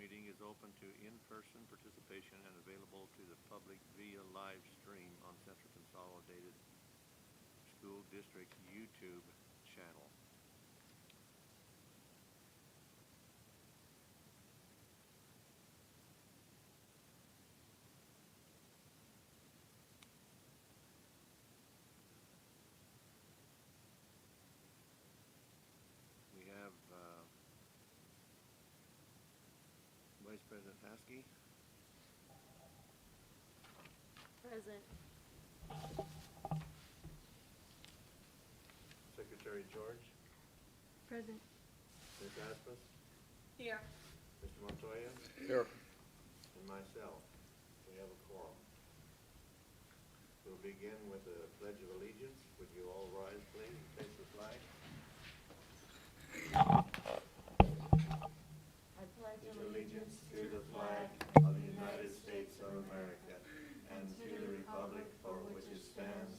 meeting is open to in-person participation and available to the public via live stream on Central Consolidated School District YouTube channel. We have Vice President Haskey. Present. Secretary George. Present. Ms. Asmus. Here. Mr. Montoya. Here. And myself. We have a quorum. We'll begin with the Pledge of Allegiance. Would you all rise, please, and face the flag? I pledge Allegiance to the flag of the United States of America and to the republic for which it stands,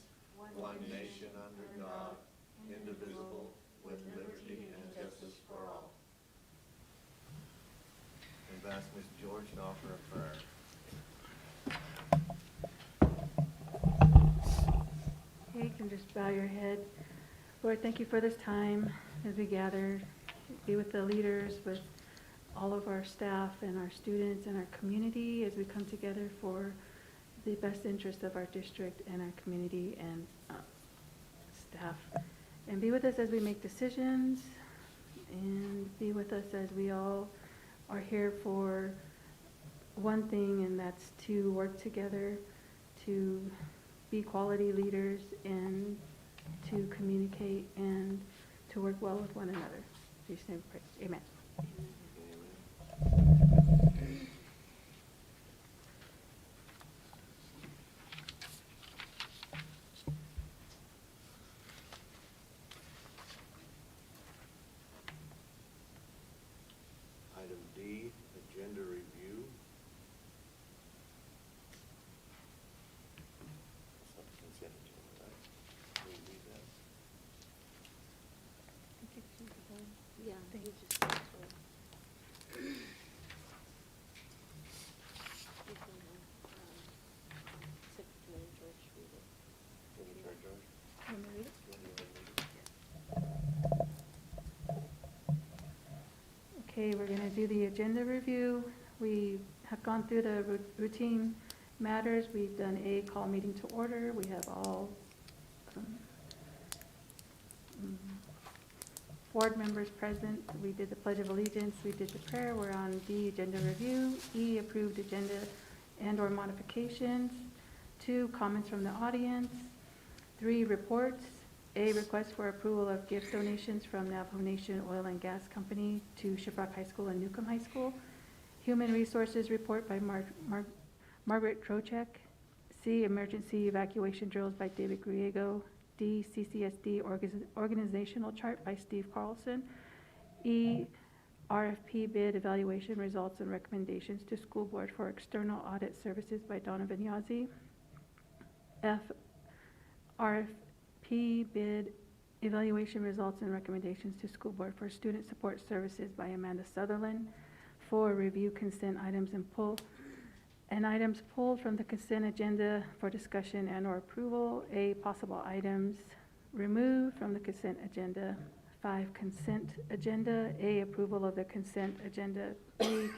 one nation under God, indivisible, with liberty and justice for all. And ask Ms. George to offer a prayer. Okay, you can just bow your head. Lord, thank you for this time as we gather. Be with the leaders, with all of our staff and our students and our community as we come together for the best interest of our district and our community and staff. And be with us as we make decisions, and be with us as we all are here for one thing, and that's to work together to be quality leaders and to communicate and to work well with one another. In Jesus' name we pray. Amen. Item D, agenda review. Consent agenda, right? Can we read that? Yeah, you just. Secretary George read it. Secretary George? You want me to read it? You want to read it? Okay, we're going to do the agenda review. We have gone through the routine matters. We've done a call meeting to order. We have all board members present. We did the Pledge of Allegiance. We did the prayer. We're on D, agenda review. E, approved agenda and or modifications. 2, comments from the audience. 3, reports. A, request for approval of gift donations from Navajo Nation Oil and Gas Company to Shiprock High School and Newcomb High School. Human Resources report by Margaret Trocheck. C, emergency evacuation drills by David Griego. D, CCSD organizational chart by Steve Carlson. E, RFP bid evaluation results and recommendations to school board for external audit services by Donovan Yazzie. F, RFP bid evaluation results and recommendations to school board for student support services by Amanda Sutherland. 4, review consent items and items pulled from the consent agenda for discussion and or approval. A, possible items removed from the consent agenda. 5, consent agenda. A, approval of the consent agenda. B,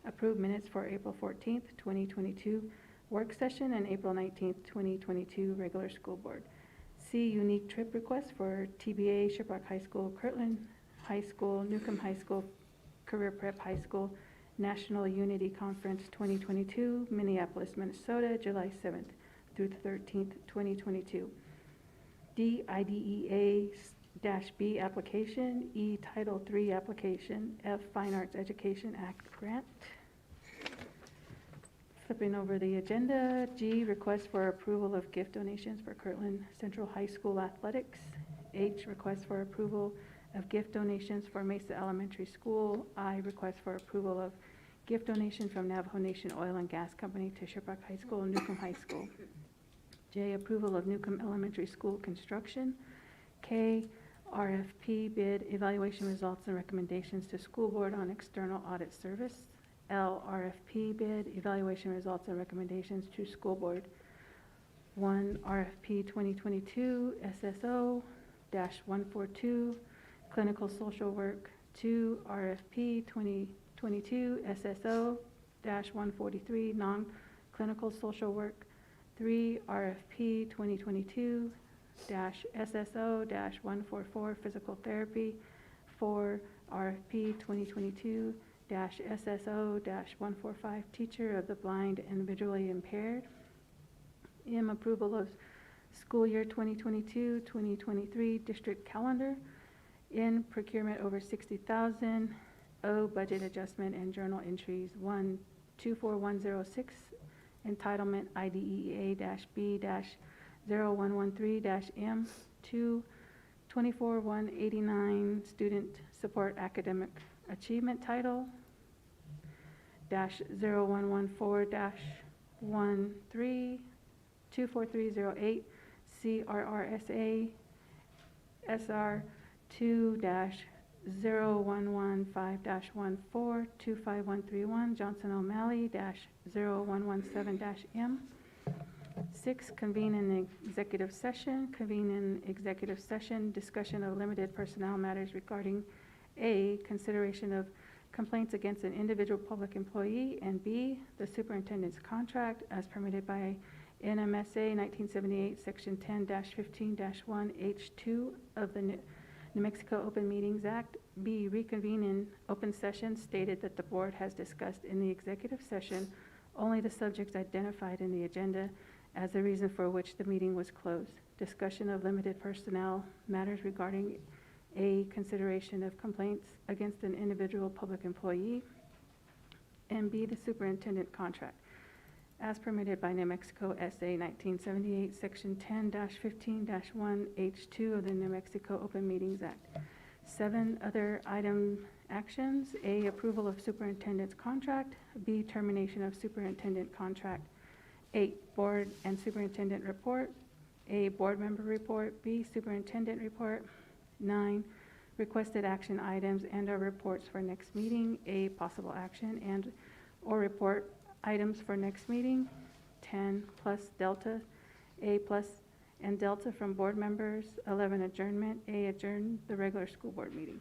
approved minutes for April 14th, 2022 work session and April 19th, 2022 regular school board. C, unique trip request for TBA, Shiprock High School, Kirtland High School, Newcomb High School, Career Prep High School, National Unity Conference 2022, Minneapolis, Minnesota, July 7th through the 13th, 2022. D, IDEA-B application. E, Title III application. F, Fine Arts Education Act grant. Flipping over the agenda, G, request for approval of gift donations for Kirtland Central High School athletics. H, request for approval of gift donations for Mesa Elementary School. I, request for approval of gift donation from Navajo Nation Oil and Gas Company to Shiprock High School and Newcomb High School. J, approval of Newcomb Elementary School construction. K, RFP bid evaluation results and recommendations to school board on external audit service. RFP bid, evaluation results and recommendations to school board. 1 RFP 2022 SSO-142, clinical social work. 2 RFP 2022 SSO-143, non-clinical social work. 3 RFP 2022 SSO-144, physical therapy. 4 RFP 2022 SSO-145, teacher of the blind and visually impaired. M, approval of school year 2022-2023 district calendar. N, procurement over 60,000. O, budget adjustment and journal entries. 1, 24106, entitlement IDEA-B-0113-M. 2, 24189, student support academic achievement title. -0114-13, 24308, CRRSA SR 2-0115-14, 25131, Johnson O'Malley -0117-M. 6, convene in executive session. Convene in executive session, discussion of limited personnel matters regarding A, consideration of complaints against an individual public employee, and B, the superintendent's contract as permitted by NMSA 1978, Section 10-15-1 H2 of the New Mexico Open Meetings Act. B, reconvene in open session stated that the board has discussed in the executive session only the subjects identified in the agenda as the reason for which the meeting was closed. Discussion of limited personnel matters regarding A, consideration of complaints against an individual public employee, and B, the superintendent contract as permitted by New Mexico SA 1978, Section 10-15-1 H2 of the New Mexico Open Meetings Act. 7, other item actions. A, approval of superintendent's contract. B, termination of superintendent contract. 8, board and superintendent report. A, board member report. B, superintendent report. 9, requested action items and or reports for next meeting. A, possible action and or report items for next meeting. 10, plus delta. A, plus and delta from board members. 11, adjournment. A, adjourn the regular school board meeting.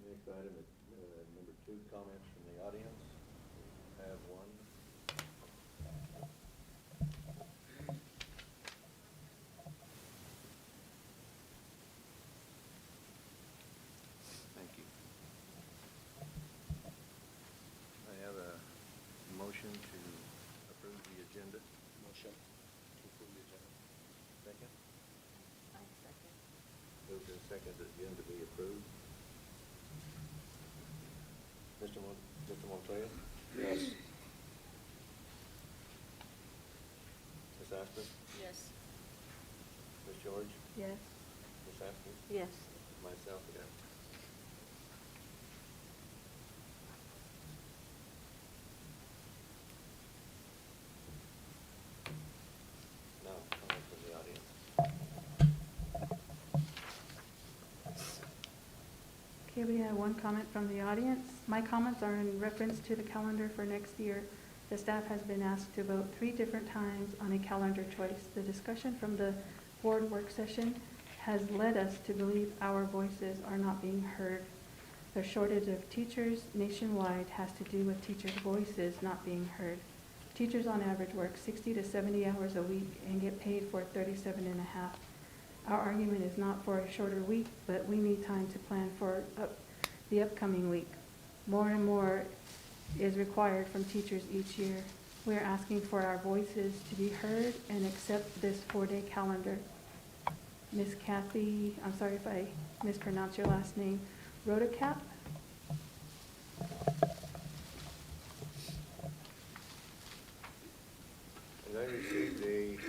Next item is number 2, comments from the audience. We have one. Thank you. I have a motion to approve the agenda. Motion to approve the agenda. Second? I second. Moved and seconded the agenda be approved. Mr. Montoya? Yes. Ms. Asper? Yes. Ms. George? Yes. Ms. Asper? Yes. Myself, yes. Now, comments from the audience. Okay, we have one comment from the audience. My comments are in reference to the calendar for next year. The staff has been asked to vote 3 different times on a calendar choice. The discussion from the board work session has led us to believe our voices are not being heard. The shortage of teachers nationwide has to do with teachers' voices not being heard. Teachers on average work 60 to 70 hours a week and get paid for 37 and a half. Our argument is not for a shorter week, but we need time to plan for the upcoming week. More and more is required from teachers each year. We are asking for our voices to be heard and accept this 4-day calendar. Miss Kathy, I'm sorry if I mispronounce your last name, Rodacap. And I received a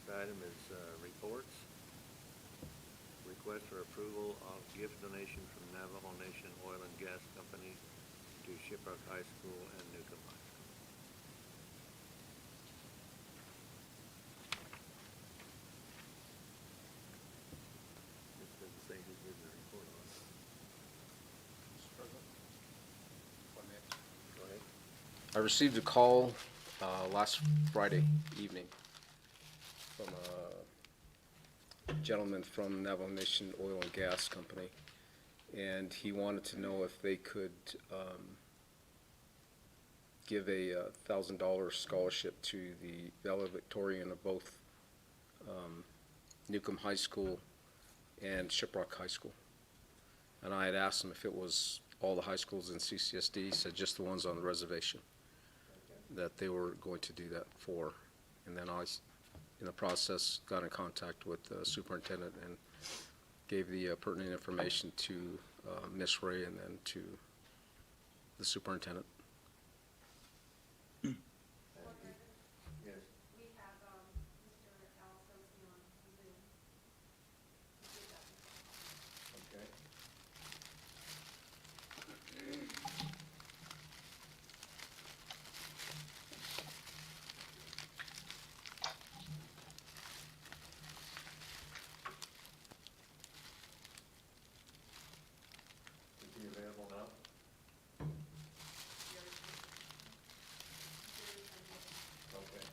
Next item is reports. Request for approval of gift donation from Navajo Nation Oil and Gas Company to Shiprock High School and Newcomb High School. This doesn't say who did the report on it. Mr. President, if I may. Go ahead. I received a call last Friday evening from a gentleman from Navajo Nation Oil and Gas Company, and he wanted to know if they could give a $1,000 scholarship to the valedictorian of both Newcomb High School and Shiprock High School. And I had asked him if it was all the high schools in CCSD. He said just the ones on the reservation, that they were going to do that for. And then I, in the process, got in contact with the superintendent and gave the pertinent information to Miss Ray and then to the superintendent. Yes. We have Mr. Alsosi on Zoom. Okay. Is he available now? Okay.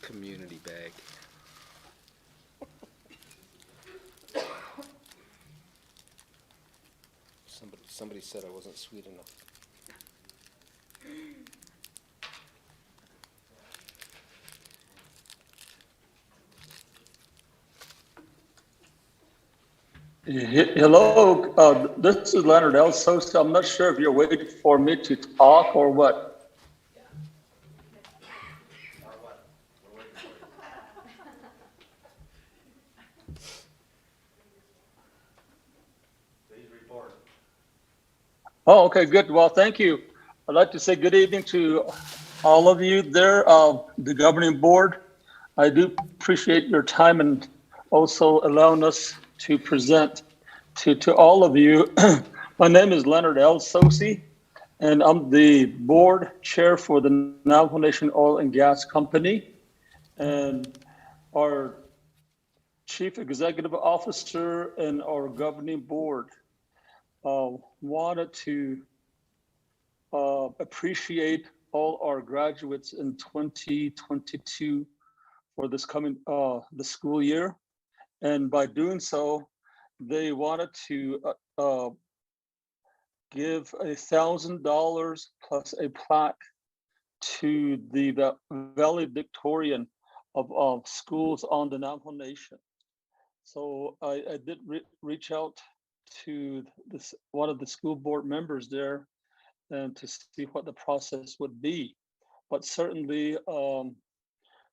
Community bag. Somebody said I wasn't sweet enough. Hello, this is Leonard L. Sosa. I'm not sure if you're waiting for me to talk or what. Or what? We're waiting for you. Please report. Oh, okay, good. Well, thank you. I'd like to say good evening to all of you there, the governing board. I do appreciate your time and also allowing us to present to all of you. My name is Leonard L. Sosi, and I'm the board chair for the Navajo Nation Oil and Gas Company. And our chief executive officer and our governing board wanted to appreciate all our graduates in 2022 for this coming the school year. And by doing so, they wanted to give $1,000 plus a plaque to the valedictorian of schools on the Navajo Nation. So I did reach out to one of the school board members there and to see what the process would be. But certainly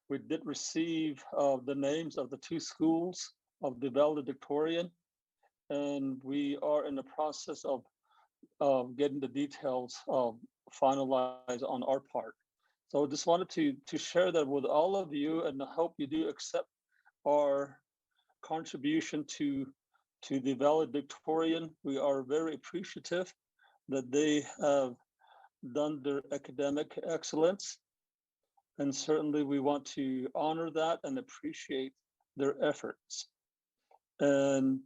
we did receive the names of the two schools of the valedictorian, and we are in the process of getting the details finalized on our part. So just wanted to share that with all of you, and I hope you do accept our contribution to the valedictorian. We are very appreciative that they have done their academic excellence, and certainly we want to honor that and appreciate their efforts. And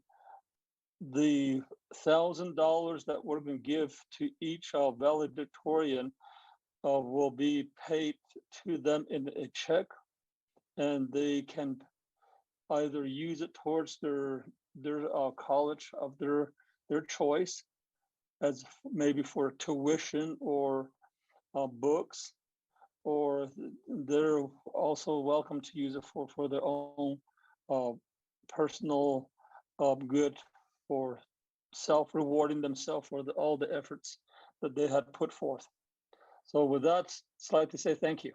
the $1,000 that we're going to give to each valedictorian will be paid to them in a check, and they can either use it towards their college of their choice, as maybe for tuition or books, or they're also welcome to use it for their own personal good, for self-rewarding themselves for all the efforts that they had put forth. So with that, I'd like to say thank you.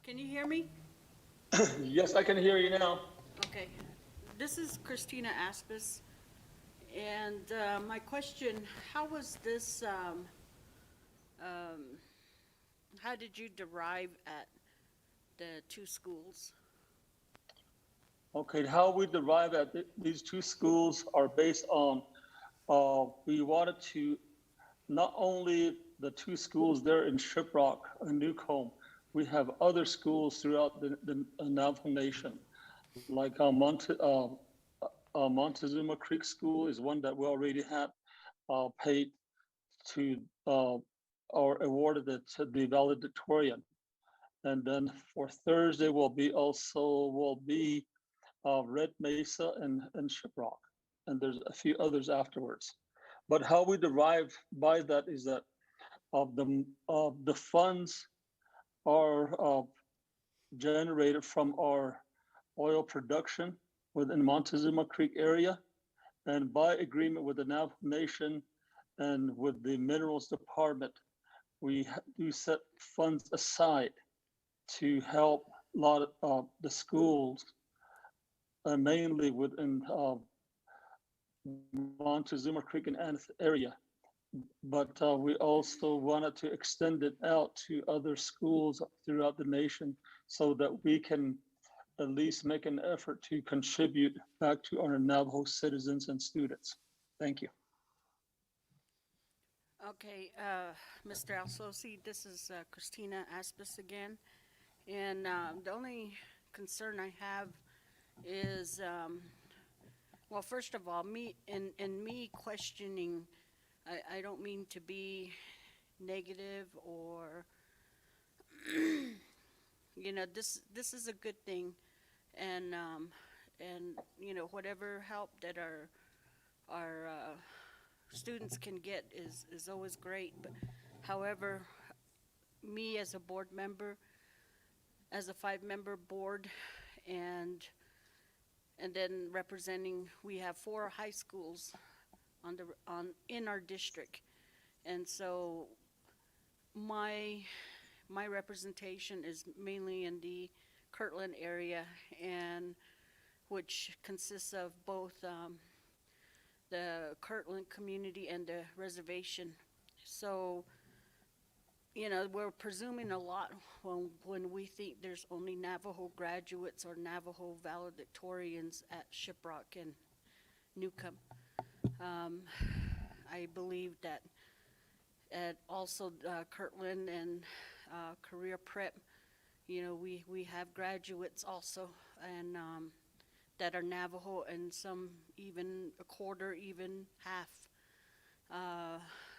Can you hear me? Yes, I can hear you now. Okay. This is Christina Aspis. And my question, how was this, how did you derive at the two schools? Okay, how we derive at these two schools are based on, we wanted to, not only the two schools there in Shiprock and Newcomb, we have other schools throughout the Navajo Nation, like Montezuma Creek School is one that we already had paid to or awarded it to the valedictorian. And then for Thursday will be Red Mesa and Shiprock, and there's a few others afterwards. But how we derive by that is that the funds are generated from our oil production within Montezuma Creek area, and by agreement with the Navajo Nation and with the Minerals Department, we do set funds aside to help a lot of the schools, mainly within Montezuma Creek and Aneth area. But we also wanted to extend it out to other schools throughout the nation so that we can at least make an effort to contribute back to our Navajo citizens and students. Thank you. Okay, Mr. Alsosi, this is Christina Aspis again. And the only concern I have is, well, first of all, me questioning, I don't mean to be negative or, you know, this is a good thing, and you know, whatever help that our students can get is always great. But however, me as a board member, as a 5-member board, and then representing, we have 4 high schools in our district, and so my representation is mainly in the Kirtland area, and which consists of both the Kirtland community and the reservation. So, you know, we're presuming a lot when we think there's only Navajo graduates or Navajo valedictorians at Shiprock and Newcomb. I believe that at also Kirtland and Career Prep, you know, we have graduates also, and that are Navajo, and some even a quarter, even half.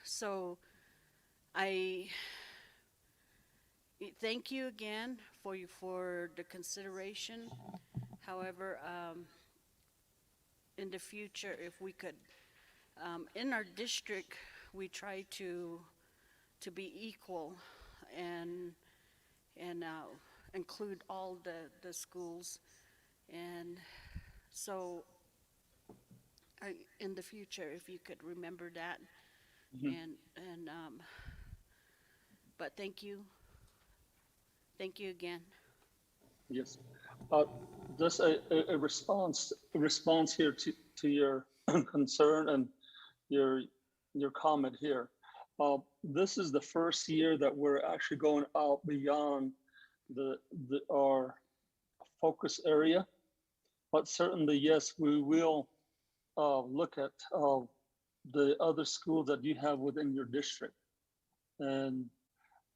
So I thank you again for the consideration. However, in the future, if we could, in our district, we try to be equal and include all the schools, and so in the future, if you could remember that. Mm-hmm. and but thank you again. Yes, just a response here to your concern and your comment here. This is the first year that we're actually going out beyond our focus area. But certainly, yes, we will look at the other schools that you have within your district. And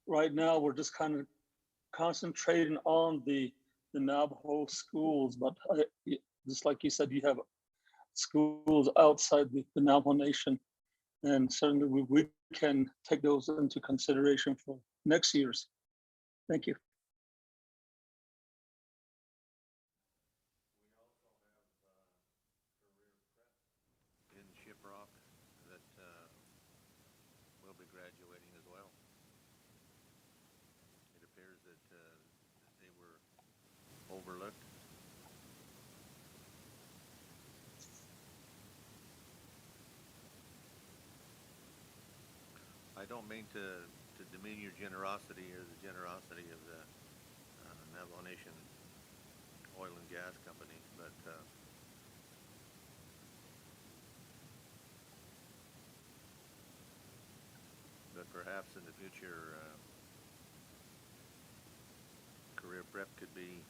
right now, we're just kind of concentrating on the Navajo schools, but just like you said, you have schools outside the Navajo Nation, and certainly we can take those into consideration for next year's. Thank you. In Shiprock that will be graduating as well. It appears that they were overlooked. I don't mean to demean your generosity or the generosity of the Navajo Nation Oil and Gas Company, but perhaps in the future, career prep could be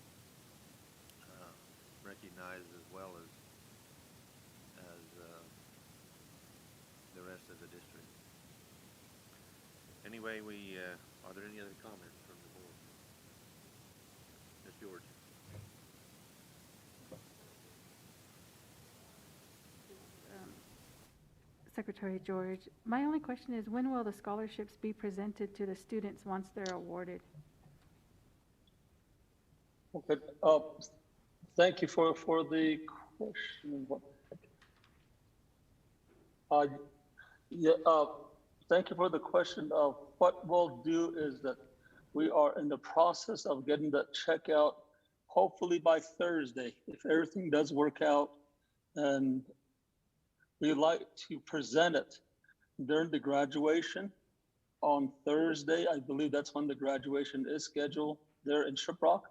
recognized as well as the rest of the district. Anyway, are there any other comments from the board? Ms. George. Secretary George, my only question is, when will the scholarships be presented to the students once they're awarded? Okay. Thank you for the question. Thank you for the question. What we'll do is that we are in the process of getting that check out, hopefully by Thursday, if everything does work out. And we like to present it during the graduation on Thursday. I believe that's when the graduation is scheduled there in Shiprock.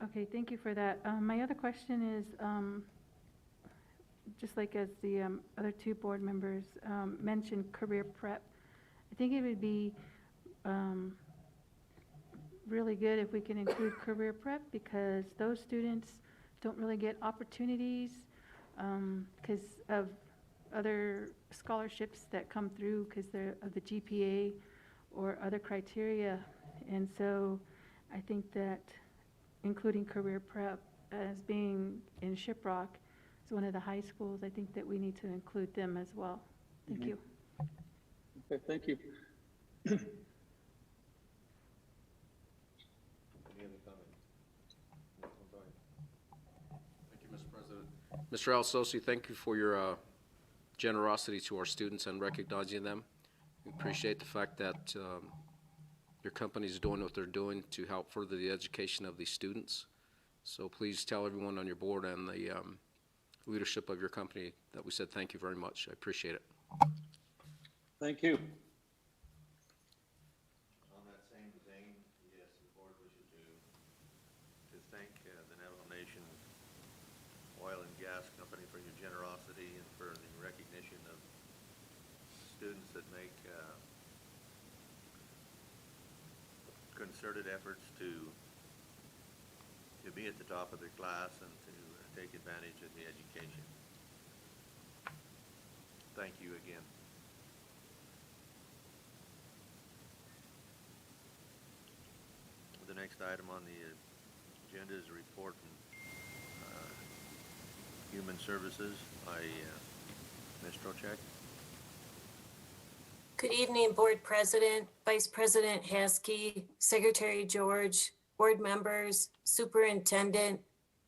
Okay, thank you for that. My other question is, just like as the other two board members mentioned, career prep. I think it would be really good if we can include career prep, because those students don't really get opportunities because of other scholarships that come through because they're of the GPA or other criteria. And so I think that including career prep as being in Shiprock is one of the high schools, I think that we need to include them as well. Thank you. Okay, thank you. Any other comments? Thank you, Mr. President. Mr. Alsosi, thank you for your generosity to our students and recognizing them. We appreciate the fact that your company is doing what they're doing to help further the education of these students. So please tell everyone on your board and the leadership of your company that we said thank you very much. I appreciate it. Thank you. On that same vein, yes, the board wishes to thank the Navajo Nation Oil and Gas Company for your generosity and for the recognition of students that make concerted efforts to be at the top of their class and to take advantage of the education. Thank you again. The next item on the agenda is a report from Human Services by Ms. Trocheck. Good evening, Board President, Vice President Haskey, Secretary George, board members, superintendent,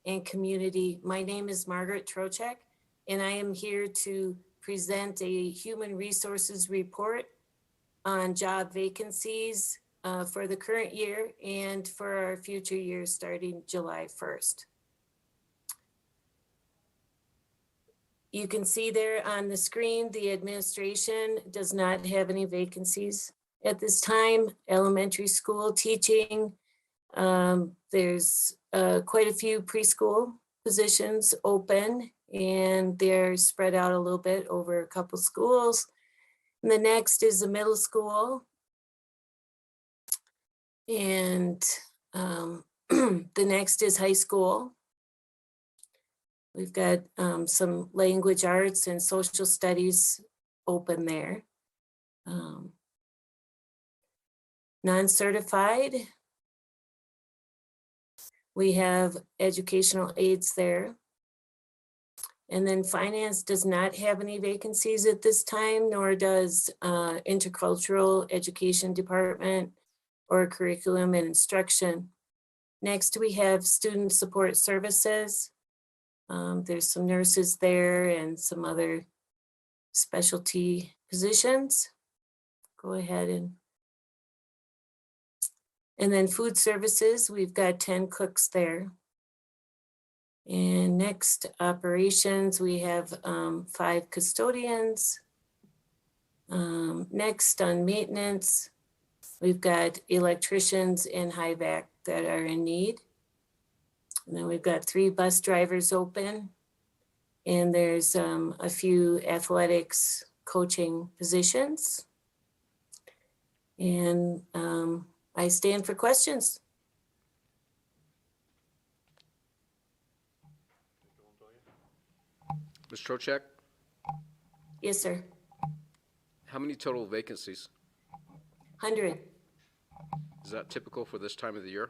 and community. My name is Margaret Trocheck, and I am here to present a human resources report on job vacancies for the current year and for our future years starting July 1st. You can see there on the screen, the administration does not have any vacancies at this time. Elementary school teaching, there's quite a few preschool positions open, and they're spread out a little bit over a couple schools. And the next is the middle school. And the next is high school. We've got some language arts and social studies open there. Non-certified. We have educational aides there. And then finance does not have any vacancies at this time, nor does intercultural education department or curriculum and instruction. Next, we have student support services. There's some nurses there and some other specialty positions. Go ahead and then food services, we've got 10 cooks there. And next, operations, we have 5 custodians. Next, on maintenance, we've got electricians and HVAC that are in need. And then we've got 3 bus drivers open. And there's a few athletics coaching positions. And I stand for questions. Ms. Trocheck, Yes, sir. how many total vacancies? 100. Is that typical for this time of the year?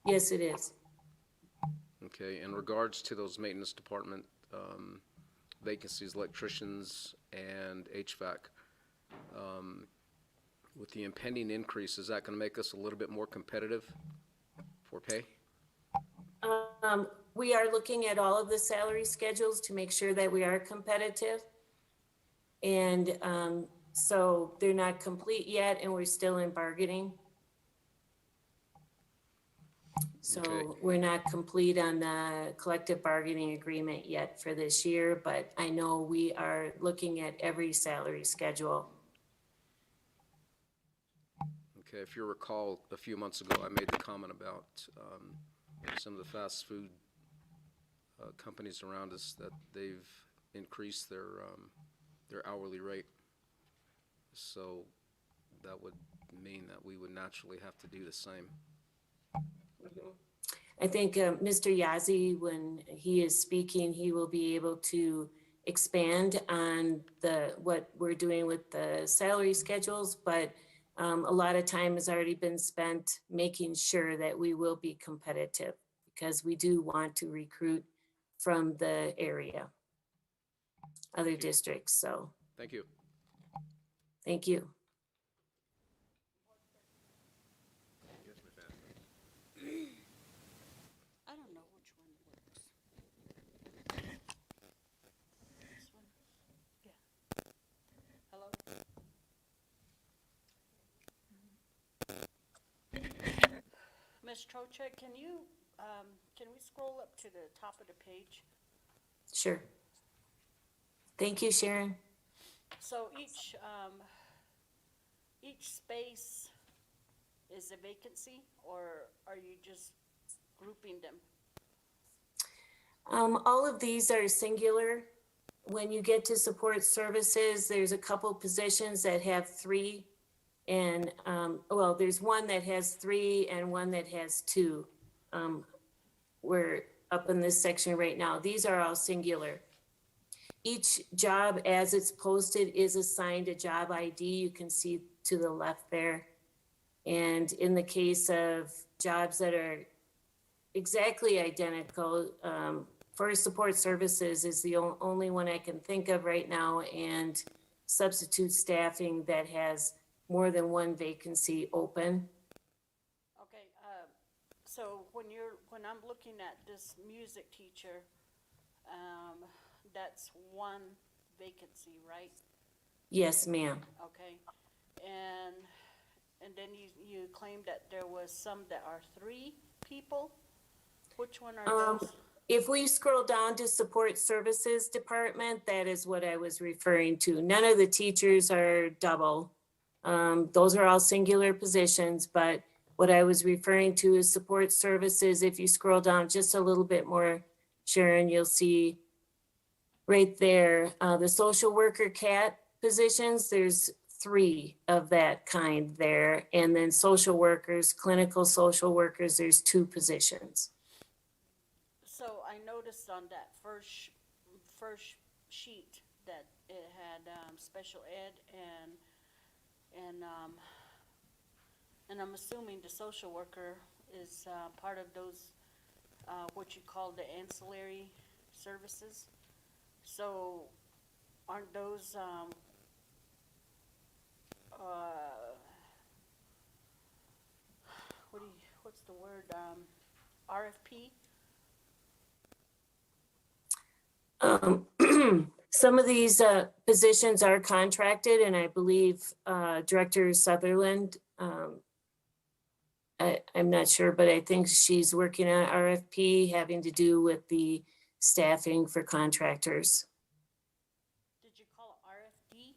Yes, it is. Okay, in regards to those maintenance department vacancies, electricians and HVAC, with the impending increase, is that going to make us a little bit more competitive for pay? We are looking at all of the salary schedules to make sure that we are competitive. And so they're not complete yet, and we're still in bargaining. So Okay. we're not complete on the collective bargaining agreement yet for this year, but I know we are looking at every salary schedule. Okay, if you recall, a few months ago, I made the comment about some of the fast food companies around us that they've increased their hourly rate. So that would mean that we would naturally have to do the same. I think Mr. Yazzie, when he is speaking, he will be able to expand on what we're doing with the salary schedules, but a lot of time has already been spent making sure that we will be competitive, because we do want to recruit from the area, other districts. So Thank you. thank you. I don't know which one works. This one? Yeah. Hello? Ms. Trocheck, can we scroll up to the top of the page? Sure. Thank you, Sharon. So each space is a vacancy, or are you just grouping them? All of these are singular. When you get to support services, there's a couple positions that have 3. And, well, there's one that has 3 and one that has 2. We're up in this section right now. These are all singular. Each job as it's posted is assigned a job ID. You can see to the left there. And in the case of jobs that are exactly identical, for support services is the only one I can think of right now, and substitute staffing that has more than 1 vacancy open. Okay, so when I'm looking at this music teacher, that's 1 vacancy, right? Yes, ma'am. Okay, and then you claimed that there was some that are 3 people? Which one are those? If we scroll down to support services department, that is what I was referring to. None of the teachers are double. Those are all singular positions, but what I was referring to is support services. If you scroll down just a little bit more, Sharon, you'll see right there, the social worker cat positions, there's 3 of that kind there. And then social workers, clinical social workers, there's 2 positions. So I noticed on that first sheet that it had, special ed and I'm assuming the social worker is, part of those, what you call the ancillary services. So aren't those, what's the word, RFP? Some of these positions are contracted, and I believe Director Sutherland, I'm not sure, but I think she's working on RFP having to do with the staffing for contractors. Did you call it RFD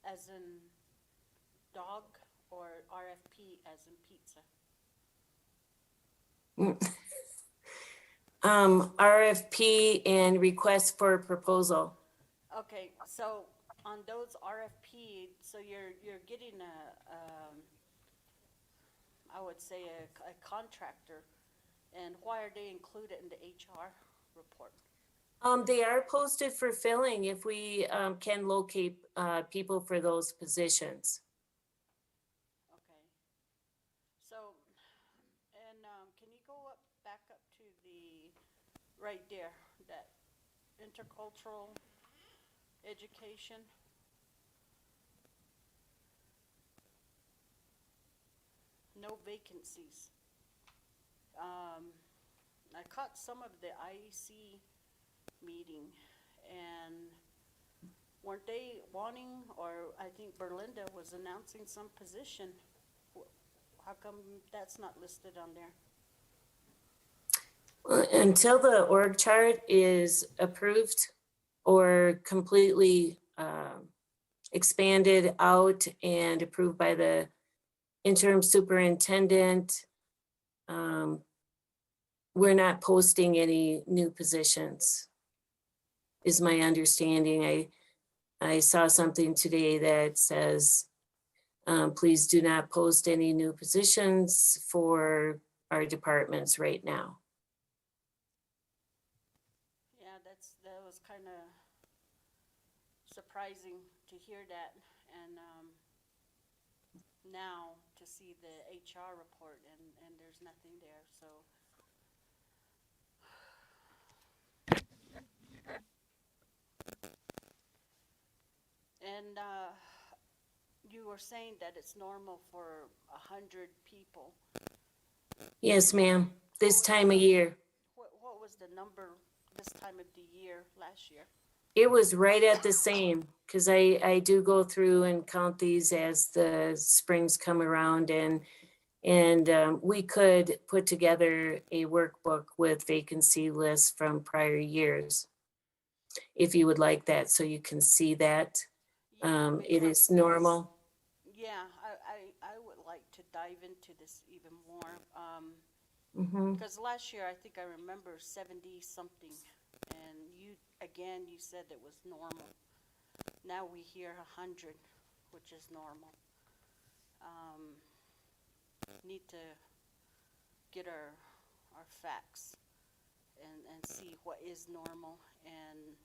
as in dog or RFP as in pizza? RFP and request for proposal. Okay, so on those RFP, so you're getting I would say a contractor, and why are they included in the HR report? They are posted for filling if we can locate people for those positions. Okay. So, and can you go back up to the, right there, that intercultural education? No vacancies. I caught some of the IEC meeting, and weren't they wanting, or I think Berlinda was announcing some position. How come that's not listed on there? Until the org chart is approved or completely expanded out and approved by the interim superintendent, we're not posting any new positions, is my understanding. I saw something today that says, please do not post any new positions for our departments right now. Yeah, that was kind of surprising to hear that, and now to see the HR report and there's nothing there, so. And you were saying that it's normal for 100 people. Yes, ma'am, this time of year. What was the number this time of the year last year? It was right at the same, because I do go through and count these as the springs come around, and we could put together a workbook with vacancy lists from prior years, if you would like that, so you can see that. Yeah, It is normal. Yeah, I would like to dive into this even more. Mhm. Because last year, I think I remember 70 something, and you said it was normal. Now we hear 100, which is normal. Need to get our facts and see what is normal, and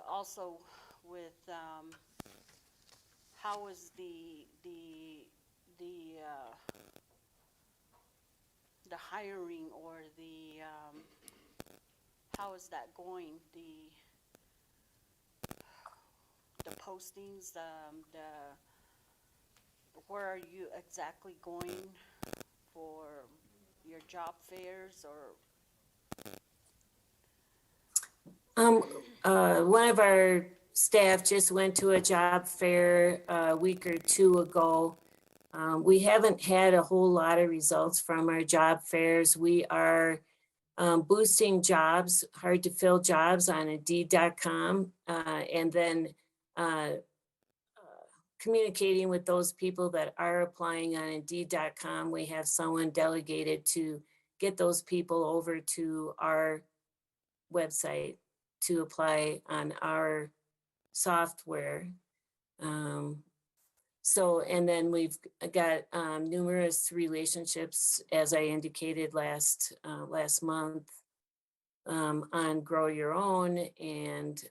also with how is the hiring, or how is that going, the postings, where are you exactly going for your job fairs, or? One of our staff just went to a job fair a week or 2 ago. We haven't had a whole lot of results from our job fairs. We are boosting jobs, hard to fill jobs on Indeed.com, and then communicating with those people that are applying on Indeed.com. We have someone delegated to get those people over to our website to apply on our software. So, and then we've got numerous relationships, as I indicated last month, on Grow Your Own and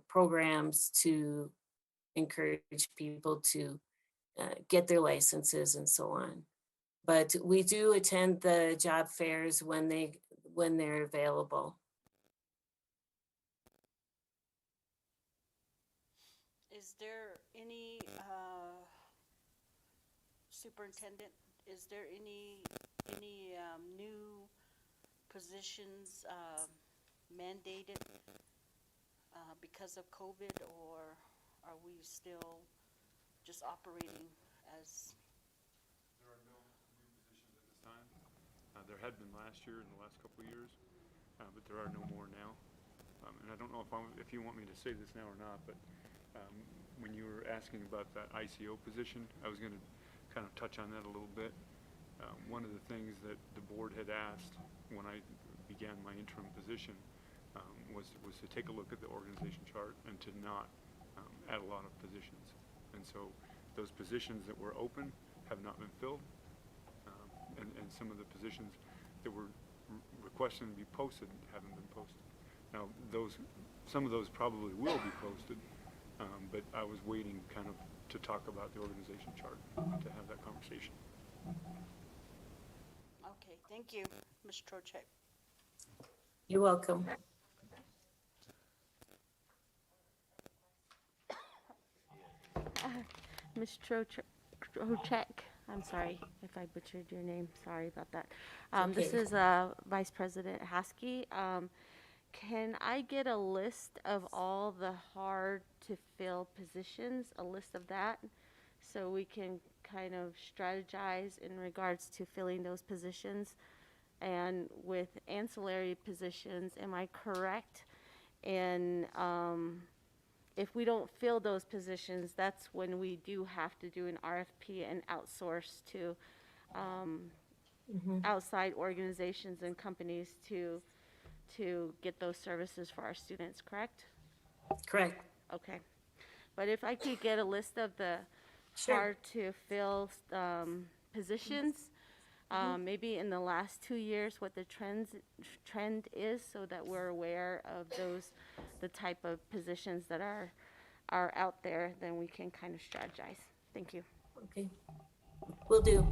programs to encourage people to get their licenses and so on. But we do attend the job fairs when they're available. Is there any, superintendent, is there any new positions mandated because of COVID, or are we still just operating as? There are no new positions at this time. There had been last year and the last couple of years, but there are no more now. And I don't know if you want me to say this now or not, but when you were asking about that ICO position, I was going to kind of touch on that a little bit. One of the things that the board had asked when I began my interim position was to take a look at the organization chart and to not add a lot of positions. And so those positions that were open have not been filled, and some of the positions that were requested to be posted haven't been posted. Now, some of those probably will be posted, but I was waiting kind of to talk about the organization chart to have that conversation. Okay, thank you, Ms. Trocheck. You're welcome. Ms. Trocheck, I'm sorry if I butchered your name. Sorry about that. This okay. is Vice President Haskey. Can I get a list of all the hard-to-fill positions, a list of that, so we can kind of strategize in regards to filling those positions? And with ancillary positions, am I correct in if we don't fill those positions, that's when we do have to do an RFP and outsource to outside organizations and companies to get those services for our students, correct? Correct. Okay. But if I could get a list of the Sure. hard-to-fill positions, maybe in the last 2 years, what the trend is, so that we're aware of the type of positions that are out there, then we can kind of strategize. Thank you. Okay. Will do.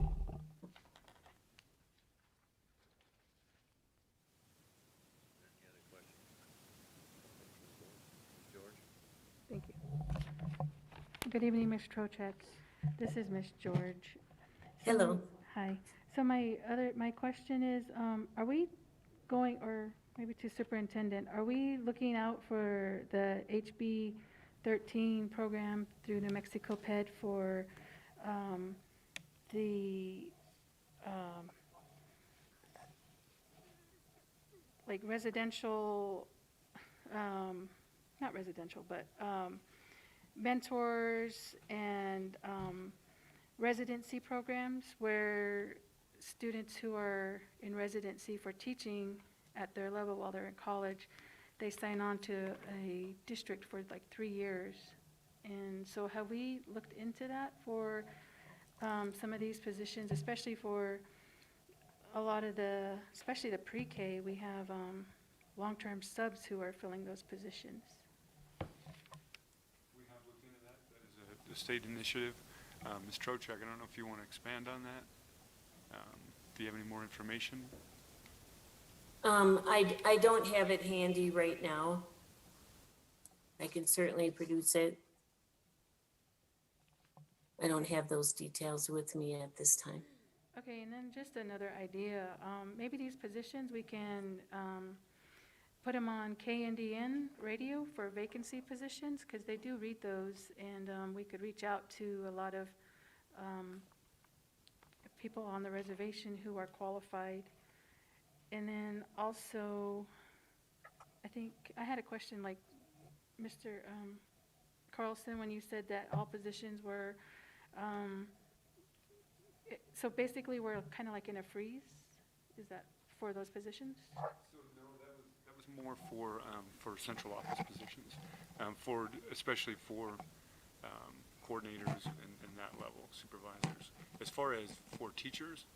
Thank you. Good evening, Ms. Trocheck. This is Ms. George. Hello. Hi. So my question is, are we going, or maybe to Superintendent, are we looking out for the HB 13 program through New Mexico PED for the like residential, not residential, but mentors and residency programs where students who are in residency for teaching at their level while they're in college, they sign on to a district for like 3 years. And so have we looked into that for some of these positions, especially for a lot of especially the pre-K, we have long-term subs who are filling those positions. We have looked into that. That is a state initiative. Ms. Trocheck, I don't know if you want to expand on that. Do you have any more information? I don't have it handy right now. I can certainly produce it. I don't have those details with me at this time. Okay, and then just another idea, maybe these positions, we can put them on KNDN radio for vacancy positions, because they do read those, and we could reach out to a lot of people on the reservation who are qualified. And then also, I think, I had a question, like, Mr. Carlson, when you said that all positions were, so basically we're kind of like in a freeze? Is that for those positions? So no, that was more for central office positions, especially for coordinators and that level, supervisors. As far as for teachers,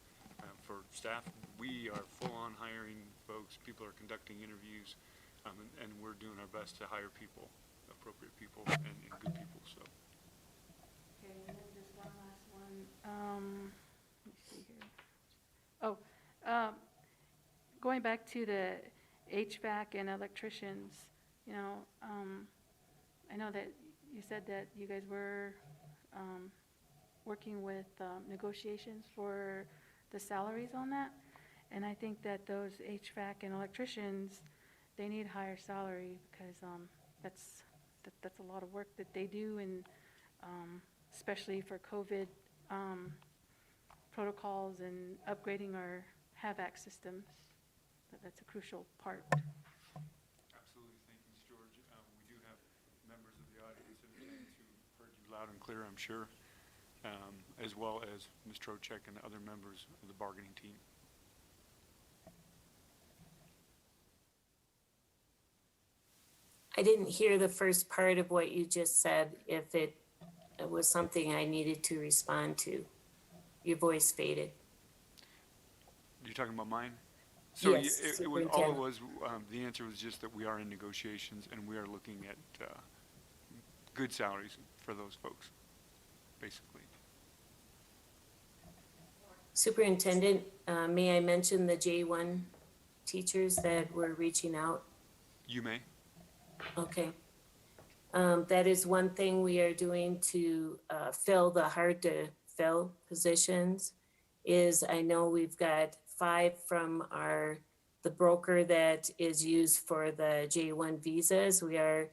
for staff, we are full on hiring folks. People are conducting interviews, and we're doing our best to hire people, appropriate people, and good people. So. Okay, and then just one last one. Let me see here. Oh, going back to the HVAC and electricians, you know, I know that you said that you guys were working with negotiations for the salaries on that. And I think that those HVAC and electricians, they need higher salary because that's a lot of work that they do, and especially for COVID protocols and upgrading our HVAC systems. That's a crucial part. Absolutely. Thank you, Ms. George. We do have members of the audience in attendance who heard you loud and clear, I'm sure, as well as Ms. Trocek and other members of the bargaining team. I didn't hear the first part of what you just said, if it was something I needed to respond to. Your voice faded. You're talking about mine? So Yes, all it was, the answer was just that we are in negotiations and we are looking at good salaries for those folks, basically. Superintendent, may I mention the J1 teachers that were reaching out? You may. Okay. That is one thing we are doing to fill the hard to fill positions. Is I know we've got 5 from the broker that is used for the J1 visas. We are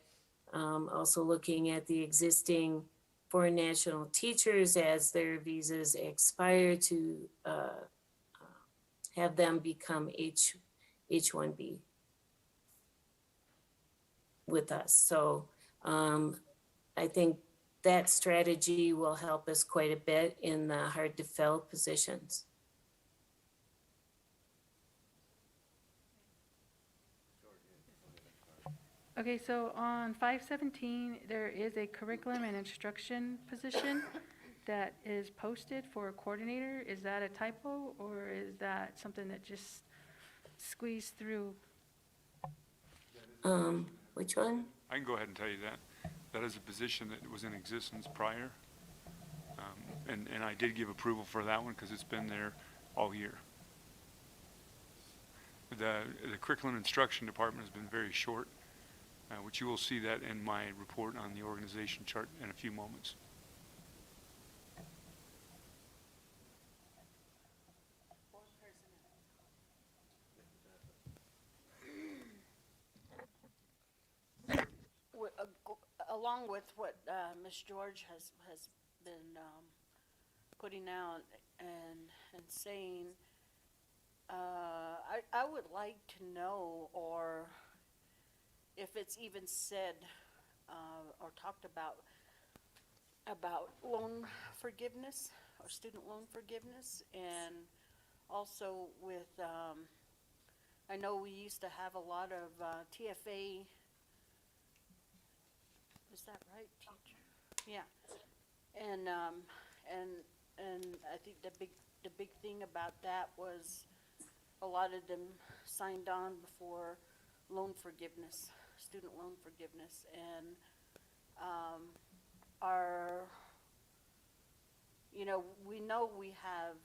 also looking at the existing foreign national teachers as their visas expire to have them become H1B with us. So I think that strategy will help us quite a bit in the hard to fill positions. Okay, so on 517, there is a curriculum and instruction position that is posted for a coordinator. Is that a typo, or is that something that just squeezed through? Which one? I can go ahead and tell you that. That is a position that was in existence prior. And I did give approval for that one because it's been there all year. The curriculum instruction department has been very short, which you will see that in my report on the organization chart in a few moments. Along with what Ms. George has been putting out and saying, I would like to know, or if it's even said or talked about loan forgiveness or student loan forgiveness, and also with I know we used to have a lot of TFA. Is that right, teacher? Yeah. And I think the big thing about that was a lot of them signed on before loan forgiveness, student loan forgiveness, and we know we have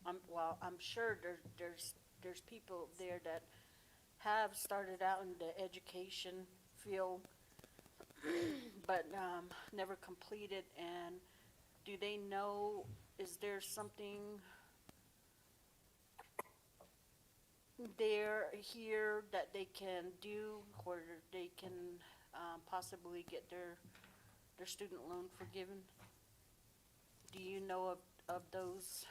I'm sure there's people there that have started out in the education field but never completed. And do they know, is there something here that they can do, or they can possibly get their student loan forgiven? Do you know of those?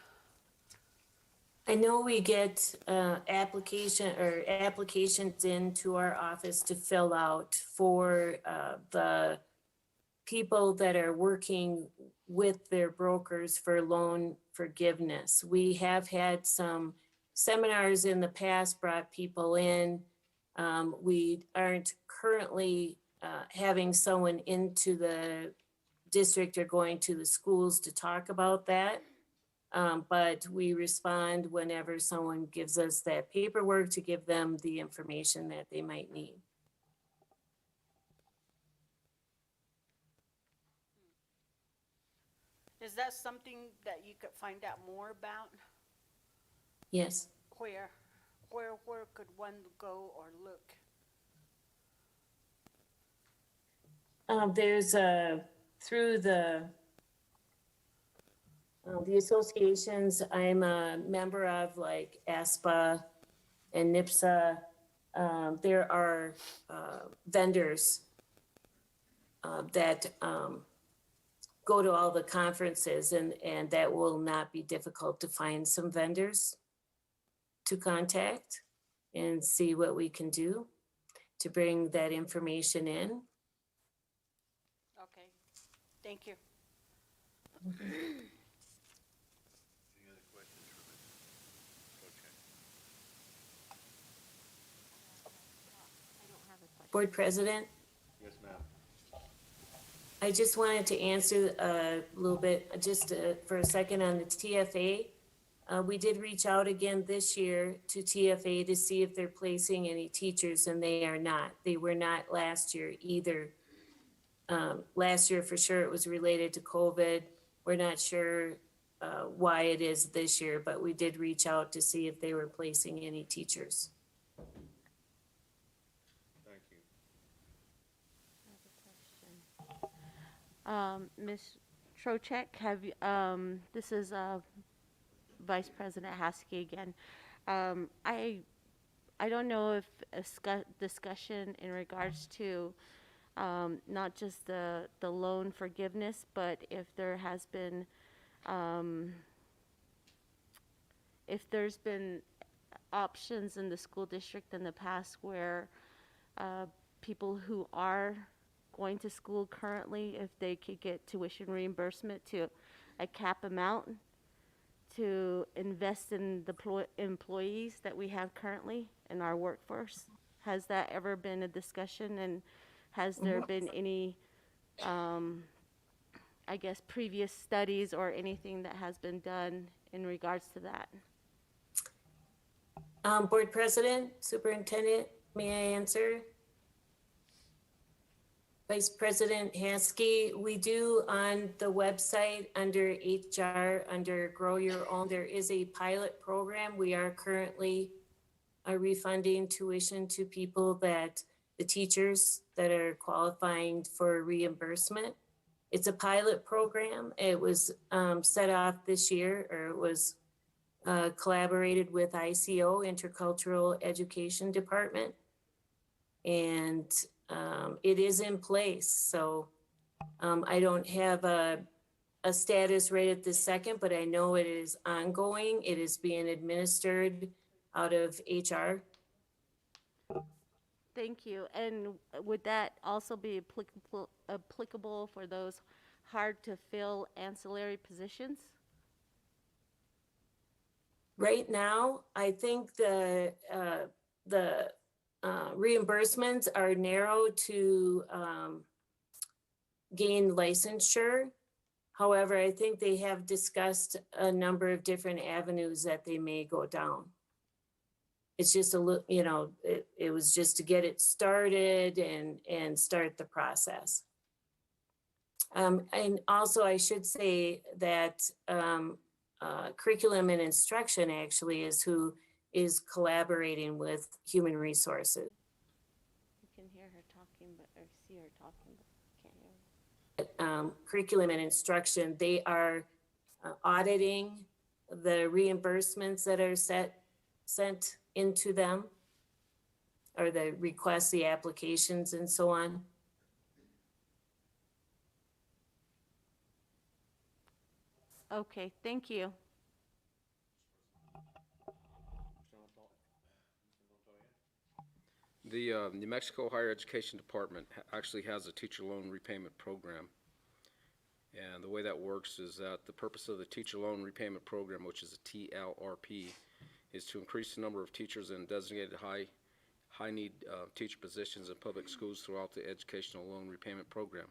I know we get applications into our office to fill out for the people that are working with their brokers for loan forgiveness. We have had some seminars in the past brought people in. We aren't currently having someone into the district or going to the schools to talk about that. But we respond whenever someone gives us that paperwork to give them the information that they might need. Is that something that you could find out more about? Yes. Where could one go or look? There's through the associations I'm a member of, like ASPA and NIPSA. There are vendors that go to all the conferences, and that will not be difficult to find some vendors to contact and see what we can do to bring that information in. Okay, thank you. Any other questions for Ms. Trocek? I don't have a question. Board President, Yes, ma'am. I just wanted to answer a little bit, just for a second on the TFA. We did reach out again this year to TFA to see if they're placing any teachers, and they are not. They were not last year either. Last year, for sure, it was related to COVID. We're not sure why it is this year, but we did reach out to see if they were placing any teachers. Thank you. Ms. Trocek, have you, this is Vice President Haskey again. I don't know if a discussion in regards to not just the loan forgiveness, but if there has been, if there's been options in the school district in the past where people who are going to school currently, if they could get tuition reimbursement to a cap amount to invest in the employees that we have currently in our workforce. Has that ever been a discussion, and has there been any, I guess, previous studies or anything that has been done in regards to that? Board President, Superintendent, may I answer? Vice President Haskey, we do on the website under HR, under Grow Your Own, there is a pilot program. We are currently refunding tuition to people that, the teachers that are qualifying for reimbursement. It's a pilot program. It was set off this year, or it was collaborated with ICO, Intercultural Education Department. And it is in place. So I don't have a status right at this second, but I know it is ongoing. It is being administered out of HR. Thank you. And would that also be applicable for those hard to fill ancillary positions? Right now, I think the reimbursements are narrow to gain licensure. However, I think they have discussed a number of different avenues that they may go down. It's just a little, you know, it was just to get it started and start the process. And also I should say that curriculum and instruction actually is who is collaborating with human resources. You can hear her talking, but, or see her talking, but can't hear her. Curriculum and instruction, they are auditing the reimbursements that are sent into them, or the requests, the applications, and so on. Okay, thank you. The New Mexico Higher Education Department actually has a teacher loan repayment program. And the way that works is that the purpose of the teacher loan repayment program, which is a TLRP, is to increase the number of teachers in designated high-need teacher positions in public schools throughout the educational loan repayment program.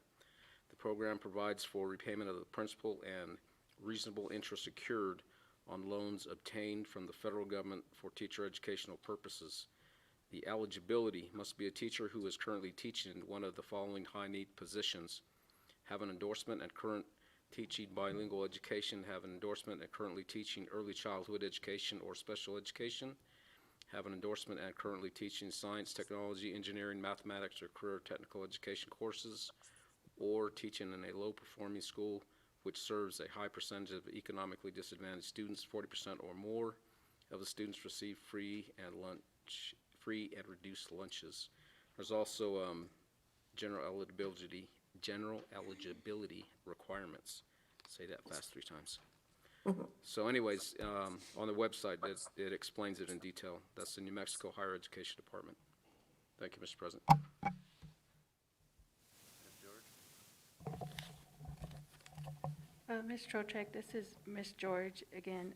The program provides for repayment of the principal and reasonable interest secured on loans obtained from the federal government for teacher educational purposes. The eligibility must be a teacher who is currently teaching in one of the following high-need positions: have an endorsement and current teaching bilingual education, have an endorsement and currently teaching early childhood education or special education, have an endorsement and currently teaching science, technology, engineering, mathematics, or career technical education courses, or teaching in a low-performing school which serves a high percentage of economically disadvantaged students. 40% or more of the students receive free and reduced lunches. There's also general eligibility requirements. Say that fast 3 times. So anyways, on the website, it explains it in detail. That's the New Mexico Higher Education Department. Thank you, Mr. President. Ms. Trocek, this is Ms. George again.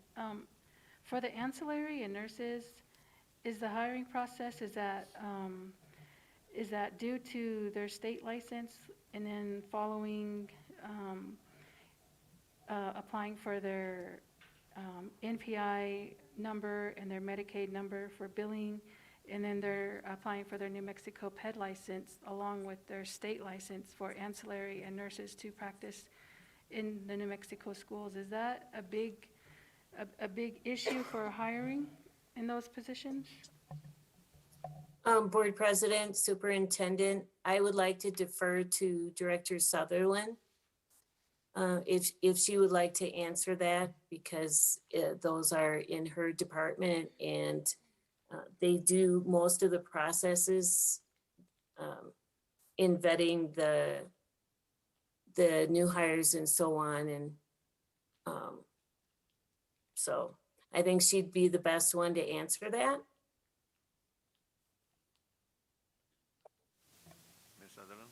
For the ancillary and nurses, is the hiring process, is that due to their state license and then following, applying for their NPI number and their Medicaid number for billing, and then they're applying for their New Mexico PED license along with their state license for ancillary and nurses to practice in the New Mexico schools? Is that a big issue for hiring in those positions? Board President, Superintendent, I would like to defer to Director Sutherland. If she would like to answer that, because those are in her department and they do most of the processes in vetting the new hires and so on. And so I think she'd be the best one to answer that. Ms. Sutherland?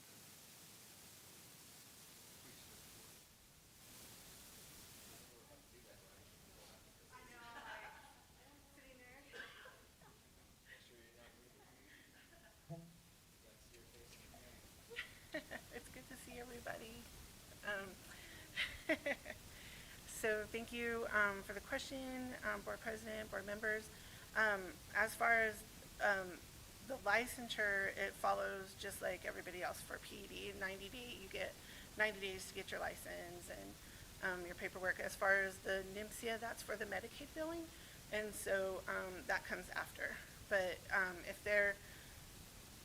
It's good to see everybody. So thank you for the question, Board President, Board members. As far as the licensure, it follows just like everybody else for PED. 90 days, you get 90 days to get your license and your paperwork. As far as the NMCA, that's for the Medicaid billing, and so that comes after. But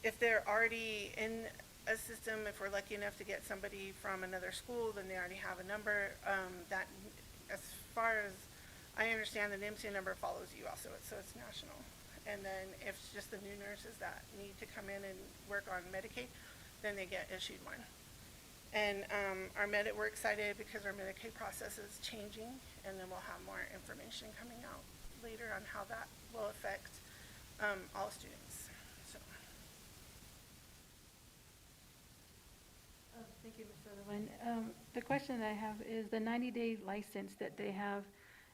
if they're already in a system, if we're lucky enough to get somebody from another school, then they already have a number. That, as far as I understand, the NMCA number follows you also, so it's national. And then if it's just the new nurses that need to come in and work on Medicaid, then they get issued one. And we're excited because our Medicaid process is changing, and then we'll have more information coming out later on how that will affect all students. So. Thank you, Ms. Sutherland. The question that I have is the 90-day license that they have,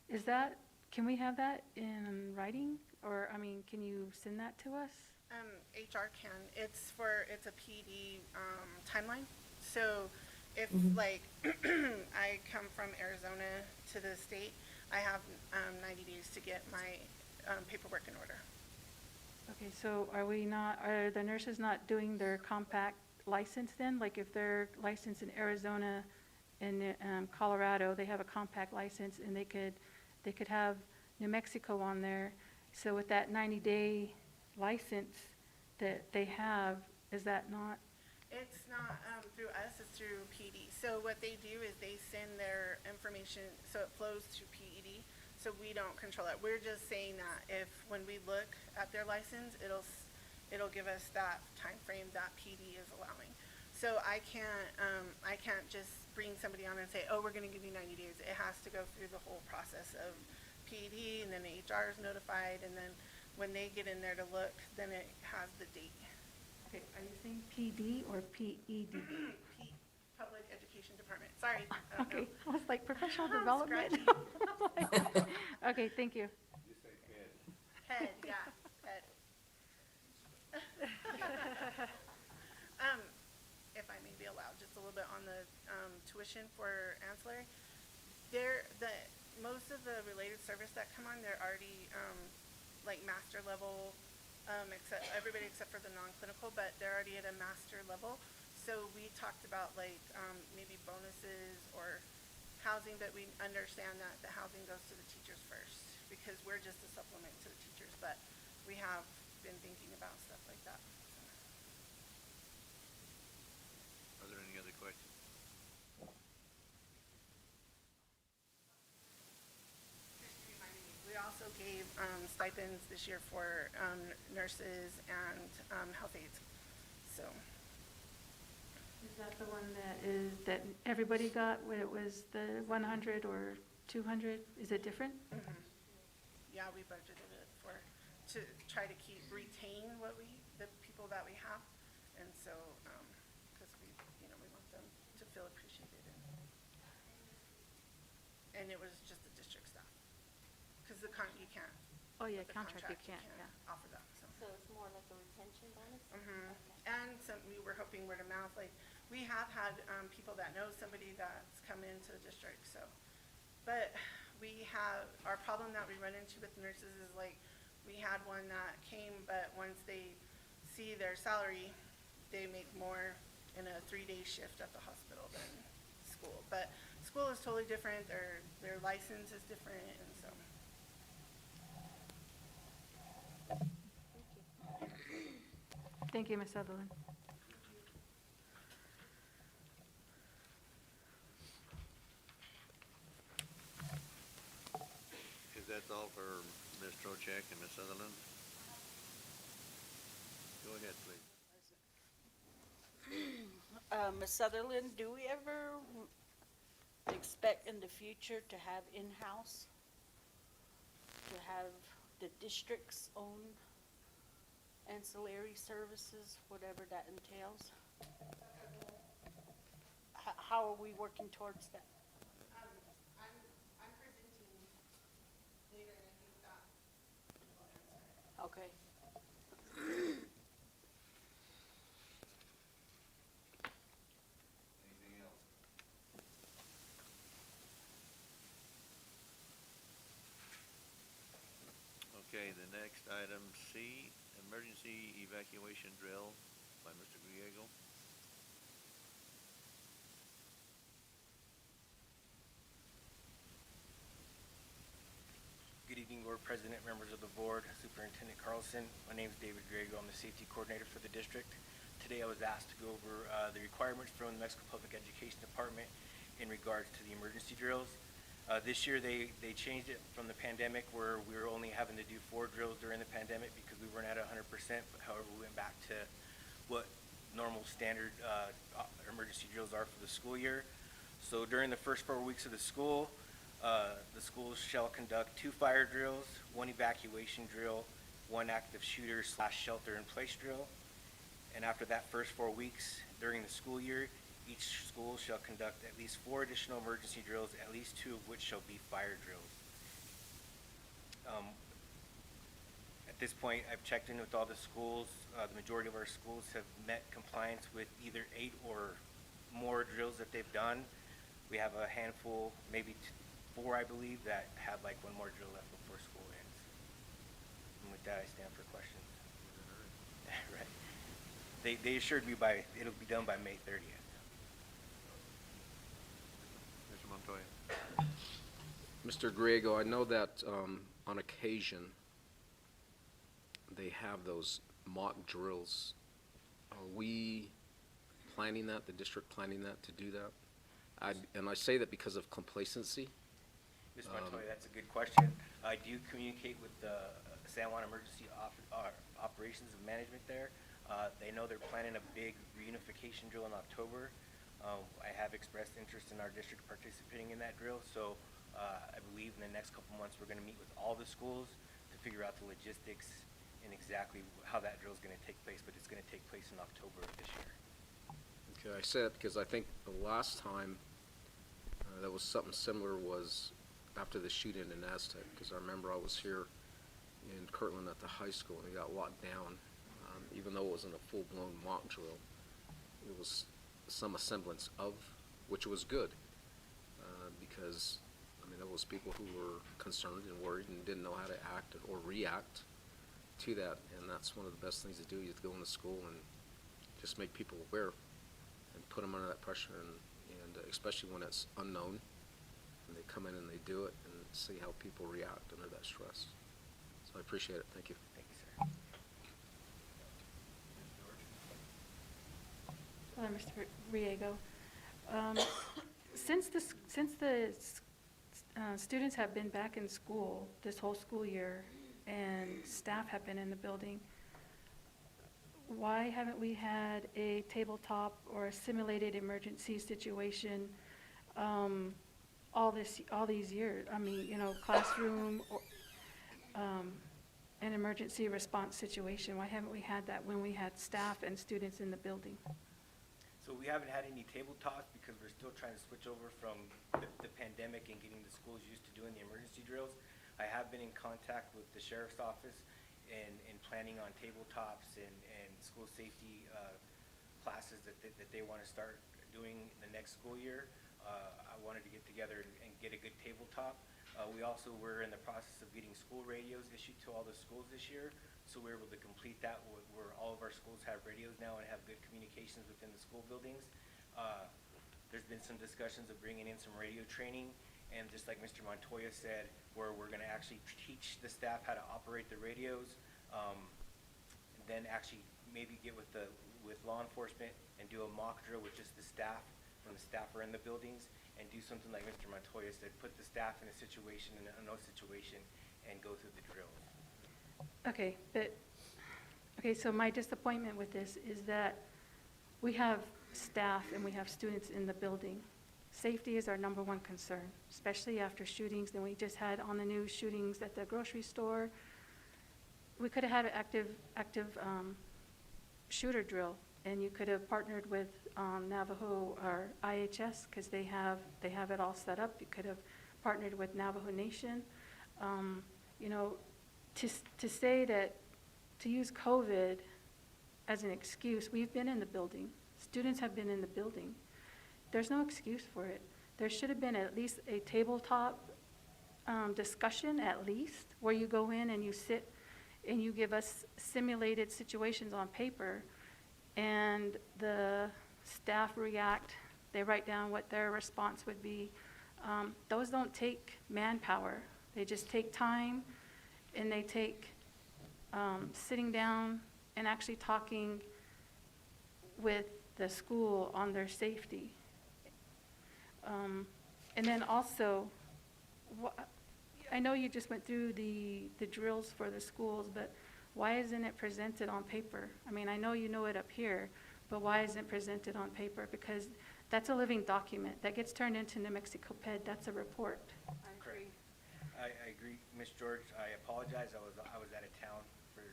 is that, can we have that in writing? Or, I mean, can you send that to us? HR can. It's a PD timeline. So if like I come from Arizona to the state, I have 90 days to get my paperwork in order. Okay, so are the nurses not doing their compact license then? Like if they're licensed in Arizona and Colorado, they have a compact license and they could have New Mexico on there. So with that 90-day license that they have, is that not? It's not through us, it's through PD. So what they do is they send their information, so it flows to PED, so we don't control it. We're just saying that if, when we look at their license, it'll give us that time frame that PD is allowing. So I can't just bring somebody on and say, oh, we're gonna give you 90 days. It has to go through the whole process of PED, and then the HR is notified, and then when they get in there to look, then it has the date. Okay, are you saying PD or PED? Public Education Department. Sorry. I don't Okay, know. I was like professional development. Okay, thank you. You say PED. Ped, yeah, ped. If I may be allowed, just a little bit on the tuition for ancillary. Most of the related service that come on, they're already like master level, except everybody except for the non-clinical, but they're already at a master level. So we talked about like maybe bonuses or housing, but we understand that the housing goes to the teachers first because we're just a supplement to the teachers, but we have been thinking about stuff like that. Are there any other questions? We also gave stipends this year for nurses and health aides. So Is that the one that everybody got, when it was the 100 or 200? Is it different? yeah, we budgeted it to try to retain the people that we have, and so because we want them to feel appreciated, and it was just the district staff because you can't. Oh, yeah, with the contract you can't, yeah. offer that. So. So it's more like a retention bonus? Mm-hmm. Okay. And we were hoping word of mouth. Like we have had people that know somebody that's come into the district. So, but we have our problem that we run into with nurses is like we had one that came, but once they see their salary, they make more in a 3-day shift at the hospital than school. But school is totally different. Their license is different, and so. Thank you, Ms. Sutherland. Is that all for Ms. Trocheck and Ms. Sutherland? Go ahead, please. Ms. Sutherland, do we ever expect in the future to have in-house? To have the district's own ancillary services, whatever that entails? How are we working towards that? I'm presenting later, and I think that will answer. Okay. Anything else? Okay, the next item C, emergency evacuation drill by Mr. Griego. Good evening, Board President, members of the board, Superintendent Carlson. My name is David Griego. I'm the safety coordinator for the district. Today I was asked to go over the requirements from the Mexico Public Education Department in regards to the emergency drills. This year they changed it from the pandemic where we were only having to do 4 drills during the pandemic because we weren't at 100%, but however we went back to what normal standard emergency drills are for the school year. So during the first 4 weeks of the schools shall conduct 2 fire drills, 1 evacuation drill, 1 active shooter / shelter in place drill. And after that first 4 weeks during the school year, each school shall conduct at least 4 additional emergency drills, at least 2 of which shall be fire drills. At this point, I've checked in with all the schools. The majority of our schools have met compliance with either 8 or more drills that they've done. We have a handful, maybe 4, I believe, that have like 1 more drill left before school ends. And with that, I stand for questions. Right. They assured me it'll be done by May 30th. Mr. Montoya. Mr. Griego, I know that on occasion they have those mock drills. Are we planning that, the district planning that, to do that? And I say that because of complacency. Ms. Montoya, that's a good question. I do communicate with the San Juan Emergency Operations and Management there. They know they're planning a big reunification drill in October. I have expressed interest in our district participating in that drill, so I believe in the next couple months we're going to meet with all the schools to figure out the logistics and exactly how that drill is going to take place, but it's going to take place in October of this year. Okay, I say that because I think the last time that was something similar was after the shoot-in Aztec, because I remember I was here in Kirtland at the high school, and it got locked down. Even though it wasn't a full-blown mock drill, it was some semblance of, which was good, because, I mean, there was people who were concerned and worried and didn't know how to act or react to that, and that's one of the best things to do. You have to go into school and just make people aware and put them under that pressure, and especially when it's unknown, and they come in and they do it, and see how people react under that stress. So I appreciate it. Thank you. Thank you, sir. Hello, Mr. Riego. Since the students have been back in school this whole school year and staff have been in the building, why haven't we had a tabletop or a simulated emergency situation all these years? I mean, you know, classroom or an emergency response situation. Why haven't we had that when we had staff and students in the building? So we haven't had any tabletops because we're still trying to switch over from the pandemic and getting the schools used to doing the emergency drills. I have been in contact with the sheriff's office and planning on tabletops and school safety classes that they want to start doing the next school year. I wanted to get together and get a good tabletop. We also were in the process of getting school radios issued to all the schools this year, so we're able to complete that where all of our schools have radios now and have good communications within the school buildings. There's been some discussions of bringing in some radio training, and just like Mr. Montoya said, where we're going to actually teach the staff how to operate the radios, and then actually maybe get with law enforcement and do a mock drill with just the staff when the staff are in the buildings, and do something like Mr. Montoya said, put the staff in a situation, in a no situation, and go through the drills. Okay, so my disappointment with this is that we have staff and we have students in the building. Safety is our number one concern, especially after shootings. And we just had on the news shootings at the grocery store. We could have had an active shooter drill, and you could have partnered with Navajo or IHS because they have it all set up. You could have partnered with Navajo Nation. You know, to say that, to use COVID as an excuse, we've been in the building. Students have been in the building. There's no excuse for it. There should have been at least a tabletop discussion at least, where you go in and you sit and you give us simulated situations on paper, and the staff react. They write down what their response would be. Those don't take manpower. They just take time, and they take sitting down and actually talking with the school on their safety. And then also, I know you just went through the drills for the schools, but why isn't it presented on paper? I mean, I know you know it up here, but why isn't it presented on paper? Because that's a living document. That gets turned into New Mexico PED. That's a report. I agree. I agree, Ms. George. I apologize. I was out of town for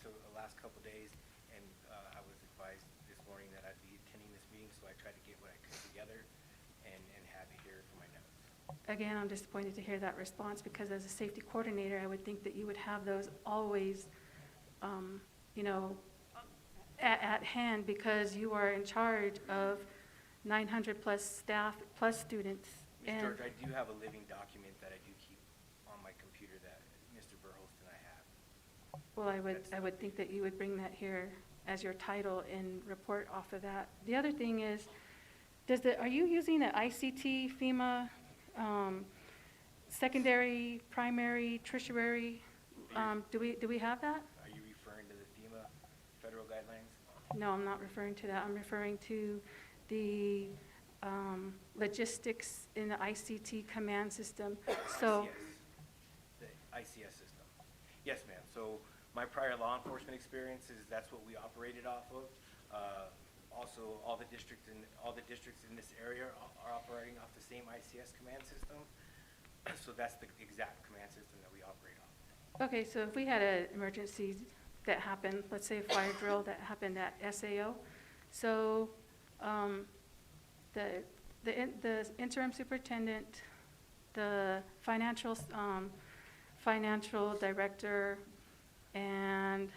the last couple of days, and I was advised this morning that I'd be attending this meeting, so I tried to get what I could together and have it here for my notes. Again, I'm disappointed to hear that response, because as a safety coordinator, I would think that you would have those always, you know, at hand, because you are in charge of 900 plus staff plus students. Ms. George, I do have a living document that I do keep on my computer that Mr. Burholst and I have. Well, I would think that you would bring that here as your title and report off of that. The other thing is, are you using an ICT, FEMA, secondary, primary, tertiary? Do we have that? Are you referring to the FEMA federal guidelines? No, I'm not referring to that. I'm referring to the logistics in the ICT command system. So, ICS, the ICS system. Yes, ma'am. So my prior law enforcement experiences, that's what we operated off of. Also, all the districts in this area are operating off the same ICS command system. So that's the exact command system that we operate off. okay, so if we had an emergency that happened, let's say a fire drill that happened at SAO, so the interim superintendent, the financial financial director and,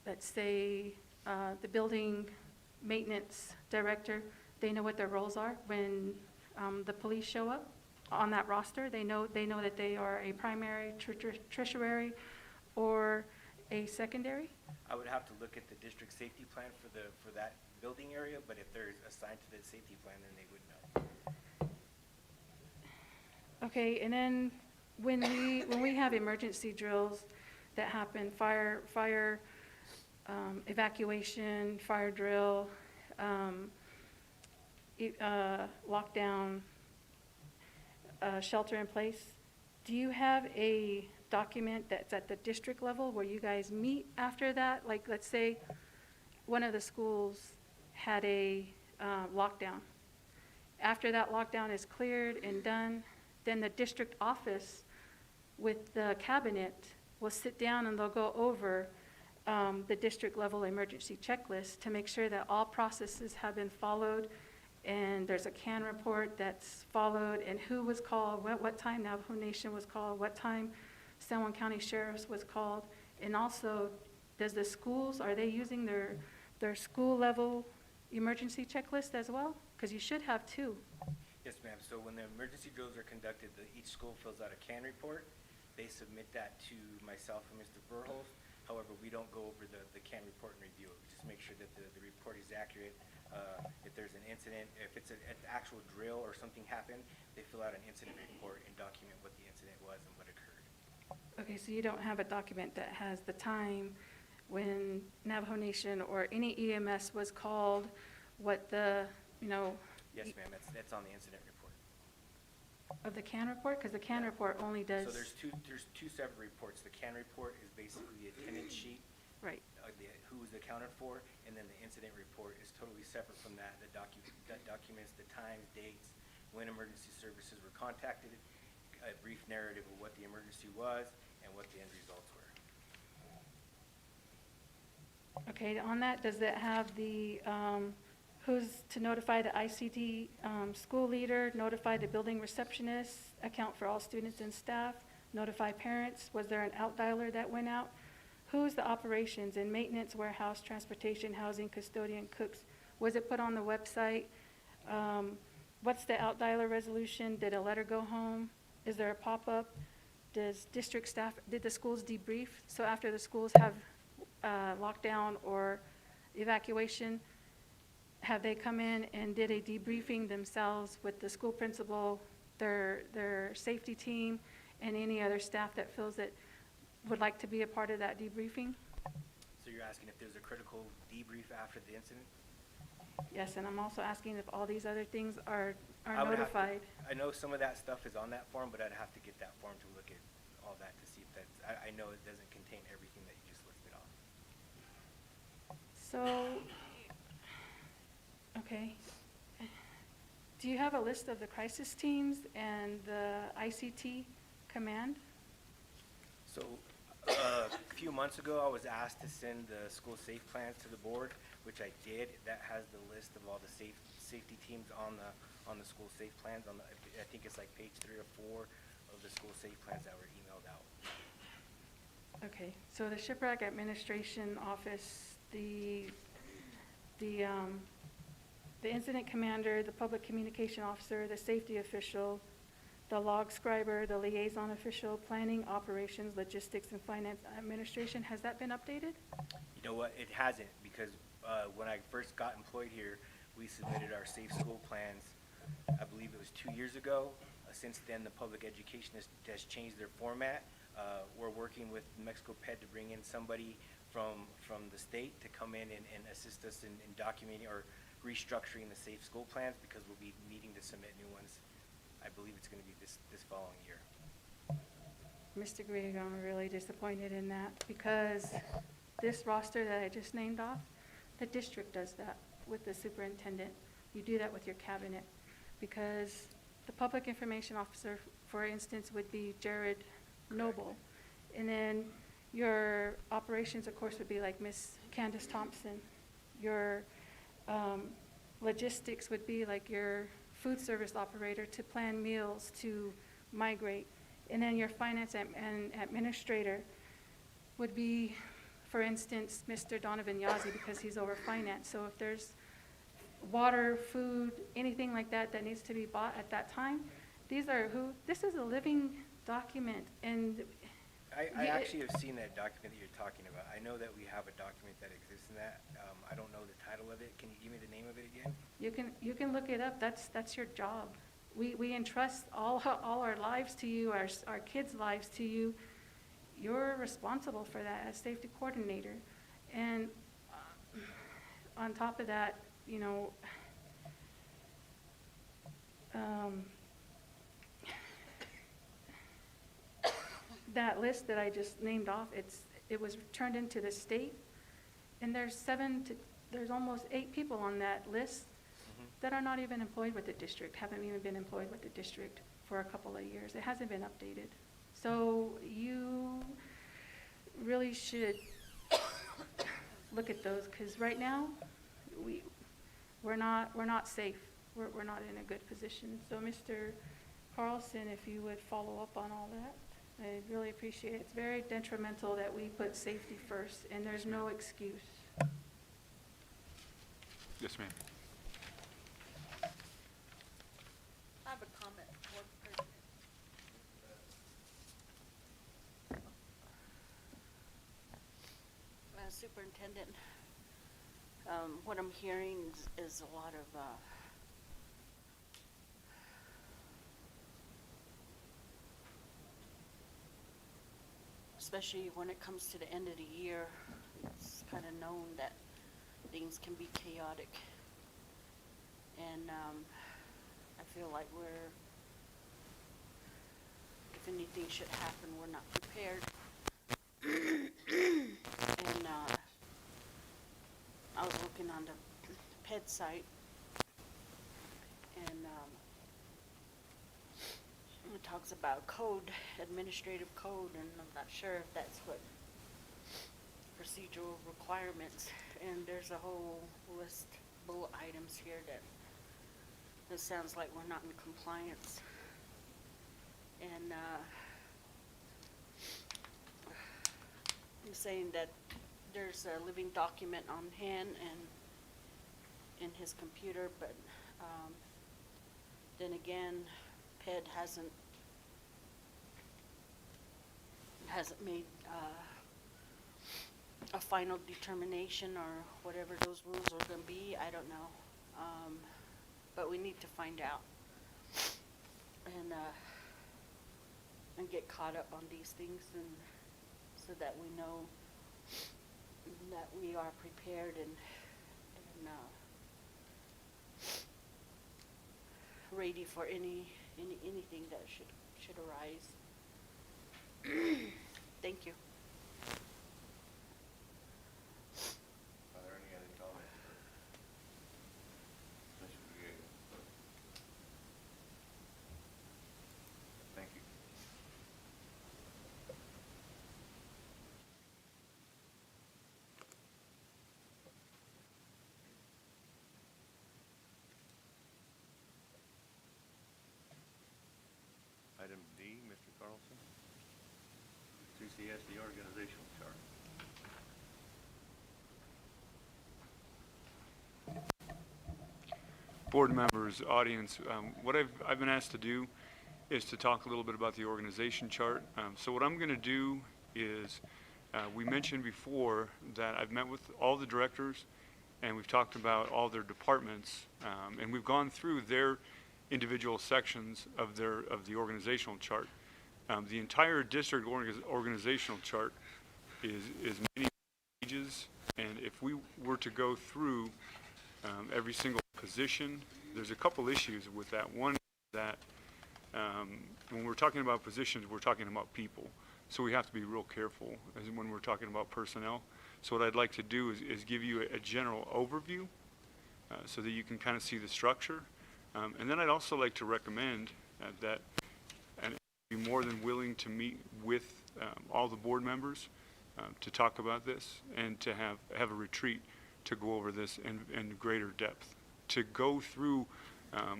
let's say, the building maintenance director, they know what their roles are when the police show up on that roster. They know that they are a primary, tertiary, or a secondary? I would have to look at the district safety plan for that building area, but if they're assigned to the safety plan, then they would know. Okay, and then when we have emergency drills that happen, fire, evacuation, fire drill, lockdown, shelter in place, do you have a document that's at the district level where you guys meet after that? Like, let's say one of the schools had a lockdown. After that lockdown is cleared and done, then the district office with the cabinet will sit down and they'll go over the district level emergency checklist to make sure that all processes have been followed, and there's a CAN report that's followed, and who was called, what time Navajo Nation was called, what time San Juan County Sheriff's was called, and also, does the schools, are they using their school level emergency checklist as well? Because you should have two. Yes, ma'am. So when the emergency drills are conducted, each school fills out a CAN report. They submit that to myself and Mr. Burholz. However, we don't go over the CAN report and review it. We just make sure that the report is accurate. If there's an incident, if it's an actual drill or something happened, they fill out an incident report and document what the incident was and what occurred. Okay, so you don't have a document that has the time when Navajo Nation or any EMS was called, what the, Yes, ma'am. That's on the incident report. of the CAN report? Because the CAN report only does. So there's two separate reports. The CAN report is basically the attendance sheet, Right. Who was accounted for, and then the incident report is totally separate from that. That documents the times, dates, when emergency services were contacted, a brief narrative of what the emergency was and what the end results were. Okay, on that, does it have the, who's to notify the ICT school leader, notify the building receptionist, account for all students and staff, notify parents? Was there an out dialer that went out? Who's the operations and maintenance, warehouse, transportation, housing, custodian, cooks? Was it put on the website? What's the out dialer resolution? Did a letter go home? Is there a pop-up? Does district staff, did the schools debrief? So after the schools have lockdown or evacuation, have they come in and did a debriefing themselves with the school principal, their safety team, and any other staff that feels that would like to be a part of that debriefing? So you're asking if there's a critical debrief after the incident? Yes, and I'm also asking if all these other things are I would have to- notified. I know some of that stuff is on that form, but I'd have to get that form to look at all that to see if that's, I know it doesn't contain everything that you just listed off. So, okay. Do you have a list of the crisis teams and the ICT command? So, a few months ago, I was asked to send the school safe plans to the board, which I did. That has the list of all the safety teams on the school safe plans. I think it's like page 3 or 4 of the school safe plans that were emailed out. Okay, so the Shipwreck Administration Office, the incident commander, the public communication officer, the safety official, the log scriber, the liaison official, planning, operations, logistics, and finance administration, has that been updated? You know what? It hasn't, because when I first got employed here, we submitted our safe school plans, I believe it was 2 years ago. Since then, the public education has changed their format. We're working with Mexico Ped to bring in somebody from the state to come in and assist us in documenting or restructuring the safe school plans, because we'll be needing to submit new ones. I believe it's going to be this following year. Mr. Griego, I'm really disappointed in that, because this roster that I just named off, the district does that with the superintendent. You do that with your cabinet, because the public information officer, for instance, would be Jared Noble. And then your operations, of course, would be like Miss Candace Thompson. Your logistics would be like your food service operator to plan meals, to migrate. And then your finance and administrator would be, for instance, Mr. Donovan Yazzie, because he's over finance. So if there's water, food, anything like that that needs to be bought at that time, this is a living document, and I actually have seen that document that you're talking about. I know that we have a document that exists in that. I don't know the title of it. Can you give me the name of it again? you can look it up. That's your job. We entrust all our lives to you, our kids' lives to you. You're responsible for that as safety coordinator. And on top of that, you know, that list that I just named off, it was turned into the state, and there's almost 8 people on that list that are not even employed with the district, haven't even been employed with the district for a couple of years. It hasn't been updated. So you really should look at those, because right now we're not safe. We're not in a good position. So Mr. Carlson, if you would follow up on all that, I'd really appreciate it. It's very detrimental that we put safety first, and there's no excuse. Yes, ma'am. I have a comment, Board President. Superintendent, what I'm hearing is a lot of especially when it comes to the end of the year, it's kind of known that things can be chaotic. And I feel like if anything should happen, we're not prepared. And I was looking on the PED site, and it talks about code, administrative code, and I'm not sure if that's what procedural requirements, and there's a whole list, bullet items here that sounds like we're not in compliance. And I'm saying that there's a living document on hand and in his computer, but then again, PED hasn't made a final determination or whatever those rules are going to be. I don't know, but we need to find out and get caught up on these things, and so that we know that we are prepared and ready for anything that should arise. Thank you. Are there any other comments? Mr. Diego? Thank you. Item D, Mr. Carlson. CCSD organizational chart. Board members, audience, what I've been asked to do is to talk a little bit about the organization chart. So what I'm going to do is, we mentioned before that I've met with all the directors and we've talked about all their departments, and we've gone through their individual sections of the organizational chart. The entire district organizational chart is many pages, and if we were to go through every single position, there's a couple issues with that. One, that when we're talking about positions, we're talking about people. So we have to be real careful as when we're talking about personnel. So what I'd like to do is give you a general overview so that you can kind of see the structure. And then I'd also like to recommend that and be more than willing to meet with all the board members to talk about this and to have a retreat to go over this in greater depth. To go through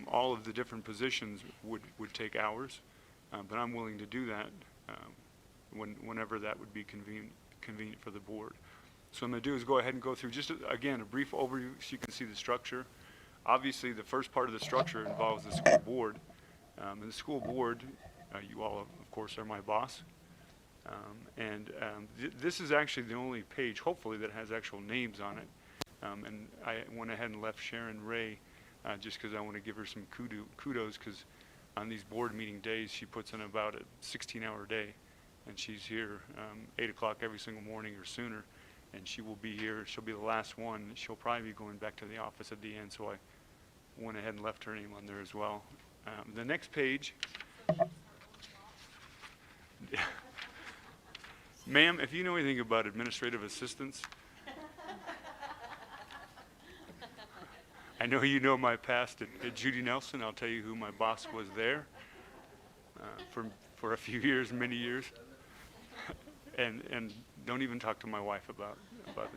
all of the different positions would take hours. but I'm willing to do that whenever that would be convenient for the board. So what I'm going to do is go ahead and go through just, again, a brief overview so you can see the structure. Obviously, the first part of the structure involves the school board. And the school board, you all, of course, are my boss. This is actually the only page, hopefully, that has actual names on it. And I went ahead and left Sharon Ray just because I want to give her some kudos, because on these board meeting days, she puts in about a 16-hour day. And she's here 8 o'clock every single morning or sooner. And she will be here. She'll be the last one. She'll probably be going back to the office at the end, so I went ahead and left her name on there as well. The next page. Ma'am, if you know anything about administrative assistants, I know you know my past at Judy Nelson. I'll tell you who my boss was there for a few years, many years. And don't even talk to my wife about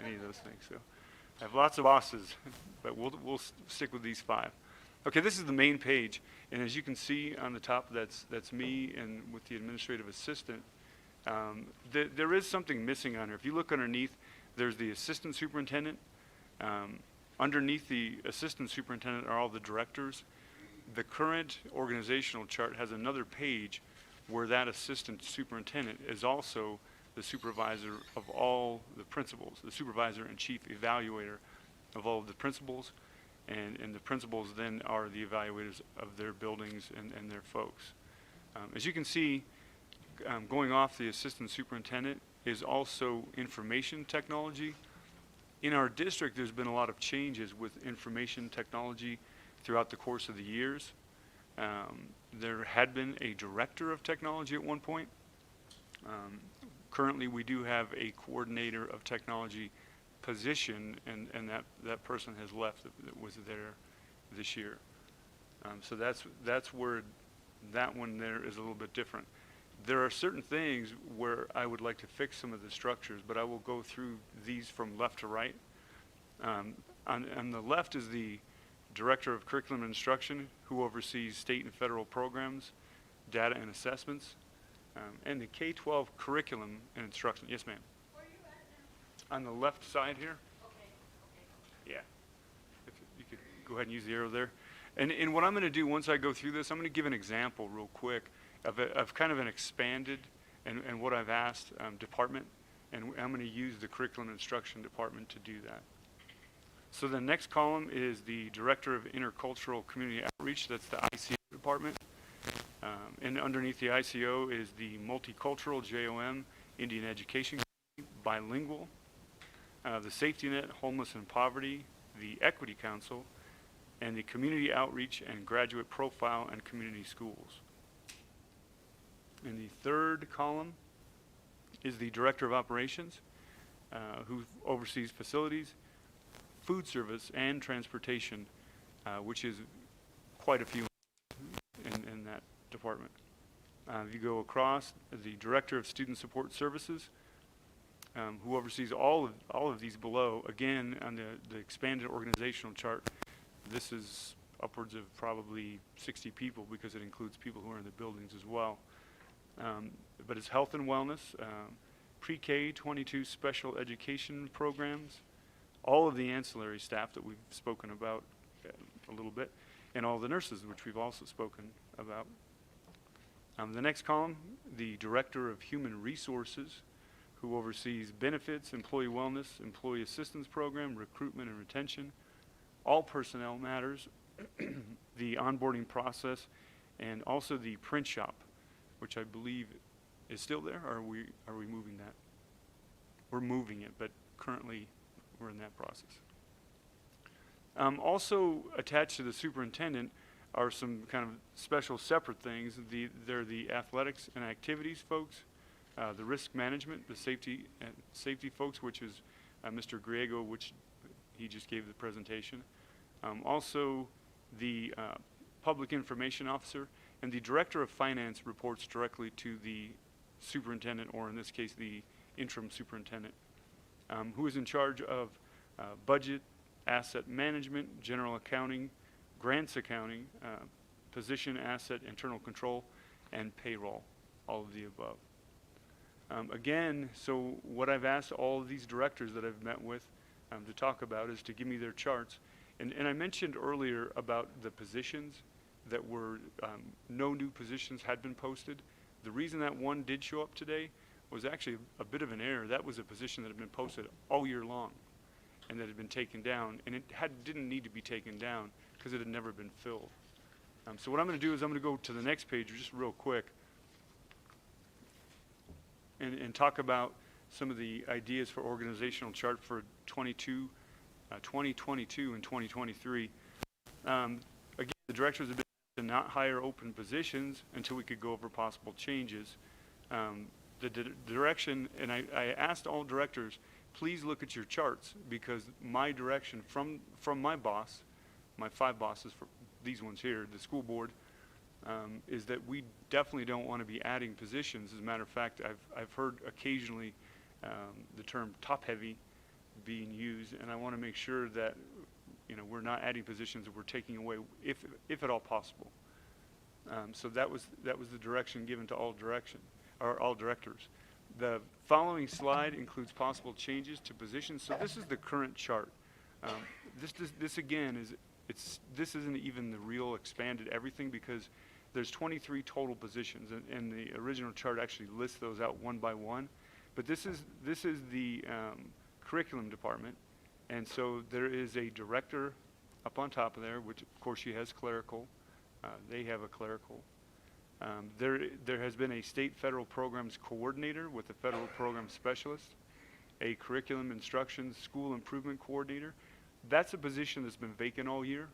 any of those things. So I have lots of bosses, but we'll stick with these 5. Okay, this is the main page, and as you can see on the top, that's me and with the administrative assistant. There is something missing on here. If you look underneath, there's the assistant superintendent. Underneath the assistant superintendent are all the directors. The current organizational chart has another page where that assistant superintendent is also the supervisor of all the principals, the supervisor and chief evaluator of all of the principals, and the principals then are the evaluators of their buildings and their folks. As you can see, going off the assistant superintendent is also information technology. In our district, there's been a lot of changes with information technology throughout the course of the years. There had been a director of technology at one point. Currently, we do have a coordinator of technology position, and that person has left that was there this year. So that's where that one there is a little bit different. There are certain things where I would like to fix some of the structures, but I will go through these from left to right. On the left is the Director of Curriculum and Instruction, who oversees state and federal programs, data and assessments, and the K-12 curriculum and instruction. Yes, ma'am. Where are you at now? On the left side here. Okay. Yeah. If you could go ahead and use the arrow there. And what I'm going to do once I go through this, I'm going to give an example real quick of kind of an expanded and what I've asked department, and I'm going to use the curriculum and instruction department to do that. So the next column is the Director of Intercultural Community Outreach. That's the ICO department. And underneath the ICO is the Multicultural JOM, Indian Education, Bilingual, the Safety Net, Homeless and Poverty, the Equity Council, and the Community Outreach and Graduate Profile and Community Schools. In the third column is the Director of Operations, who oversees facilities, food service, and transportation, which is quite a few in that department. If you go across, the Director of Student Support Services, who oversees all of these below. Again, on the expanded organizational chart, this is upwards of probably 60 people because it includes people who are in the buildings as well. But it's health and wellness, pre-K 22 special education programs, all of the ancillary staff that we've spoken about a little bit, and all the nurses, which we've also spoken about. The next column, the Director of Human Resources, who oversees benefits, employee wellness, employee assistance program, recruitment and retention, all personnel matters, the onboarding process, and also the print shop, which I believe is still there, or are we moving that? We're moving it, but currently we're in that process. Also attached to the superintendent are some kind of special separate things. They're the athletics and activities folks, the risk management, the safety folks, which is Mr. Griego, which he just gave the presentation. Also the public information officer, and the Director of Finance reports directly to the superintendent, or in this case, the interim superintendent, who is in charge of budget, asset management, general accounting, grants accounting, position, asset, internal control, and payroll, all of the above. Again, so what I've asked all of these directors that I've met with to talk about is to give me their charts. And I mentioned earlier about the positions that were, no new positions had been posted. The reason that one did show up today was actually a bit of an error. That was a position that had been posted all year long and that had been taken down, and it didn't need to be taken down because it had never been filled. So what I'm going to do is I'm going to go to the next page just real quick and talk about some of the ideas for organizational chart for 2022 and 2023. Again, the directors have been to not hire open positions until we could go over possible changes. The direction, and I asked all directors, please look at your charts, because my direction from my boss, my 5 bosses, for these ones here, the school board, is that we definitely don't want to be adding positions. As a matter of fact, I've heard occasionally the term top-heavy being used, and I want to make sure that we're not adding positions that we're taking away, if at all possible. So that was the direction given to all directors. The following slide includes possible changes to positions. So this is the current chart. This again this isn't even the real expanded everything, because there's 23 total positions, and the original chart actually lists those out one by one. But this is the curriculum department, and so there is a director up on top of there, which of course she has clerical. They have a clerical. There has been a state federal programs coordinator with a federal program specialist, a curriculum instruction school improvement coordinator. That's a position that's been vacant all year.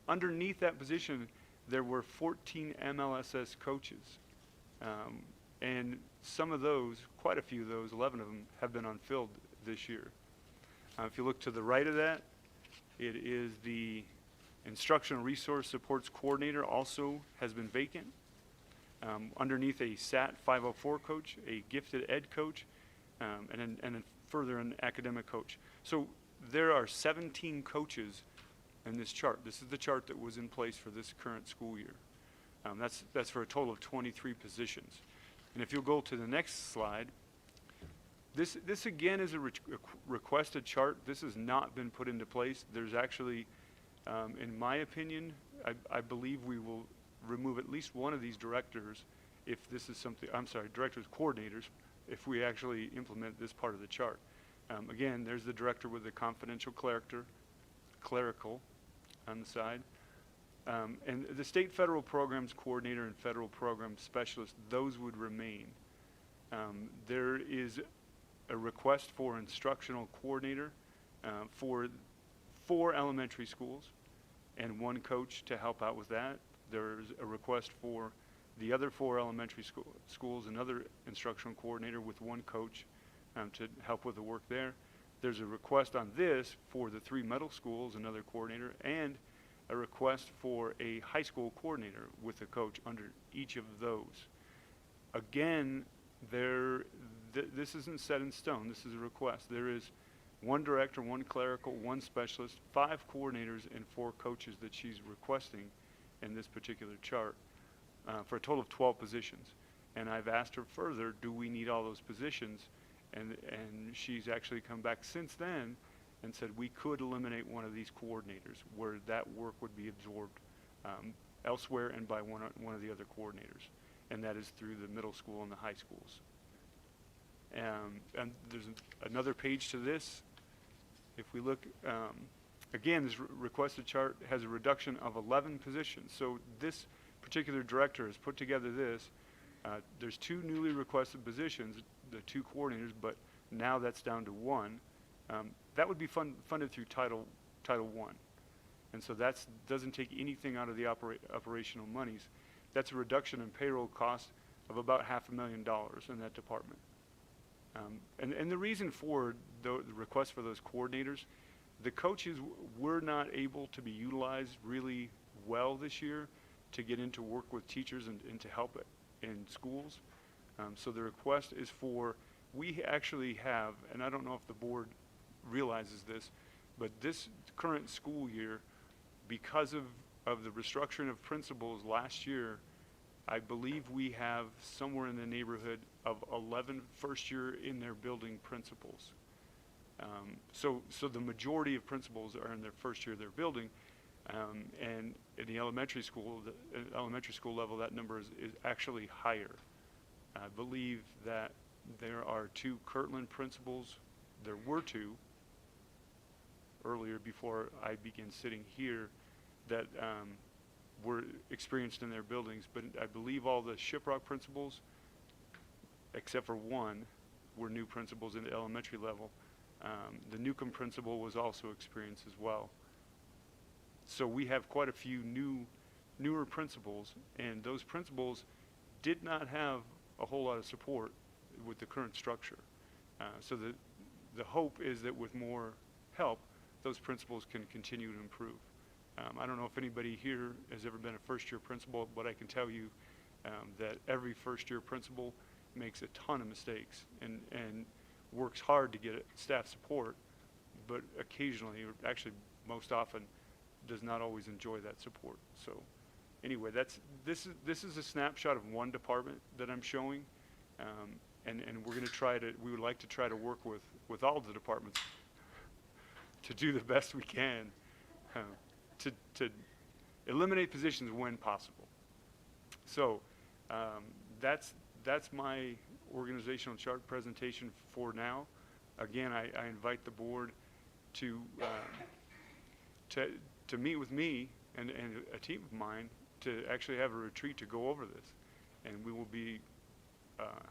Underneath that position, there were 14 MLSS coaches. And some of those, quite a few of those, 11 of them, have been unfilled this year. If you look to the right of that, it is the Instructional Resource Supports Coordinator, also has been vacant. Underneath, a SAT 504 coach, a gifted ed coach, and then further an academic coach. So there are 17 coaches in this chart. This is the chart that was in place for this current school year. That's for a total of 23 positions. And if you'll go to the next slide, this again is a requested chart. This has not been put into place. There's actually, in my opinion, I believe we will remove at least one of these directors if this is something, directors, coordinators, if we actually implement this part of the chart. Again, there's the director with the confidential clerical on the side. And the state federal programs coordinator and federal program specialist, those would remain. There is a request for instructional coordinator for 4 elementary schools and 1 coach to help out with that. There's a request for the other 4 elementary schools, another instructional coordinator with 1 coach to help with the work there. There's a request on this for the 3 middle schools, another coordinator, and a request for a high school coordinator with a coach under each of those. Again, this isn't set in stone. This is a request. There is 1 director, 1 clerical, 1 specialist, 5 coordinators, and 4 coaches that she's requesting in this particular chart for a total of 12 positions. And I've asked her further, do we need all those positions? And she's actually come back since then and said we could eliminate one of these coordinators where that work would be absorbed elsewhere and by one of the other coordinators. And that is through the middle school and the high schools. And there's another page to this. If we look, again, this requested chart has a reduction of 11 positions. So this particular director has put together this. There's 2 newly requested positions, the 2 coordinators, but now that's down to 1. That would be funded through Title I. And so that doesn't take anything out of the operational monies. That's a reduction in payroll costs of about $500,000 in that department. And the reason for the request for those coordinators, the coaches were not able to be utilized really well this year to get into work with teachers and to help in schools. So the request is for, we actually have, and I don't know if the board realizes this, but this current school year, because of the restructuring of principals last year, I believe we have somewhere in the neighborhood of 11 first-year in their building principals. So the majority of principals are in their first year of their building, and in the elementary school level, that number is actually higher. I believe that there are 2 Kirtland principals. There were 2 earlier before I began sitting here that were experienced in their buildings, but I believe all the Shiprock principals, except for 1, were new principals in the elementary level. The Newcomb principal was also experienced as well. So we have quite a few newer principals, and those principals did not have a whole lot of support with the current structure. So the hope is that with more help, those principals can continue to improve. I don't know if anybody here has ever been a first-year principal, but I can tell you that every first-year principal makes a ton of mistakes and works hard to get staff support, but occasionally, or actually most often, does not always enjoy that support. So anyway, this is a snapshot of one department that I'm showing, and we're going to we would like to try to work with all the departments to do the best we can to eliminate positions when possible. So that's my organizational chart presentation for now. Again, I invite the board to meet with me and a team of mine to actually have a retreat to go over this, and we will be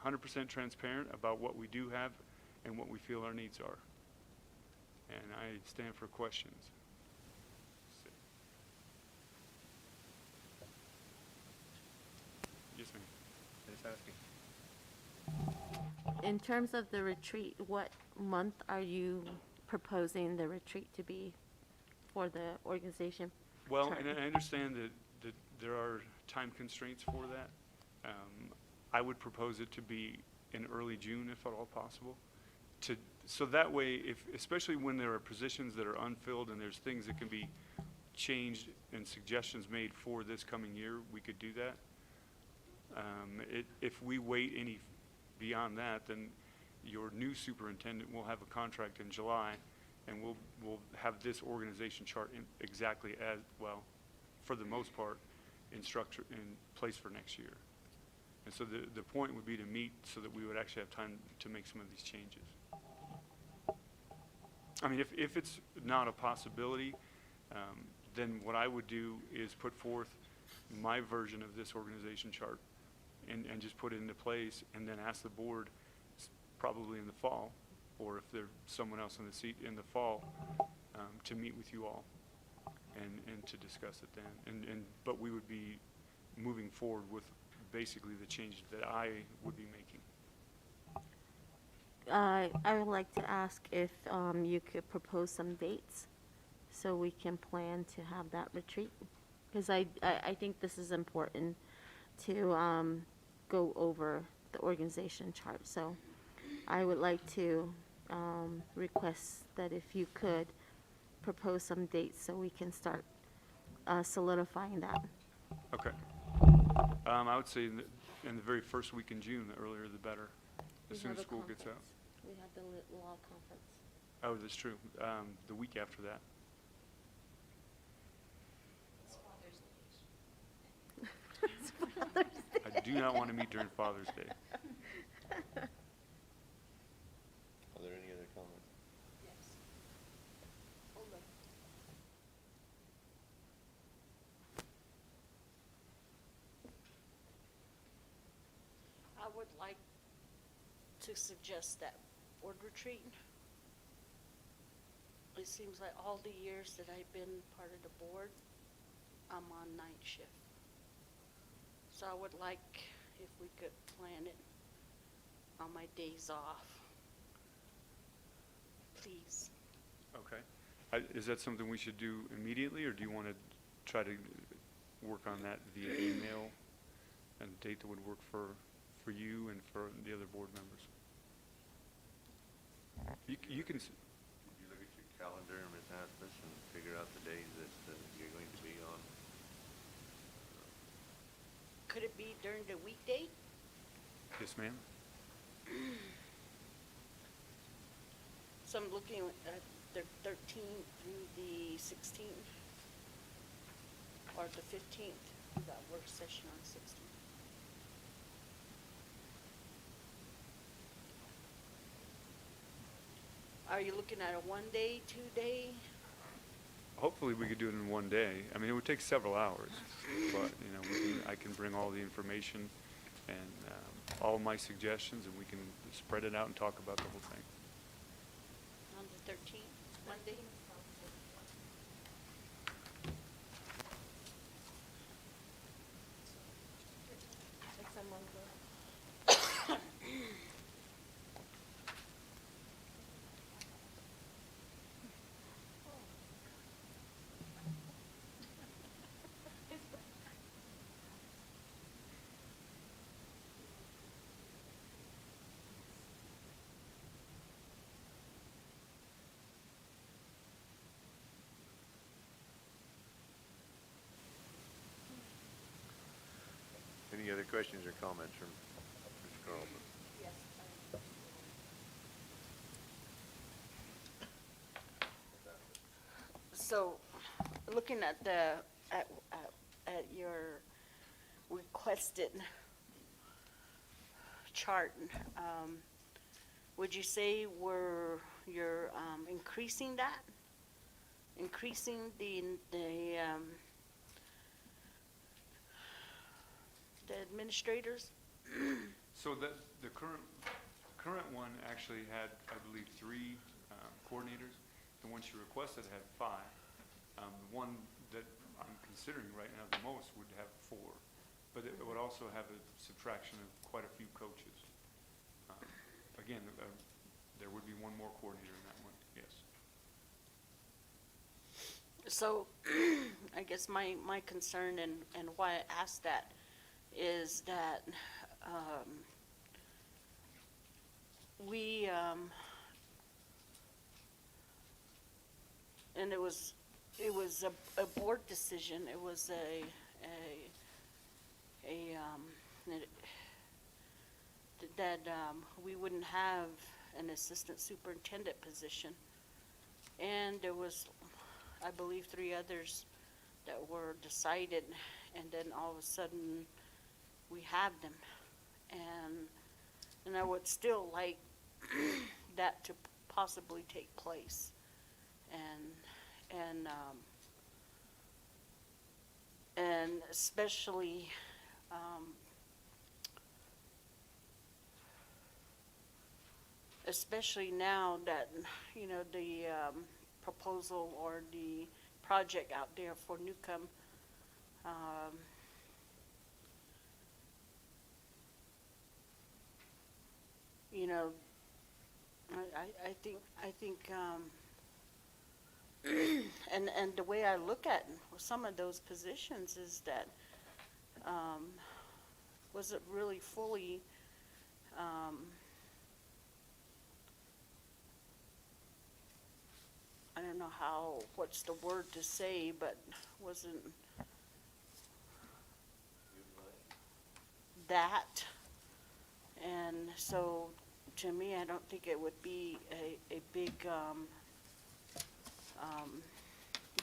100% transparent about what we do have and what we feel our needs are. And I stand for questions. Yes, ma'am. Just asking. In terms of the retreat, what month are you proposing the retreat to be for the organization? Well, chart? and I understand that there are time constraints for that. I would propose it to be in early June, if at all possible. So that way, especially when there are positions that are unfilled and there's things that can be changed and suggestions made for this coming year, we could do that. If we wait any beyond that, then your new superintendent will have a contract in July, and we'll have this organization chart exactly as well, for the most part, in place for next year. And so the point would be to meet so that we would actually have time to make some of these changes. I mean, if it's not a possibility, then what I would do is put forth my version of this organization chart and just put it into place, and then ask the board, probably in the fall, or if there's someone else in the seat in the fall, to meet with you all and to discuss it then. But we would be moving forward with basically the changes that I would be making. I would like to ask if you could propose some dates so we can plan to have that retreat. Because I think this is important to go over the organization chart. So I would like to request that if you could propose some dates so we can start solidifying that. Okay. I would say in the very first week in June, the earlier the better, as soon as school gets out. We have the law conference. Oh, that's true. The week after that. I do not want to meet during Father's Day. Are there any other comments? I would like to suggest that board retreat. It seems like all the years that I've been part of the board, I'm on night shift. So I would like if we could plan it on my days off. Please. Okay. Is that something we should do immediately, or do you want to try to work on that via email and a date that would work for you and for the other board members? You can. You look at your calendar, Ms. Haspis, and figure out the days that you're going to be on. Could it be during the weekday? Yes, ma'am. So I'm looking at the 13th through the 16th, or the 15th, that work session on 16th. Are you looking at a 1-day, 2-day? Hopefully we could do it in one day. I mean, it would take several hours, but, you know, I can bring all the information and all my suggestions, and we can spread it out and talk about the whole thing. On the 13th, Monday? Any other questions or comments from Mr. Carlson? Yes. So, looking at the, at your requested chart, would you say you're increasing that? Increasing the administrators? So the current one actually had, I believe, 3 coordinators. The one she requested had 5. The one that I'm considering right now the most would have 4, but it would also have a subtraction of quite a few coaches. Again, there would be one more coordinator in that one, yes. So, I guess my concern and why I asked that is that we, and it was a board decision. It was that we wouldn't have an assistant superintendent position, and there was, I believe, 3 others that were decided, and then all of a sudden we have them, and I would still like that to possibly take place, and especially especially now that, you know, the proposal or the project out there for Newcomb, you know, I think and the way I look at some of those positions is that was it really fully I don't know what's the word to say, but wasn't that, and so to me, I don't think it would be a big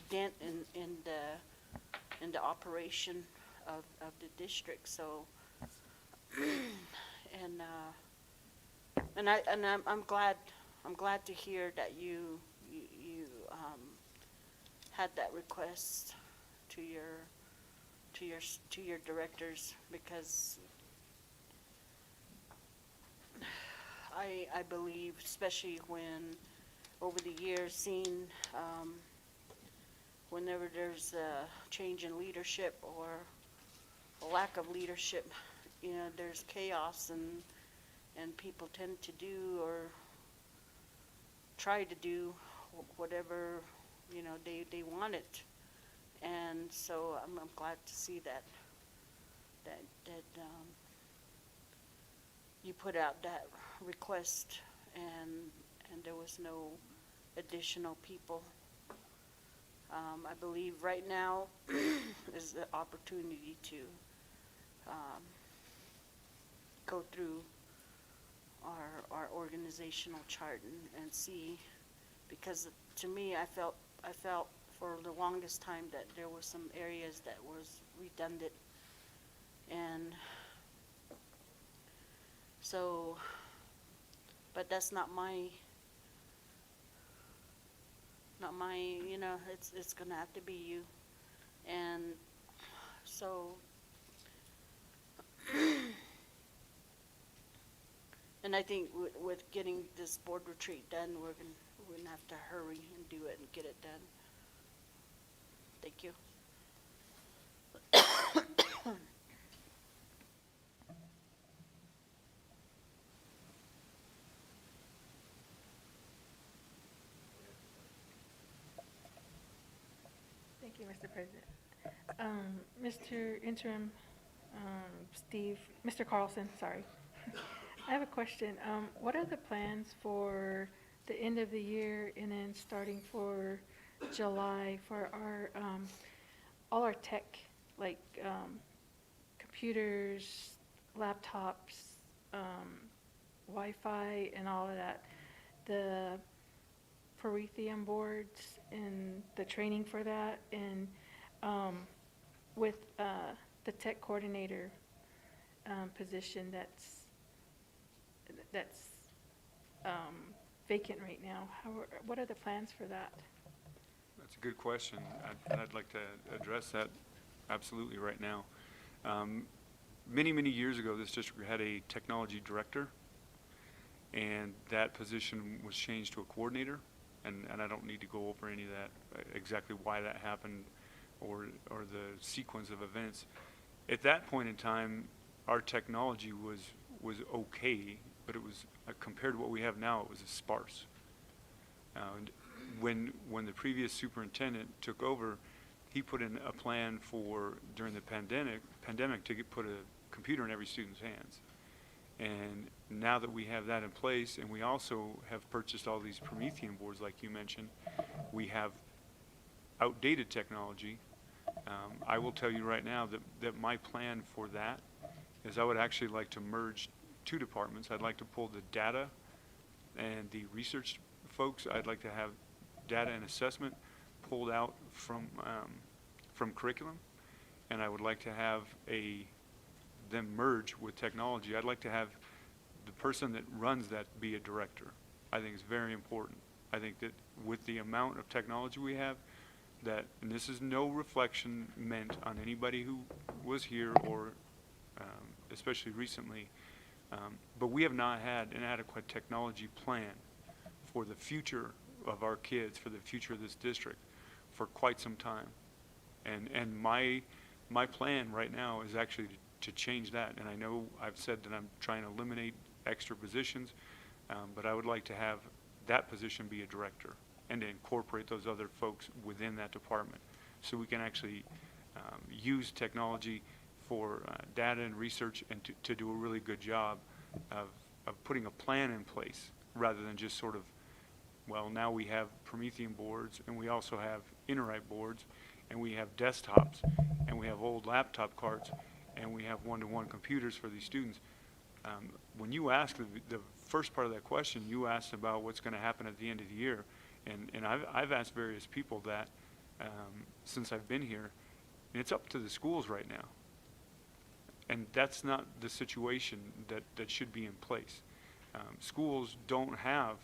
dent in the operation of the district. So, and I'm glad to hear that you had that request to your directors, because I believe, especially when over the years seen whenever there's a change in leadership or a lack of leadership, you know, there's chaos, and people tend to do or try to do whatever, you know, they want it. And so I'm glad to see that you put out that request, and there was no additional people. I believe right now is the opportunity to go through our organizational chart and see, because to me, I felt for the longest time that there were some areas that was redundant, and so, but that's not my, you know, it's gonna have to be you. And so, and I think with getting this board retreat done, we're gonna have to hurry and do it and get it done. Thank you. Thank you, Mr. President. Mr. Interim, Mr. Carlson, sorry. I have a question. What are the plans for the end of the year and then starting for July for our, all our tech, like computers, laptops, Wi-Fi and all of that? The Prometheum boards and the training for that, and with the tech coordinator position that's vacant right now. What are the plans for that? That's a good question. I'd like to address that absolutely right now. Many, many years ago, this district had a technology director, and that position was changed to a coordinator. And I don't need to go over any of that, exactly why that happened or the sequence of events. At that point in time, our technology was okay, but it was, compared to what we have now, it was sparse. And when the previous superintendent took over, he put in a plan for, during the pandemic to put a computer in every student's hands. And now that we have that in place, and we also have purchased all these Prometheum boards like you mentioned, we have outdated technology. I will tell you right now that my plan for that is I would actually like to merge two departments. I'd like to pull the data and the research folks. I'd like to have data and assessment pulled out from curriculum, and I would like to have them merge with technology. I'd like to have the person that runs that be a director. I think it's very important. I think that with the amount of technology we have, that, and this is no reflection meant on anybody who was here or especially recently, but we have not had an adequate technology plan for the future of our kids, for the future of this district for quite some time. And my plan right now is actually to change that. And I know I've said that I'm trying to eliminate extra positions, but I would like to have that position be a director and to incorporate those other folks within that department so we can actually use technology for data and research and to do a really good job of putting a plan in place rather than just sort of, well, now we have Prometheum boards and we also have Interite boards and we have desktops and we have old laptop carts and we have one-to-one computers for these students. When you ask the first part of that question, you asked about what's going to happen at the end of the year, and I've asked various people that since I've been here, and it's up to the schools right now. And that's not the situation that should be in place. Schools don't have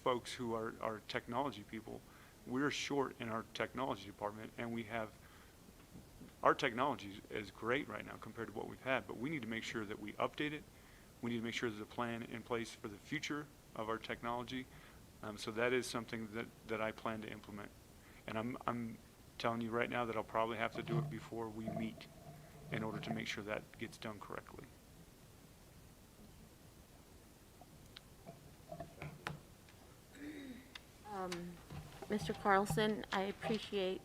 folks who are technology people. We're short in our technology department, and we have, our technology is great right now compared to what we've had, but we need to make sure that we update it. We need to make sure there's a plan in place for the future of our technology. So that is something that I plan to implement. And I'm telling you right now that I'll probably have to do it before we meet in order to make sure that gets done correctly. Mr. Carlson, I appreciate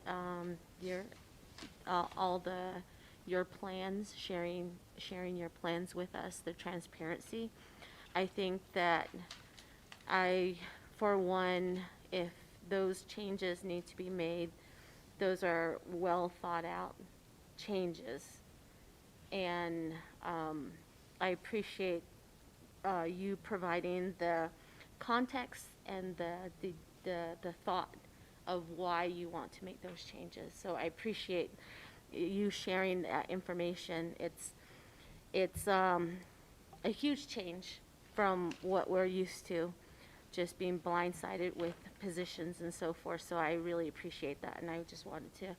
your plans, sharing your plans with us, the transparency. I think that for one, if those changes need to be made, those are well thought out changes. And I appreciate you providing the context and the thought of why you want to make those changes. So I appreciate you sharing that information. It's a huge change from what we're used to, just being blindsided with positions and so forth. So I really appreciate that, and I just wanted to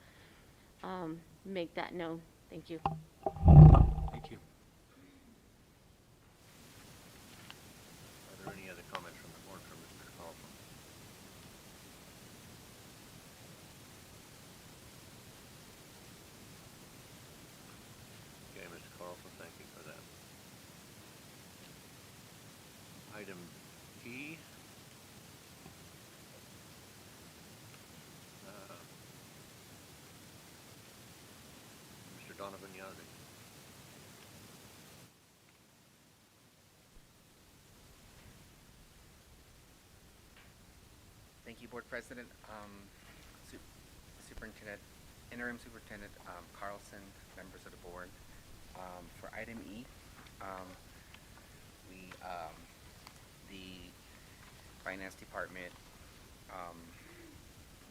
make that known. Thank you. Thank you. Are there any other comments from the board from Mr. Carlson? Okay, Mr. Carlson, thank you for that. Item E. Mr. Donovan Yazdi. Thank you, Board President, Superintendent, Interim Superintendent Carlson, members of the board. For item E, the Finance Department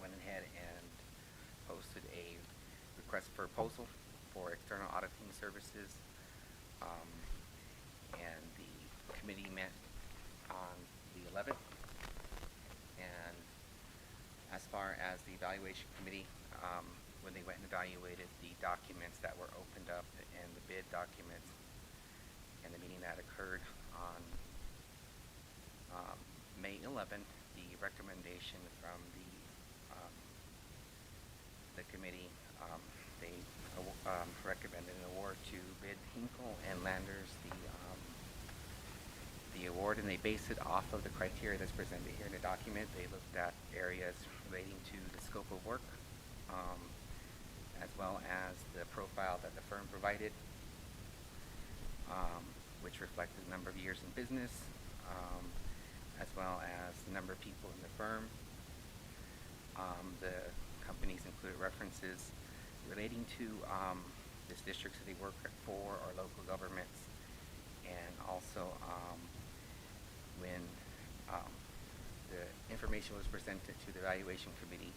went ahead and posted a request for proposal for external auditing services, and the committee met on the 11th. And as far as the evaluation committee, when they went and evaluated the documents that were opened up and the bid documents, and the meeting that occurred on May 11th, the recommendation from the committee, they recommended an award to Bid Hinkle and Landers the award, and they based it off of the criteria that's presented here in the document. They looked at areas relating to the scope of work, as well as the profile that the firm provided, which reflected the number of years in business, as well as the number of people in the firm. The companies included references relating to this districts that they work for or local governments, and also when the information was presented to the evaluation committee,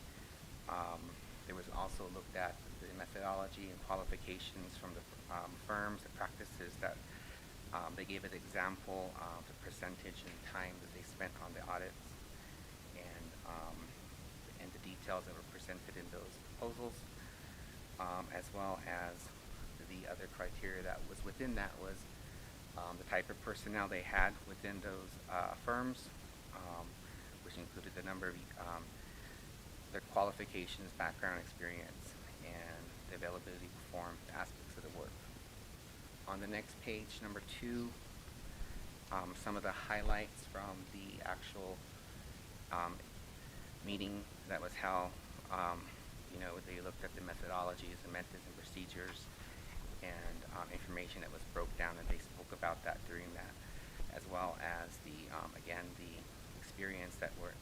there was also looked at the methodology and qualifications from the firms, the practices that they gave an example of the percentage and time that they spent on the audits, and the details that were presented in those proposals, as well as the other criteria that was within that was the type of personnel they had within those firms, which included the number of their qualifications, background experience, and the availability to perform aspects of the work. On the next page, number 2, some of the highlights from the actual meeting that was held. They looked at the methodologies, the methods and procedures, and information that was broke down, and they spoke about that during that, as well as the experience that were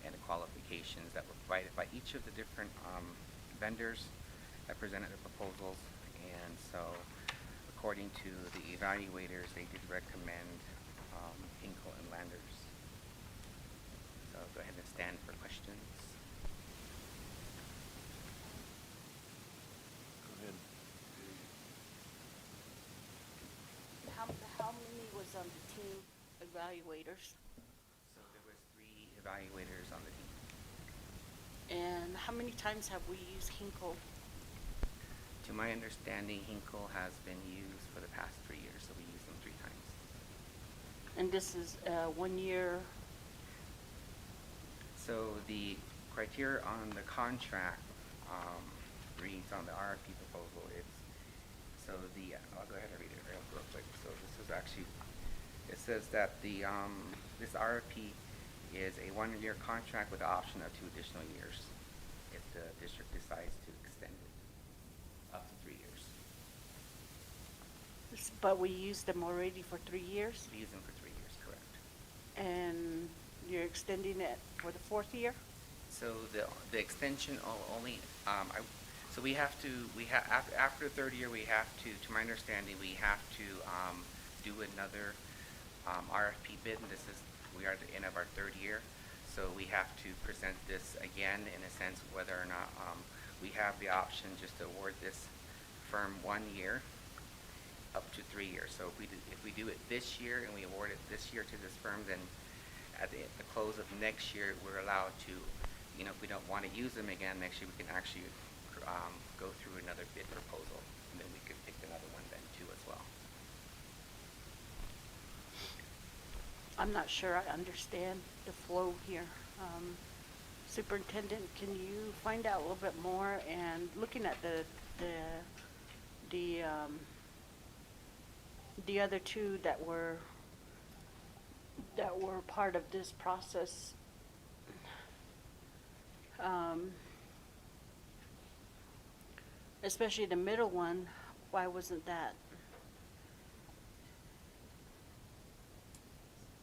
and the qualifications that were provided by each of the different vendors that presented their proposals. And so, according to the evaluators, they did recommend Hinkle and Landers. So go ahead and stand for questions. How many was on the team evaluators? So there was 3 evaluators on the team. And how many times have we used Hinkle? To my understanding, Hinkle has been used for the past 3 years, so we used them 3 times. And this is 1 year. So the criteria on the contract reads on the RFP proposal. I'll go ahead and read it real quick. So this is actually, it says that this RFP is a 1-year contract with the option of 2 additional years if the district decides to extend it up to 3 years. But we used them already for 3 years? We use them for 3 years, correct. And you're extending it for the 4th year? So the extension only, So we have to, after the third year, we have to my understanding, we have to do another RFP bid, and we are at the end of our third year. So we have to present this again in a sense whether or not we have the option just to award this firm 1 year up to 3 years. So if we do it this year and we award it this year to this firm, then at the close of next year, we're allowed to, if we don't want to use them again next year, we can actually go through another bid proposal, and then we could pick another one then too as well. I'm not sure I understand the flow here. Superintendent, can you find out a little bit more? And looking at the other two that were part of this process, especially the middle one, why wasn't that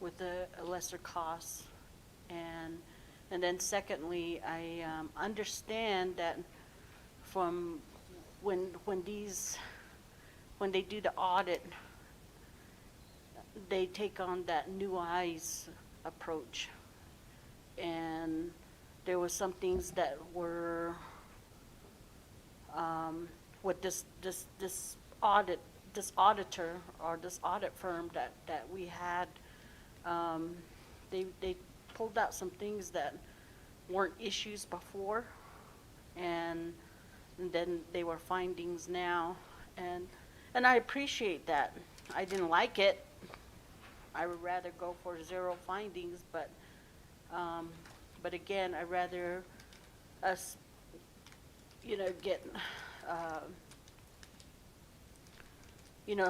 with a lesser cost? And then secondly, I understand that from when they do the audit, they take on that new eyes approach, and there were some things that were with this auditor or this audit firm that we had. They pulled out some things that weren't issues before, and then they were findings now, and I appreciate that. I didn't like it. I would rather go for 0 findings, but again, I'd rather us, get,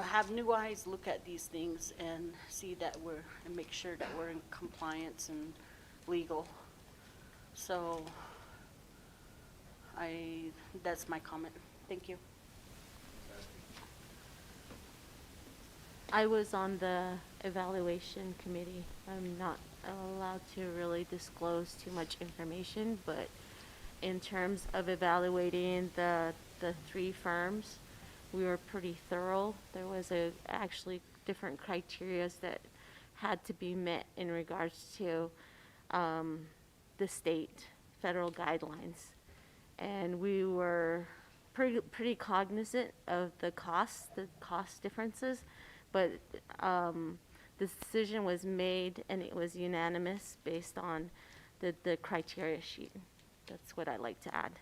have new eyes look at these things and see that and make sure that we're in compliance and legal. So that's my comment. Thank you. I was on the evaluation committee. I'm not allowed to really disclose too much information, but in terms of evaluating the 3 firms, we were pretty thorough. There was actually different criteria that had to be met in regards to the state federal guidelines, and we were pretty cognizant of the cost differences, but the decision was made and it was unanimous based on the criteria sheet. That's what I'd like to add.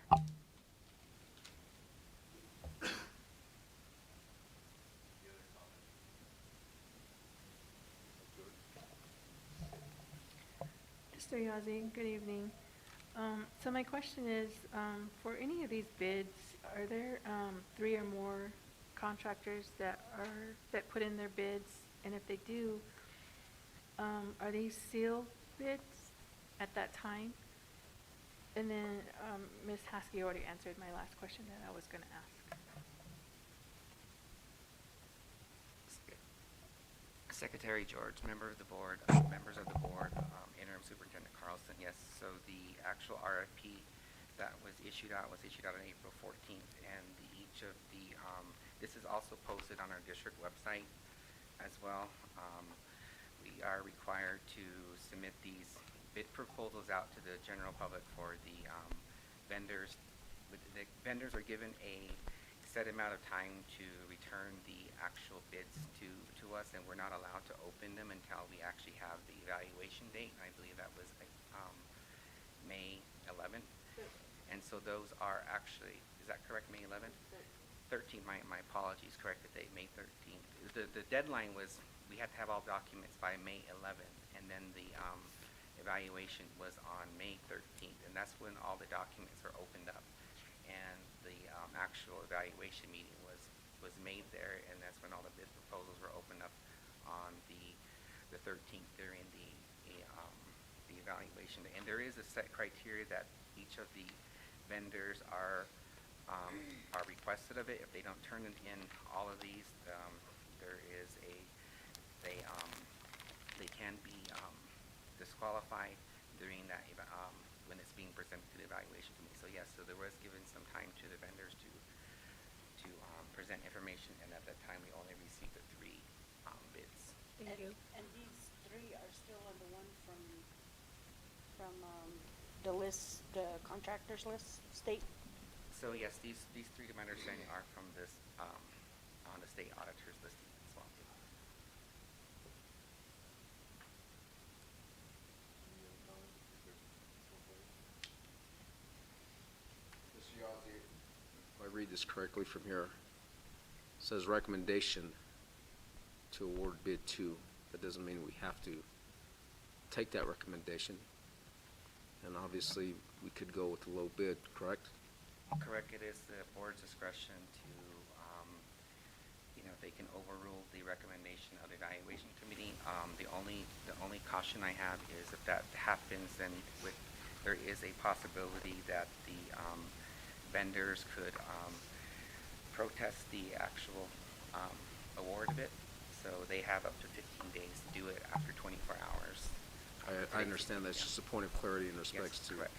Mr. Yazzie, good evening. So my question is, for any of these bids, are there 3 or more contractors that put in their bids? And if they do, are these sealed bids at that time? And then Ms. Haskey already answered my last question that I was going to ask. Secretary George, members of the board, Interim Superintendent Carlson, yes. So the actual RFP that was issued out on April 14th, and each of the, this is also posted on our district website as well. We are required to submit these bid proposals out to the general public for the vendors. The vendors are given a set amount of time to return the actual bids to us, and we're not allowed to open them until we actually have the evaluation date. I believe that was May 11th. And so those are actually, is that correct, May 11th? 13th, my apologies, correct the date, May 13th. The deadline was, we had to have all documents by May 11th, and then the evaluation was on May 13th, and that's when all the documents are opened up. And the actual evaluation meeting was made there, and that's when all the bid proposals were opened up on the 13th during the evaluation. And there is a set criteria that each of the vendors are requested of it. If they don't turn in all of these, there is they can be disqualified during that when it's being presented to the evaluation committee. So yes, so there was given some time to the vendors present information, and at that time, we only received the 3 bids. And these 3 are still on the one from the list, the contractors list, state? So yes, these 3, to my understanding, are from this, on the state auditor's listing as well. Mr. Yazzie, if I read this correctly from here, it says recommendation to award bid 2. That doesn't mean we have to take that recommendation. And obviously, we could go with the low bid, correct? Correct, it is the board's discretion to, they can overrule the recommendation of the evaluation committee. The only caution I have is if that happens, then there is a possibility that the vendors could protest the actual award of it. So they have up to 15 days to do it after 24 hours. I understand that's just a point of clarity in respects Yes, to correct.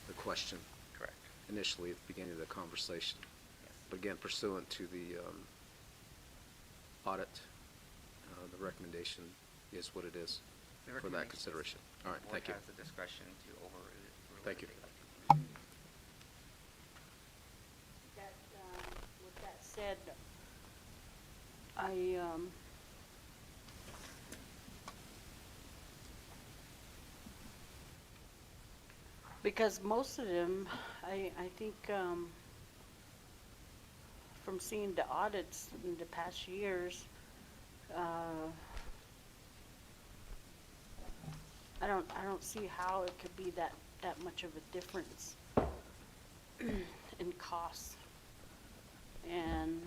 the question Correct. initially at the beginning of the conversation. Yes. But again, pursuant to the audit, the recommendation is what it is The for that recommendation is- consideration. All right, thank you. The board has the discretion to overrule it. Thank you. if they'd like to. That, with that said, I, because most of them, I think, from seeing the audits in the past years, I don't see how it could be that much of a difference in costs. And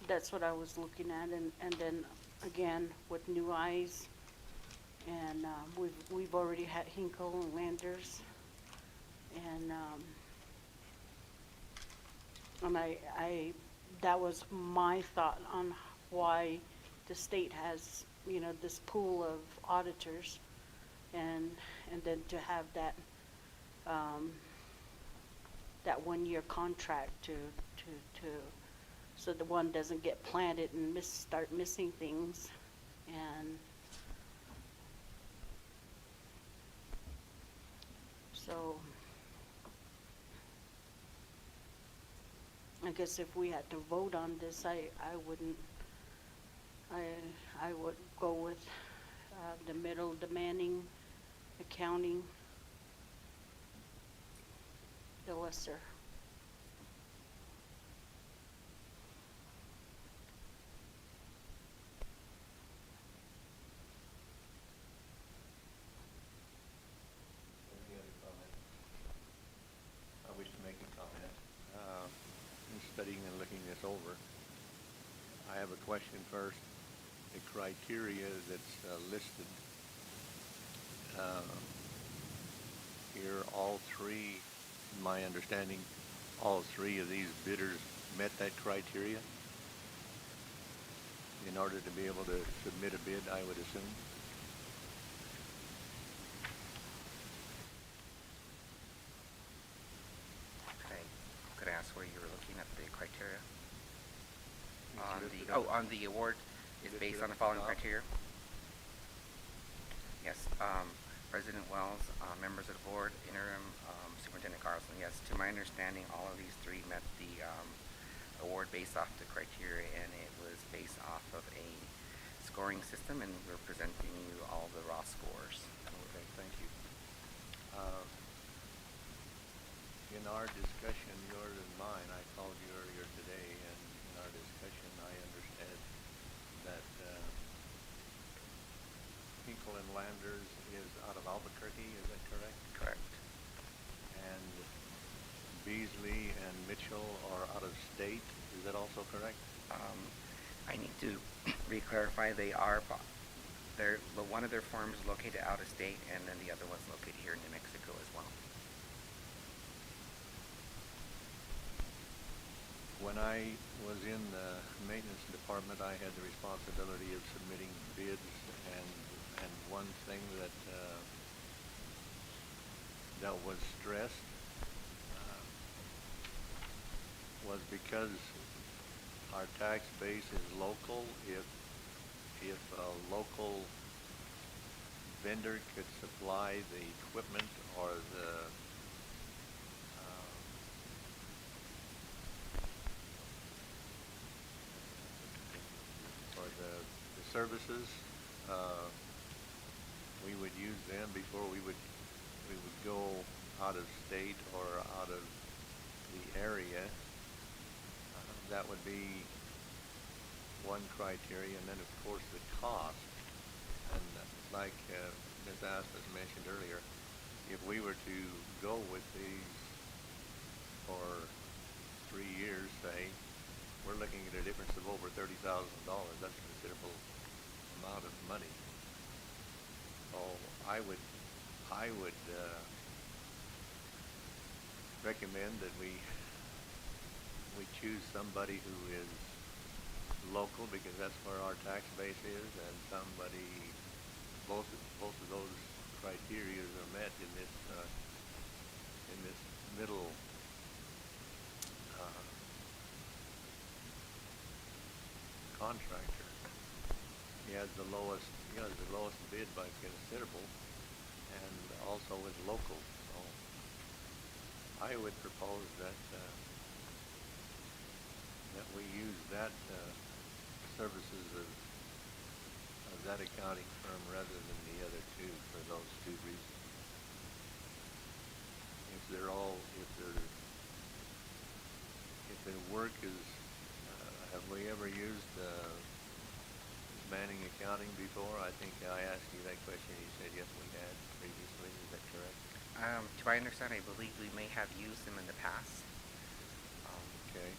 that's what I was looking at, and then again with New Eyes, and we've already had Hinkle and Landers, and I that was my thought on why the state has, this pool of auditors, and then to have that that 1-year contract to so the one doesn't get planted and start missing things. And so I guess if we had to vote on this, I wouldn't, I would go with the middle, demanding, accounting, the lesser. Any other comment? I wish to make a comment. In studying and looking this over, I have a question first. The criteria that's listed here, all 3, in my understanding, all 3 of these bidders met that criteria in order to be able to submit a bid, I would assume. Could I ask where you were looking at the criteria? It's listed On the award is listed based at on the the following top. criteria? Yes, President Wells, members of the board, interim Superintendent Carlson. Yes, to my understanding, all of these 3 met the award based off the criteria, and it was based off of a scoring system, and we're presenting you all the raw scores. Okay, thank you. In our discussion, yours and mine, I called you earlier today, and in our discussion, I understand that Hinkle and Landers is out of Albuquerque, is that correct? Correct. And Beasley and Mitchell are out of state, is that also correct? I need to re-clarify, they are, but one of their farms is located out of state, and then the other one's located here in New Mexico as well. When I was in the maintenance department, I had the responsibility of submitting bids, and one thing that was stressed was because our tax base is local. If a local vendor could supply the equipment or the services, we would use them before we would go out of state or out of the area. That would be one criteria, and then of course the cost. And like Ms. Asmus mentioned earlier, if we were to go with these for 3 years, say, we're looking at a difference of over $30,000. That's a considerable amount of money. So I would recommend that we choose somebody who is local, because that's where our tax base is, and somebody, both of those criteria are met in this middle contractor. He has the lowest bid by considerable, and also is local. So I would propose that we use that services of that accounting firm rather than the other two for those two reasons. If their work is, have we ever used Manning Accounting before? I think I asked you that question. You said yes, we had previously. Is that correct? To my understanding, I believe we may have used them in the past. Okay.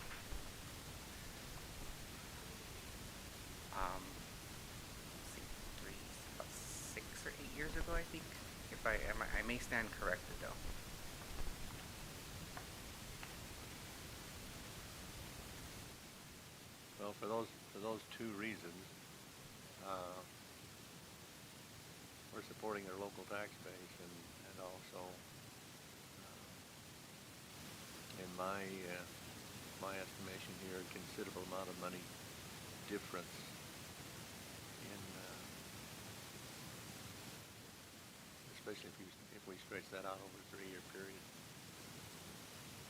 Let's see, about 6 or 8 years ago, I think. If I may stand corrected though. Well, for those two reasons, we're supporting our local tax base, and also in my estimation here, a considerable amount of money difference in, especially if we stretch that out over a 3-year period.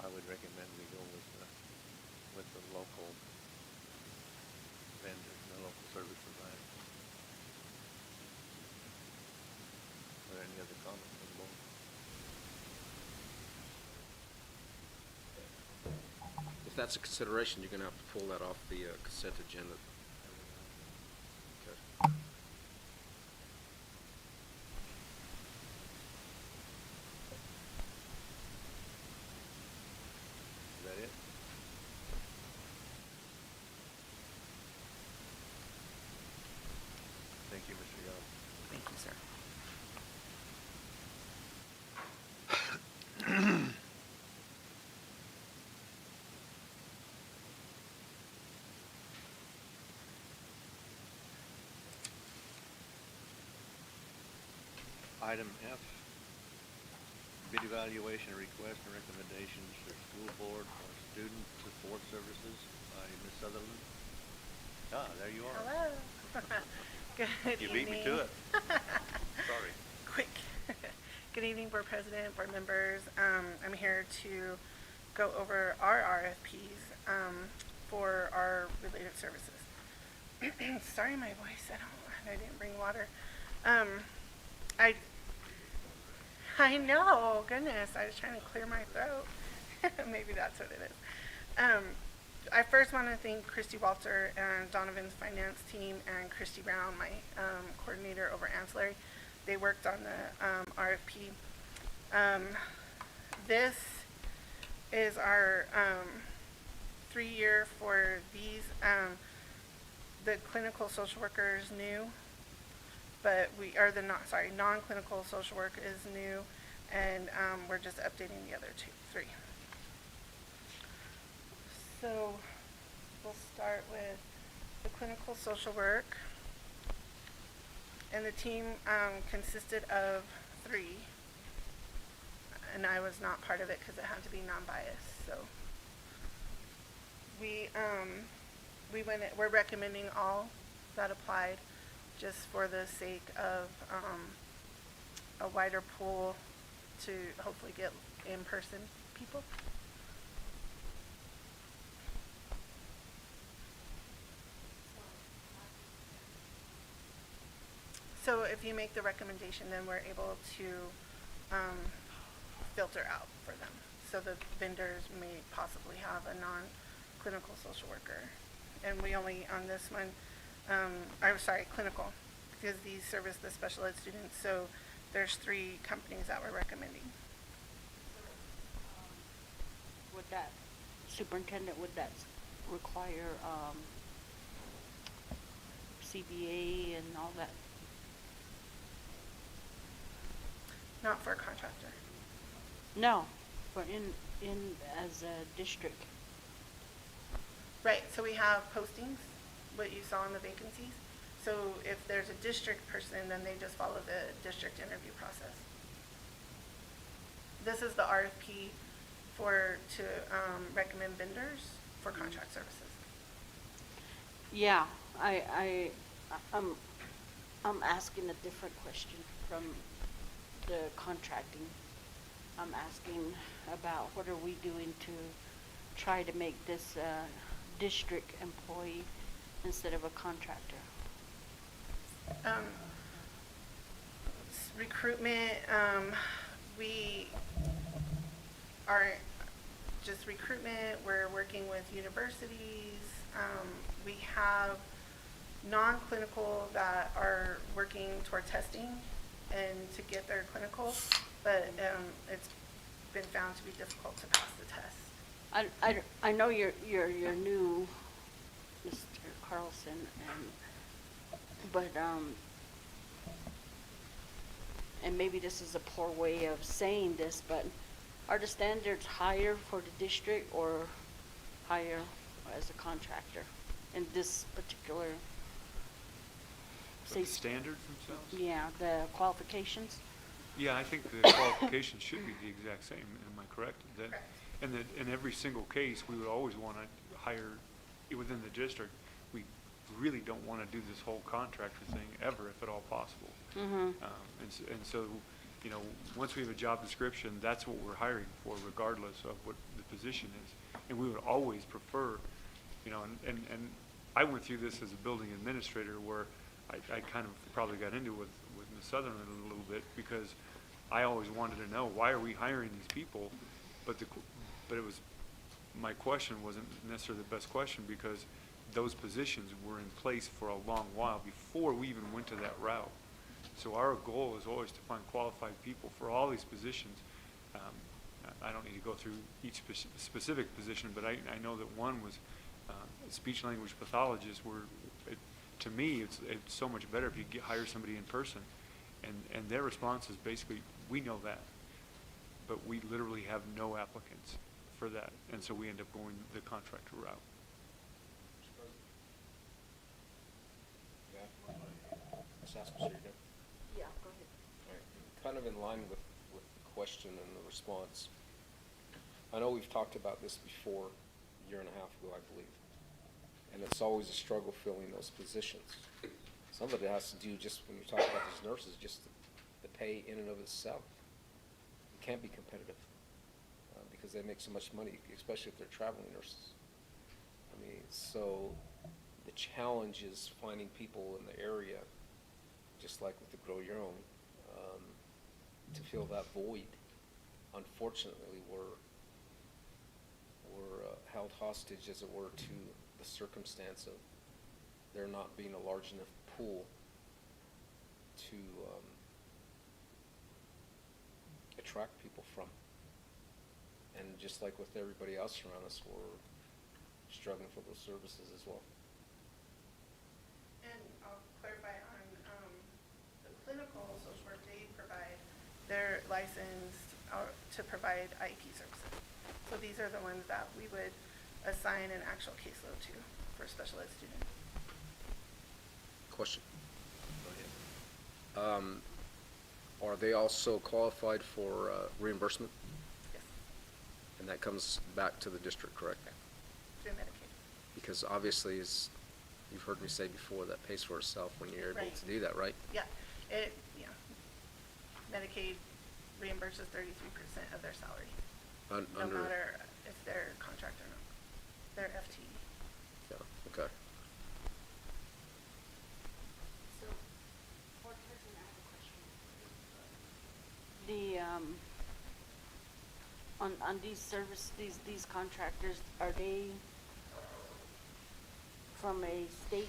I would recommend we go with the local vendor, the local service provider. Are there any other comments on the board? If that's a consideration, you're gonna have to pull that off the consent agenda. Okay. Is that it? Thank you, Mr. Young. Thank you, sir. Item F, bid evaluation request and recommendations for school board for student support services by Ms. Sutherland. Ah, there you are. Hello. Good You evening. beat me to it. Sorry. Quick. Good evening, board president, board members. I'm here to go over our RFPs for our related services. Sorry, my voice. I didn't bring water. I know. Goodness, I was trying to clear my throat. Maybe that's what it is. I first want to thank Christy Walter and Donovan's finance team and Christy Brown, my coordinator over ancillary. They worked on the RFP. This is our 3-year for these. The clinical social worker is new, but non-clinical social work is new, and we're just updating the other 3. So we'll start with the clinical social work, and the team consisted of 3, and I was not part of it because it had to be non-biased. So we're recommending all that applied just for the sake of a wider pool to hopefully get in-person people. So if you make the recommendation, then we're able to filter out for them. So the vendors may possibly have a non-clinical social worker. And we only, on this one, clinical, because these service the special ed students. So there's 3 companies that we're recommending. Would that, superintendent, would that require, CBA and all that? Not for a contractor. No, but in, as a district. Right, so we have postings, what you saw in the vacancies. So if there's a district person, then they just follow the district interview process. This is the RFP to recommend vendors for contract services. Yeah, I'm asking a different question from the contracting. I'm asking about what are we doing to try to make this district employee instead of a contractor? Recruitment, we are just recruitment. We're working with universities. We have non-clinical that are working toward testing and to get their clinical, but it's been found to be difficult to pass the test. I know you're new, Mr. Carlson, and maybe this is a poor way of saying this, but are the standards higher for the district or higher as a contractor in this particular? The standards themselves? Yeah, the qualifications. Yeah, I think the qualifications should be the exact same. Am I correct? Correct. And that in every single case, we would always want to hire within the district. We really don't want to do this whole contractor thing ever, if at all possible. Mm-hmm. And so, you know, once we have a job description, that's what we're hiring for, regardless of what the position is. And we would always prefer, you know, and I went through this as a building administrator where I kind of probably got into it with Ms. Sutherland a little bit, because I always wanted to know, why are we hiring these people? But it was, my question wasn't necessarily the best question, because those positions were in place for a long while before we even went to that route. So our goal is always to find qualified people for all these positions. I don't need to go through each specific position, but I know that one was speech language pathologist, where to me it's so much better if you hire somebody in person, and their response is basically, we know that, but we literally have no applicants for that, and so we end up going the contractor route. Let's ask Mr. Eden. Yeah, go ahead. All right. Kind of in line with the question and the response, I know we've talked about this before, a year and a half ago, I believe, and it's always a struggle filling those positions. Some of it has to do, just when you talk about these nurses, just the pay in and of itself. It can't be competitive because they make so much money, especially if they're traveling nurses. I mean, so the challenge is finding people in the area, just like with the Grow Your Own, to fill that void. Unfortunately, we're held hostage, as it were, to the circumstance of there not being a large enough pool to attract people from. And just like with everybody else around us, we're struggling for those services as well. And I'll clarify on the clinical social work they provide, they're licensed to provide IEP services. So these are the ones that we would assign an actual caseload to for special ed students. Question. Are they also qualified for reimbursement? Yes, And that comes back to the district, correct? through Medicaid. Because obviously, as you've heard me say before, that pays for itself when you're able Right. to do that, right? Yeah, Medicaid reimburses 33% of their salary, no Under, matter if they're contract or not. They're FTE. yeah, okay. So, Board President, I have a question. On these contractors, are they from a state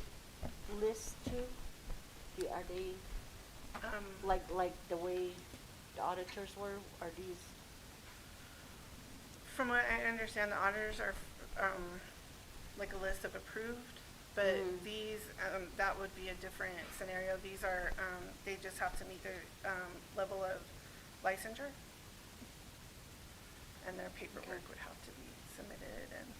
list too? Are they like the way the auditors were? Are these? From what I understand, the auditors are like a list of approved, but these, that would be a different scenario. These are, they just have to meet their level of licensure, and their paperwork would have to be submitted and.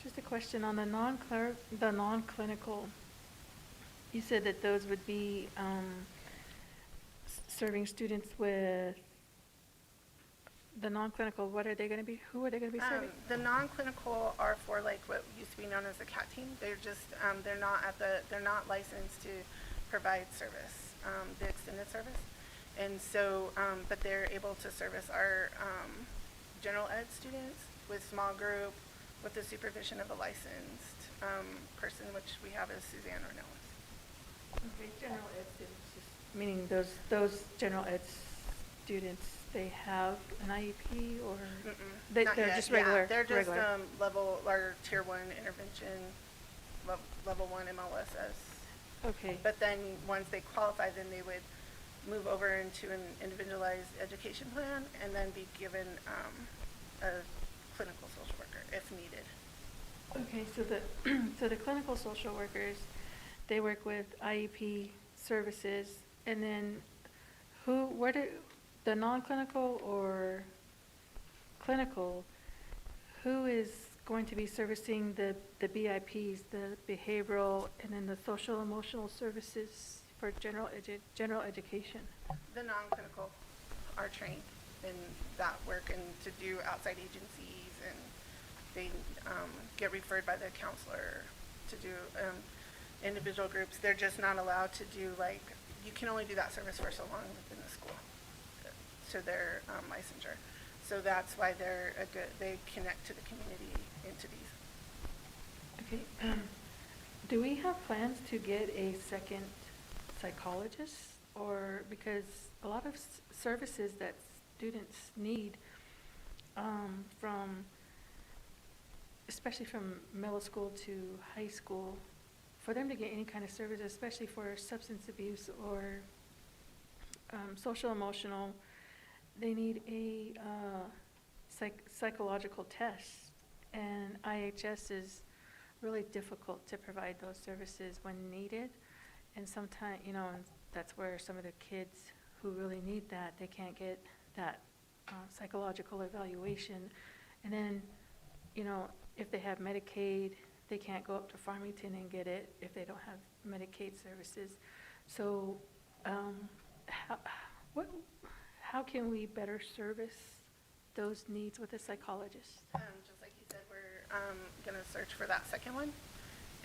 Just a question on the non-clinical. You said that those would be serving students with the non-clinical. What are they going to be? Who are they going to be serving? The non-clinical are for like what used to be known as the CAT team. They're just they're not licensed to provide service, the extended service, and so but they're able to service our general ed students with small group with the supervision of a licensed person, which we have as Suzanne Ornelas. Okay, general ed students, meaning those general ed students, they have an IEP or Not they're yet, just regular? Yeah, they're just regular. level or tier 1 intervention, level 1 MLSS. Okay. But then once they qualify, then they would move over into an individualized education plan and then be given a clinical social worker if needed. Okay, so the clinical social workers, they work with IEP services, and then the non-clinical or clinical, who is going to be servicing the BIPs, the behavioral, and then the social emotional services for general education? The non-clinical are trained in that work and to do outside agencies, and they get referred by the counselor to do individual groups. They're just not allowed to do you can only do that service for so long within the school to their licensure. So that's why they connect to the community entities. Okay. Do we have plans to get a second psychologist? Or because a lot of services that students need especially from middle school to high school, for them to get any kind of service, especially for substance abuse or social emotional, they need a psychological test, and IHS is really difficult to provide those services when needed, and sometimes, that's where some of the kids who really need that, they can't get that psychological evaluation, and then, if they have Medicaid, they can't go up to Farmington and get it if they don't have Medicaid services. So how can we better service those needs with a psychologist? Just like you said, we're going to search for that second one.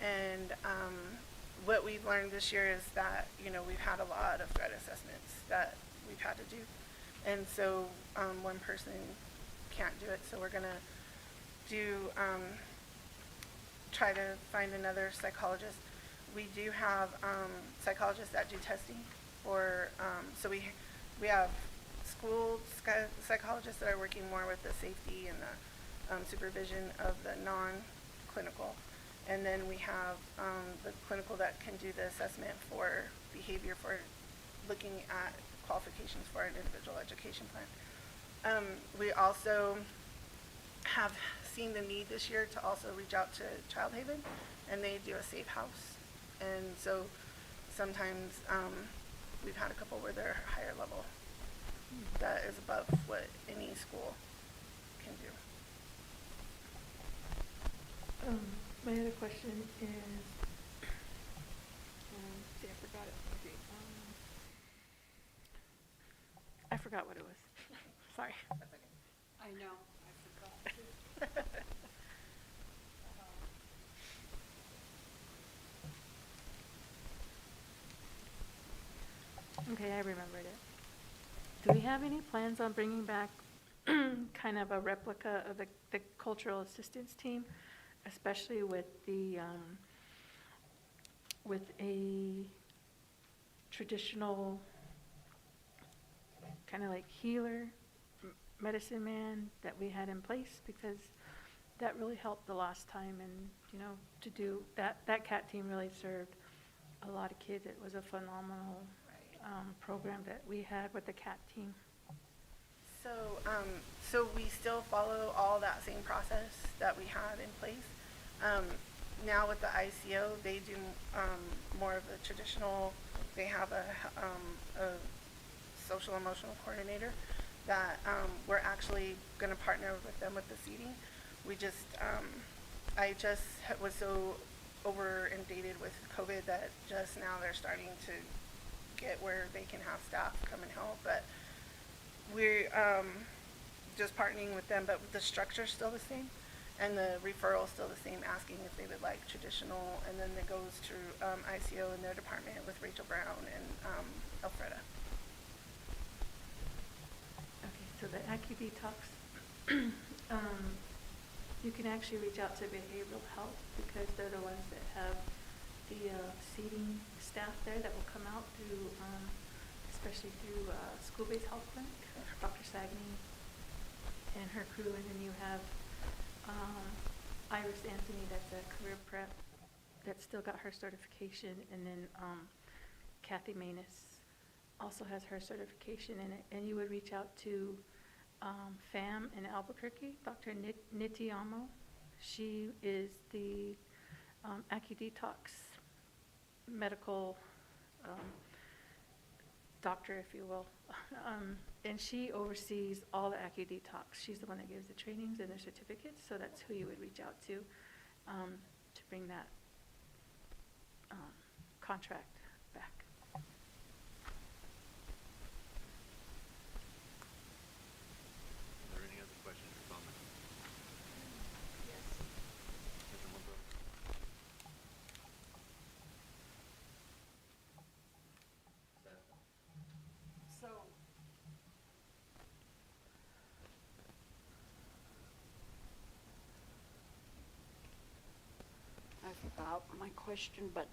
And what we've learned this year is that, we've had a lot of threat assessments that we've had to do. And so one person can't do it. So we're going to try to find another psychologist. We do have psychologists that do testing for, so we have school psychologists that are working more with the safety and the supervision of the non-clinical. And then we have the clinical that can do the assessment for behavior, for looking at qualifications for an individual education plan. We also have seen the need this year to also reach out to Child Haven, and they do a safe house. And so sometimes we've had a couple where they're higher level that is above what any school can do. My other question is, forgot what it was. Sorry. I know, I forgot. Okay, I remembered it. Do we have any plans on bringing back kind of a replica of the cultural assistance team, especially with with a traditional kind of like healer, medicine man that we had in place, because that really helped the last time, and you know, to do that, that CAT team really served a lot of kids. It was a phenomenal program that we had with the CAT team. So, so we still follow all that same process that we had in place. Now with the ICO, they do more of the traditional. They have a social emotional coordinator that we're actually going to partner with them with the seating. We just, I just was so over inundated with COVID that just now they're starting to get where they can have staff come and help, but we're just partnering with them, but the structure's still the same, and the referral's still the same, asking if they would like traditional, and then it goes to ICO in their department with Rachel Brown and Alfreda. Okay, so the AccuDetox, you can actually reach out to behavioral health, because they're the ones that have the seating staff there that will come out through, especially through school-based health clinic, Dr. Sagney and her crew, and then you have Iris Anthony, that's a career prep that still got her certification, and then Kathy Manus also has her certification in it, and you would reach out to FAM in Albuquerque, Dr. Nitiamo. She is the AccuDetox medical doctor, if you will, and she oversees all the AccuDetox. She's the one that gives the trainings and the certificates, so that's who you would reach out to bring that contract back. Are there any other questions or comments? Yes. Mr. Monroe? So, I forgot my question, but,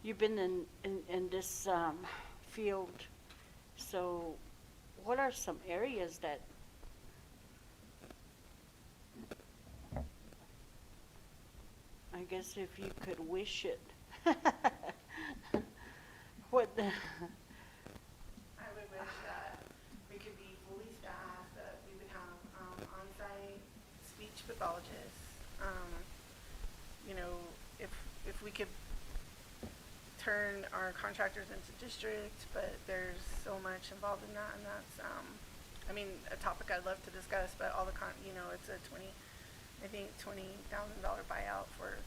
you've been in this, field, so what are some areas that I guess if you could wish it, what the, I would wish that we could be fully staffed, that we would have on-site speech pathologists. You know, if we could turn our contractors into district, but there's so much involved in that, and that's, I mean, a topic I'd love to discuss, but all the you know, it's a I think $20,000 buyout for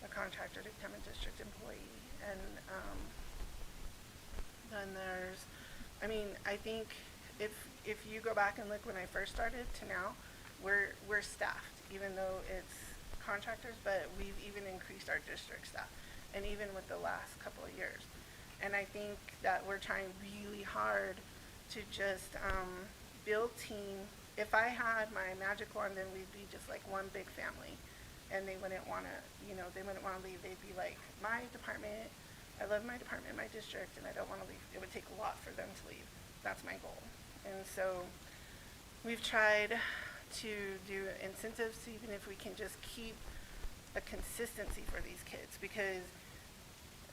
a contractor to become a district employee, and then there's, I mean, I think if you go back and look when I first started to now, we're staffed, even though it's contractors, but we've even increased our district staff, and even with the last couple of years. And I think that we're trying really hard to just build team. If I had my magic wand, then we'd be just like one big family, and they wouldn't want to, you know, they wouldn't want to leave. They'd be like, my department, I love my department, my district, and I don't want to leave. It would take a lot for them to leave. That's my goal. And so we've tried to do incentives, even if we can just keep a consistency for these kids, because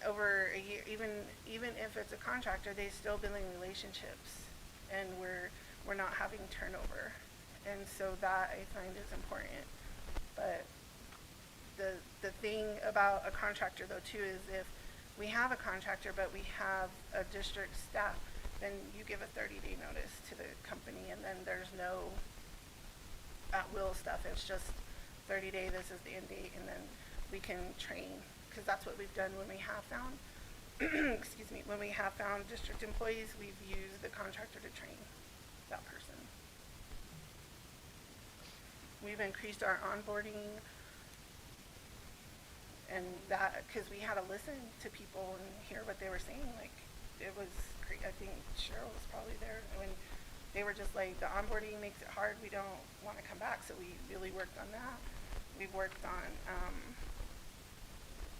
over a year, even if it's a contractor, they're still building relationships, and we're not having turnover, and so that I find is important. But the thing about a contractor though too is, if we have a contractor but we have a district staff, then you give a 30-day notice to the company, and then there's no at-will stuff. It's just 30-day, this is the end date, and then we can train, because that's what we've done when we have found excuse me, when we have found district employees, we've used the contractor to train that person. We've increased our onboarding, and that, because we had to listen to people and hear what they were saying. Like, it was great. I think Cheryl was probably there when they were just like, the onboarding makes it hard, we don't want to come back. So we really worked on that. We've worked on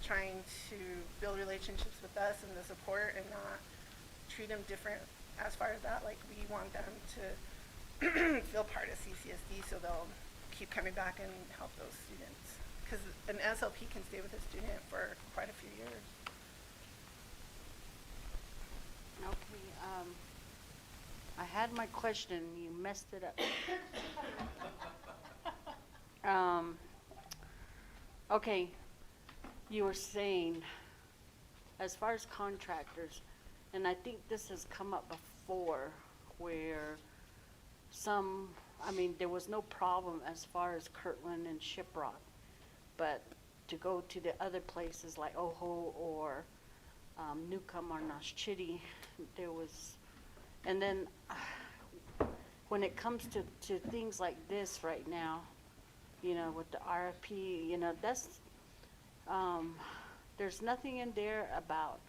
trying to build relationships with us and the support, and not treat them different as far as that. Like, we want them to feel part of CCSD, so they'll keep coming back and help those students. Because an SLP can stay with a student for quite a few years. Okay, I had my question, you messed it up. Okay, you were saying, as far as contractors, and I think this has come up before, where there was no problem as far as Kirtland and Shiprock, but to go to the other places like Ojo or Newcomb or Noshchitty, there was, and then when it comes to things like this right now, with the RFP, that's, there's nothing in there about,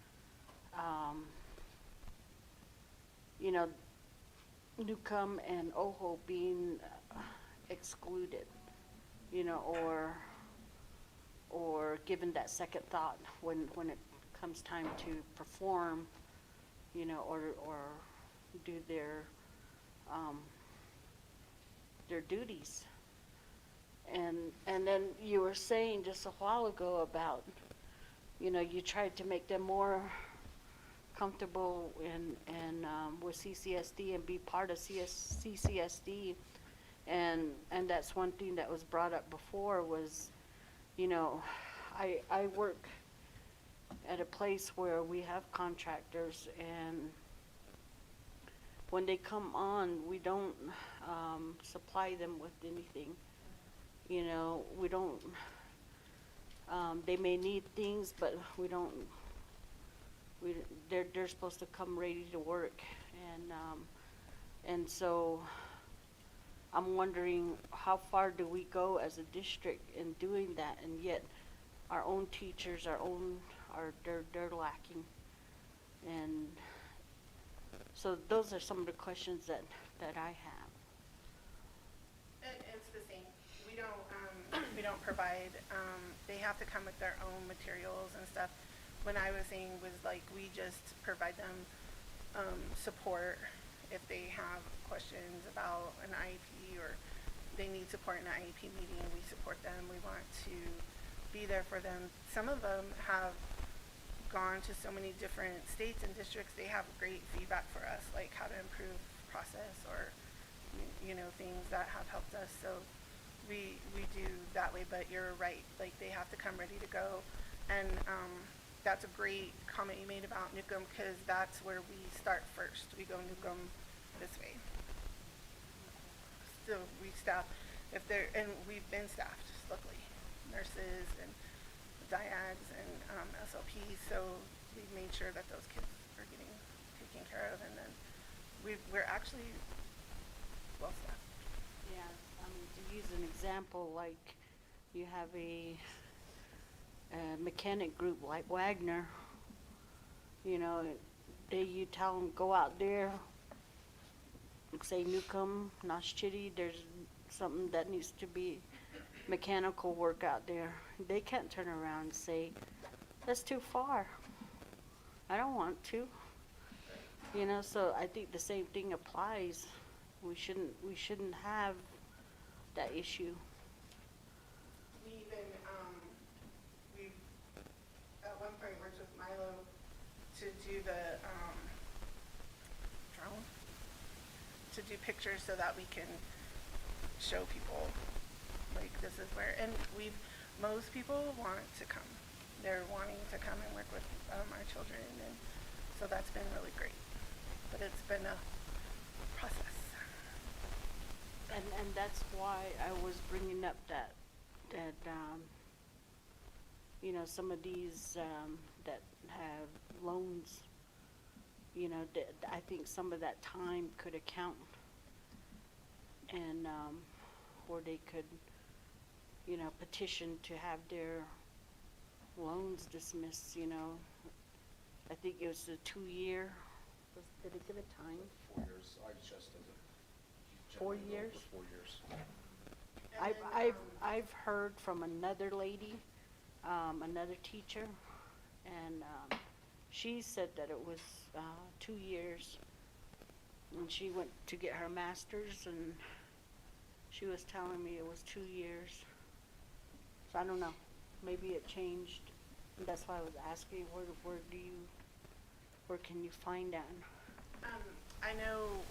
Newcomb and Ojo being excluded, or given that second thought when it comes time to perform, or do their duties. And then you were saying just a while ago about, you tried to make them more comfortable with CCSD and be part of CCSD, and that's one thing that was brought up before was, I work at a place where we have contractors, and when they come on, we don't supply them with anything. We don't, they may need things, but we don't, they're supposed to come ready to work. And so I'm wondering, how far do we go as a district in doing that, and yet our own teachers, they're lacking. And so those are some of the questions that I have. It's the same. We don't provide, they have to come with their own materials and stuff. When I was saying was like, we just provide them support if they have questions about an IEP, or they need support in an IEP meeting, we support them. We want to be there for them. Some of them have gone to so many different states and districts. They have great feedback for us, like how to improve process, or things that have helped us. So we do that way. But you're right, like, they have to come ready to go. And that's a great comment you made about Newcomb, because that's where we start first. We go Newcomb this way. So we staff, and we've been staffed, luckily, nurses and dyads and SLPs, so we've made sure that those kids are getting taken care of, and then we're actually well staffed. Yeah, to use an example, like you have a mechanic group like Wagner, you tell them go out there, say Newcomb, Noshchitty, there's something that needs to be mechanical work out there. They can't turn around and say, that's too far, I don't want to. So I think the same thing applies. We shouldn't have that issue. We even, we've at one point worked with Milo to do the drone, to do pictures so that we can show people, like, this is where, and most people want to come. They're wanting to come and work with our children, and so that's been really great. But it's been a process. And that's why I was bringing up that some of these that have loans, you know, I think some of that time could account, and, or they could, you know, petition to have their loans dismissed, you know. I think it was a 2-year, did it give a time? 4 years, I just did it. 4 years? 4 years. I've heard from another lady, another teacher, and, she said that it was, 2 years. And she went to get her master's, and she was telling me it was 2 years. So I don't know, maybe it changed. And that's why I was asking, where can you find that? I know,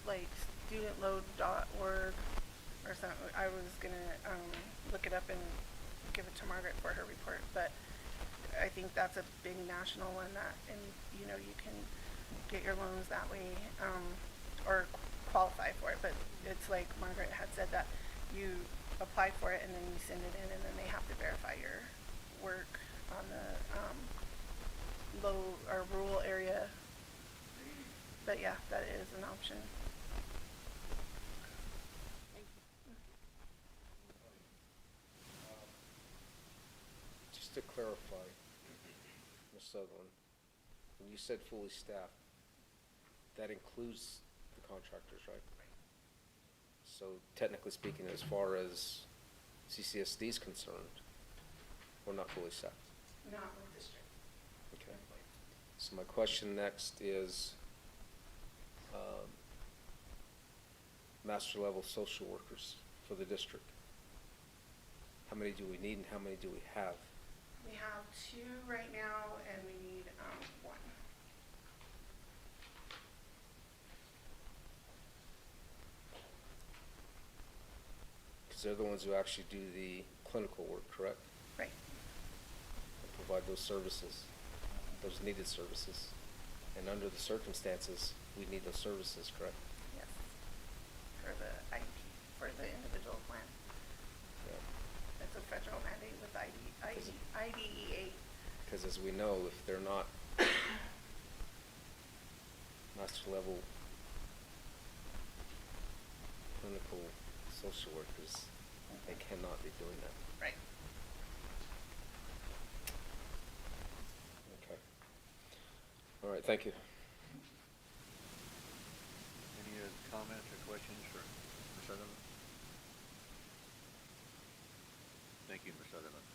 like, studentload.org or something. I was gonna look it up and give it to Margaret for her report, but I think that's a big national one that, and you know, you can get your loans that way, or qualify for it. But it's like Margaret had said, that you apply for it and then you send it in, and then they have to verify your work on the low or rural area. But yeah, that is an option. Just to clarify, Ms. Sutherland, when you said fully staffed, that includes the contractors, right? So technically speaking, as far as CCSD is concerned, we're not fully staffed. Not with district. Okay. So my question next is, master level social workers for the district. How many do we need and how many do we have? We have 2 right now, and we need 1. Because they're the ones who actually do the clinical work, correct? Right. And provide those services, those needed services. And under the circumstances, we need those services, correct? Yes. For the IP, for the individual plan. Yeah. It's a federal mandate with IDEA. Because as we know, if they're not master level clinical social workers, they cannot be doing that. Right. Okay. All right, thank you. Any other comments or questions for Ms. Sutherland? Thank you, Ms. Sutherland.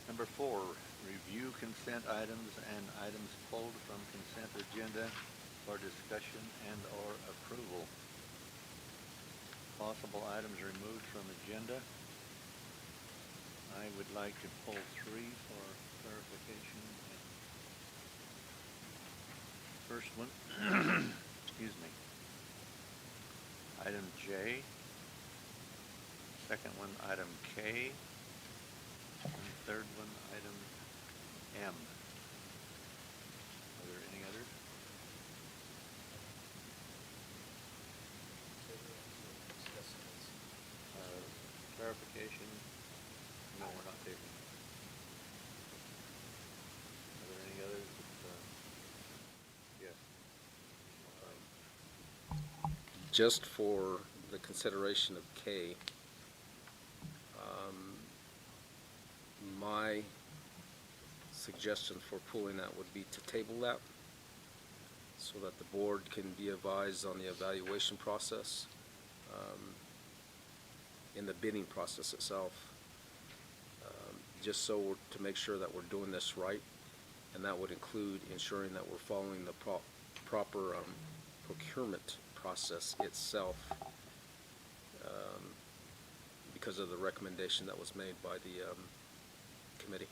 Number 4, review consent items and items pulled from consent agenda for discussion and or approval. Possible items removed from agenda. I would like to pull 3 for clarification. First one, excuse me, item J. Second one, item K. And the third one, item M. Are there any others? Clarification? No, we're not taking. Are there any others? Yes. Just for the consideration of K, my suggestion for pulling that would be to table that so that the board can be advised on the evaluation process, in the bidding process itself, just so to make sure that we're doing this right, and that would include ensuring that we're following the proper procurement process itself, because of the recommendation that was made by the committee.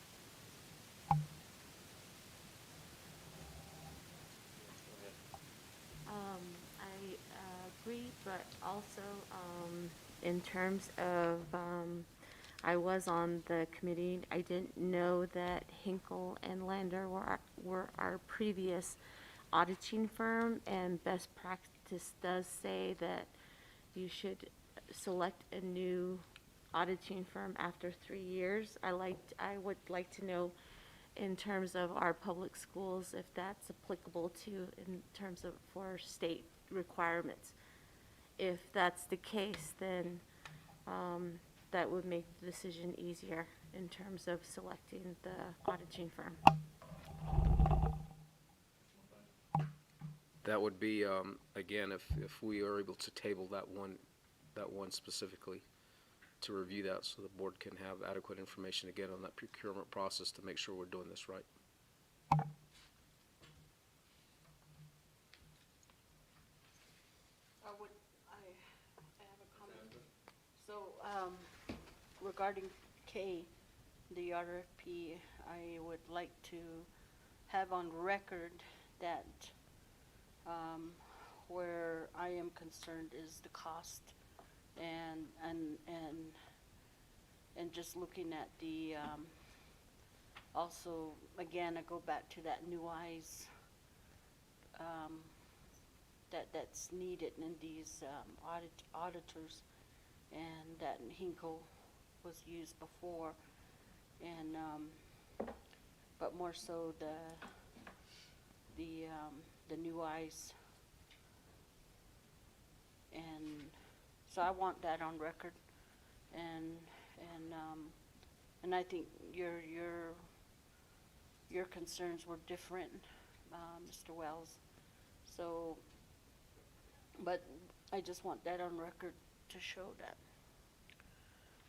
I agree, but also, in terms of, I was on the committee. I didn't know that Hinkle and Lander were our previous auditing firm, and best practice does say that you should select a new auditing firm after 3 years. I would like to know in terms of our public schools, if that's applicable to in terms of for state requirements. If that's the case, then that would make the decision easier in terms of selecting the auditing firm. That would be, again, if we are able to table that one specifically, to review that so the board can have adequate information again on that procurement process to make sure we're doing this right. I have a comment. So, regarding K, the RFP, I would like to have on record that, where I am concerned is the cost and just looking at the, also, again, I go back to that new eyes, that's needed in these, auditors, and that Hinkle was used before, and, but more so the new eyes. And so I want that on record, and I think your concerns were different, Mr. Wells. So, but I just want that on record to show that.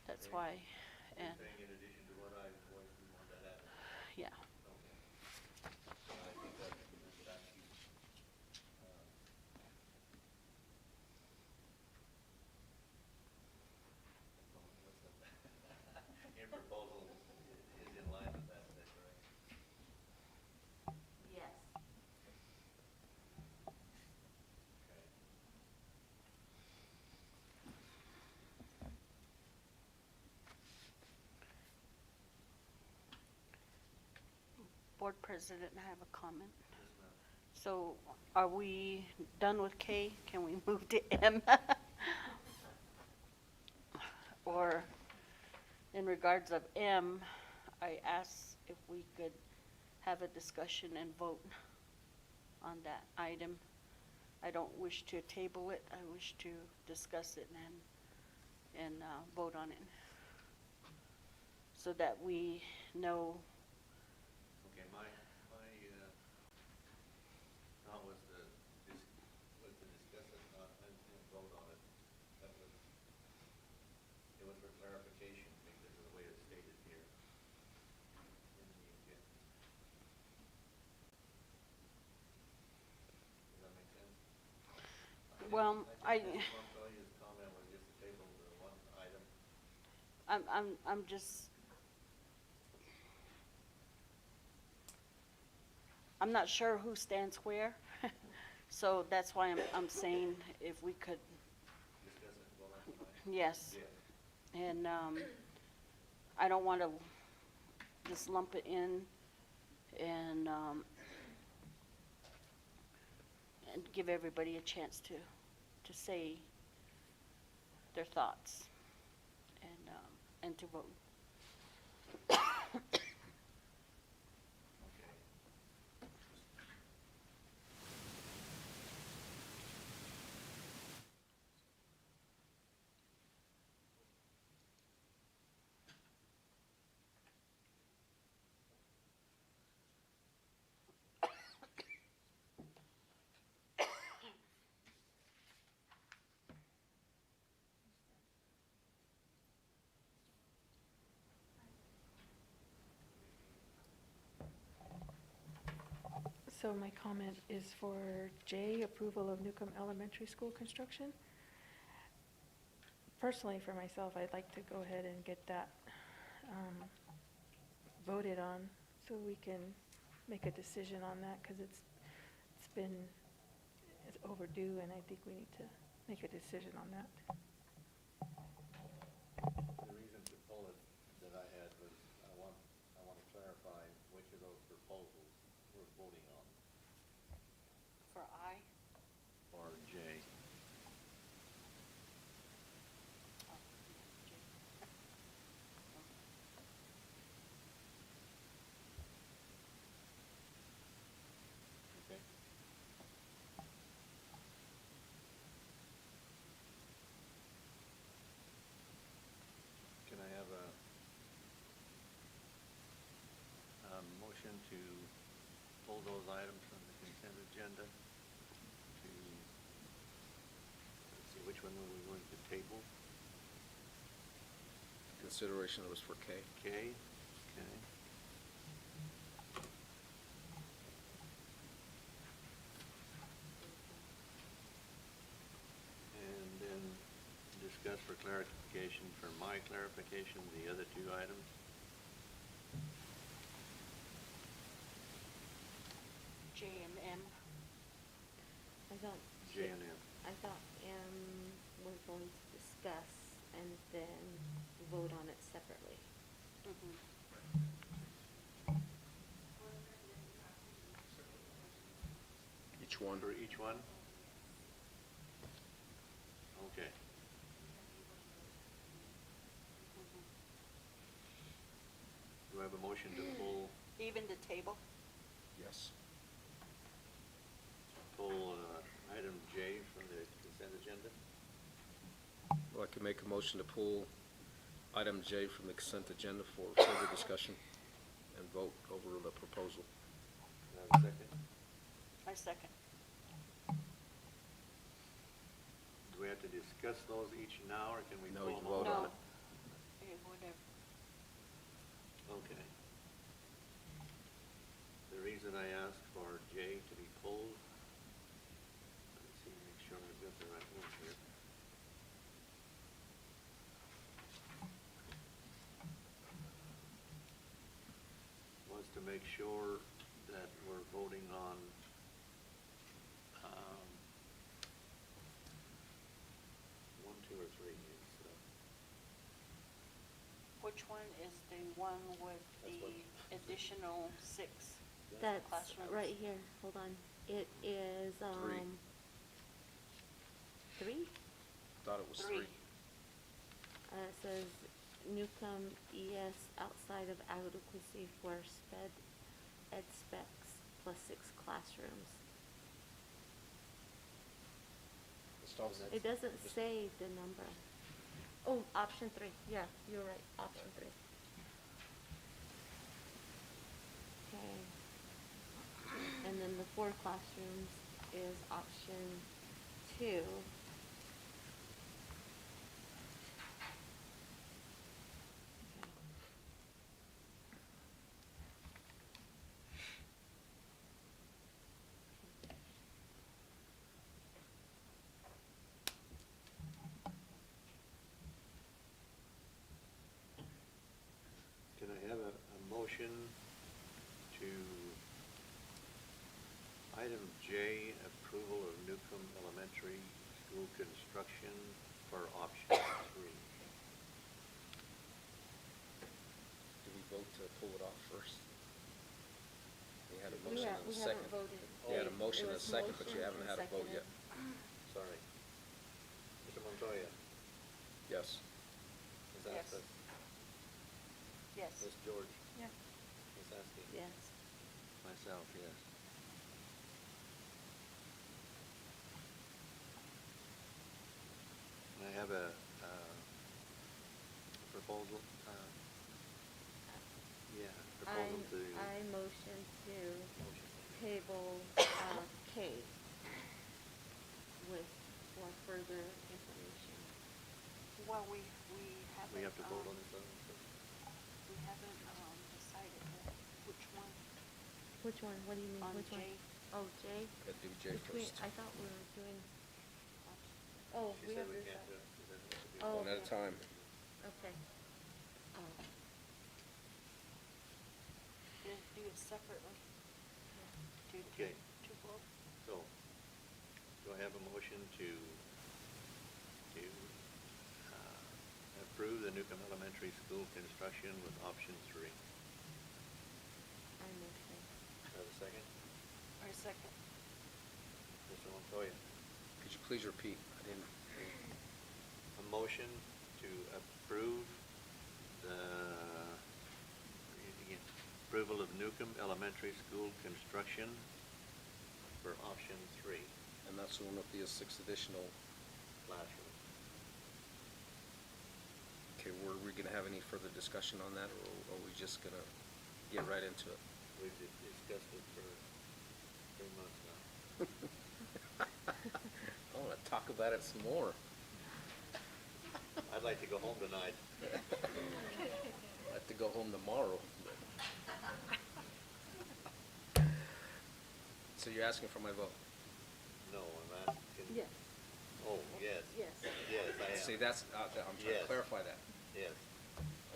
That's why, and, In addition to what I voiced, we want that added. yeah. Okay. So I think that Mr. Aske's, in proposal is in line with that, is that correct? Yes. Okay. Board President, I have a comment. Yes, ma'am. So are we done with K? Can we move to M? Or in regards of M, I asked if we could have a discussion and vote on that item. I don't wish to table it. I wish to discuss it and vote on it, so that we know. Okay, my thought was to discuss it, not and vote on it. That was, it was for clarification because of the way it's stated here in the agenda. Does that make sense? Well, I think Montoya's comment was just to table the one item. I'm just, I'm not sure who stands where, so that's why I'm saying if we could, Discuss it, well, that's fine. yes. Yeah. And I don't want to just lump it in and give everybody a chance to say their thoughts and to vote. Okay. So my comment is for J, approval of Newcomb Elementary School construction. Personally, for myself, I'd like to go ahead and get that voted on so we can make a decision on that, because it's overdue, and I think we need to make a decision on that. The reason to pull it that I had was, I want to clarify which of those proposals we're voting on, For I, or J. oh, J. Okay. Can I have a motion to pull those items from the consent agenda to, let's see, which one were we going to table? Consideration was for K. K, okay. And then discuss for clarification, for my clarification, the other two items. J and M. I thought. J and M. I thought M we're going to discuss and then vote on it separately. Each one. For each one? Okay. Do I have a motion to Even the table? Yes. pull item J from the consent agenda? Well, I can make a motion to pull item J from the consent agenda for further discussion and vote over the proposal. Do I have a second? I second. Do we have to discuss those each now, or can we No, pull you them all? vote on No. it. Whatever. Okay. The reason I asked for J to be pulled, let's see, make sure I've got the right one here. Was to make sure that we're voting on, one, two, or three is, Which one is the one with That's the what- additional 6 That's classrooms? right here, hold on. It is, Three. 3? Thought it was 3. 3. It says Newcomb ES outside of adequacy for sped ed specs plus 6 classrooms. It doesn't say the number. Oh, option 3, yeah, you're right, option 3. Okay. And then the 4 classrooms is option 2. can I have a motion to item J, approval of Newcomb Elementary School construction for option 3? Do we vote to pull it off first? We had a We motion ha- and we a second. haven't voted. You had a It motion and a was second, but you motion haven't and had a vote yet. seconded. Sorry. Mr. Montoya? Yes. Ms. Yes. Aspas? Yes. Ms. George? Yes. Ms. Askey? Yes. Myself, yes. And I have a proposal, proposal to. I motion to table, K with, for further information. Well, we haven't. We have to vote on this other one first. We haven't, decided yet which one Which one, what do you mean, on which one? J. Oh, J? Gotta do J Between, first. I thought we were doing, oh, She we said have we this, can't do it, 'cause then it has to be. Oh, One at a okay. time. okay. Oh, Just do it separately. Okay. To vote. So, do I have a motion to approve the Newcomb Elementary School construction with option 3. I motion. Have a second? I second. Mr. Montoya, Could you please repeat? I didn't. a motion to approve the, read it again, approval of Newcomb Elementary School construction for option 3, And that's the one with the 6 additional. classroom. Okay, were we gonna have any further discussion on that, or are we just gonna get right into it? We've discussed it for 3 months now. I wanna talk about it some more. I'd like to go home tonight. I have to go home tomorrow. So you're asking for my vote? No, I'm asking. Yes. Oh, yes. Yes. Yes, I am. See, that's, I'm trying Yes. to clarify that. Yes.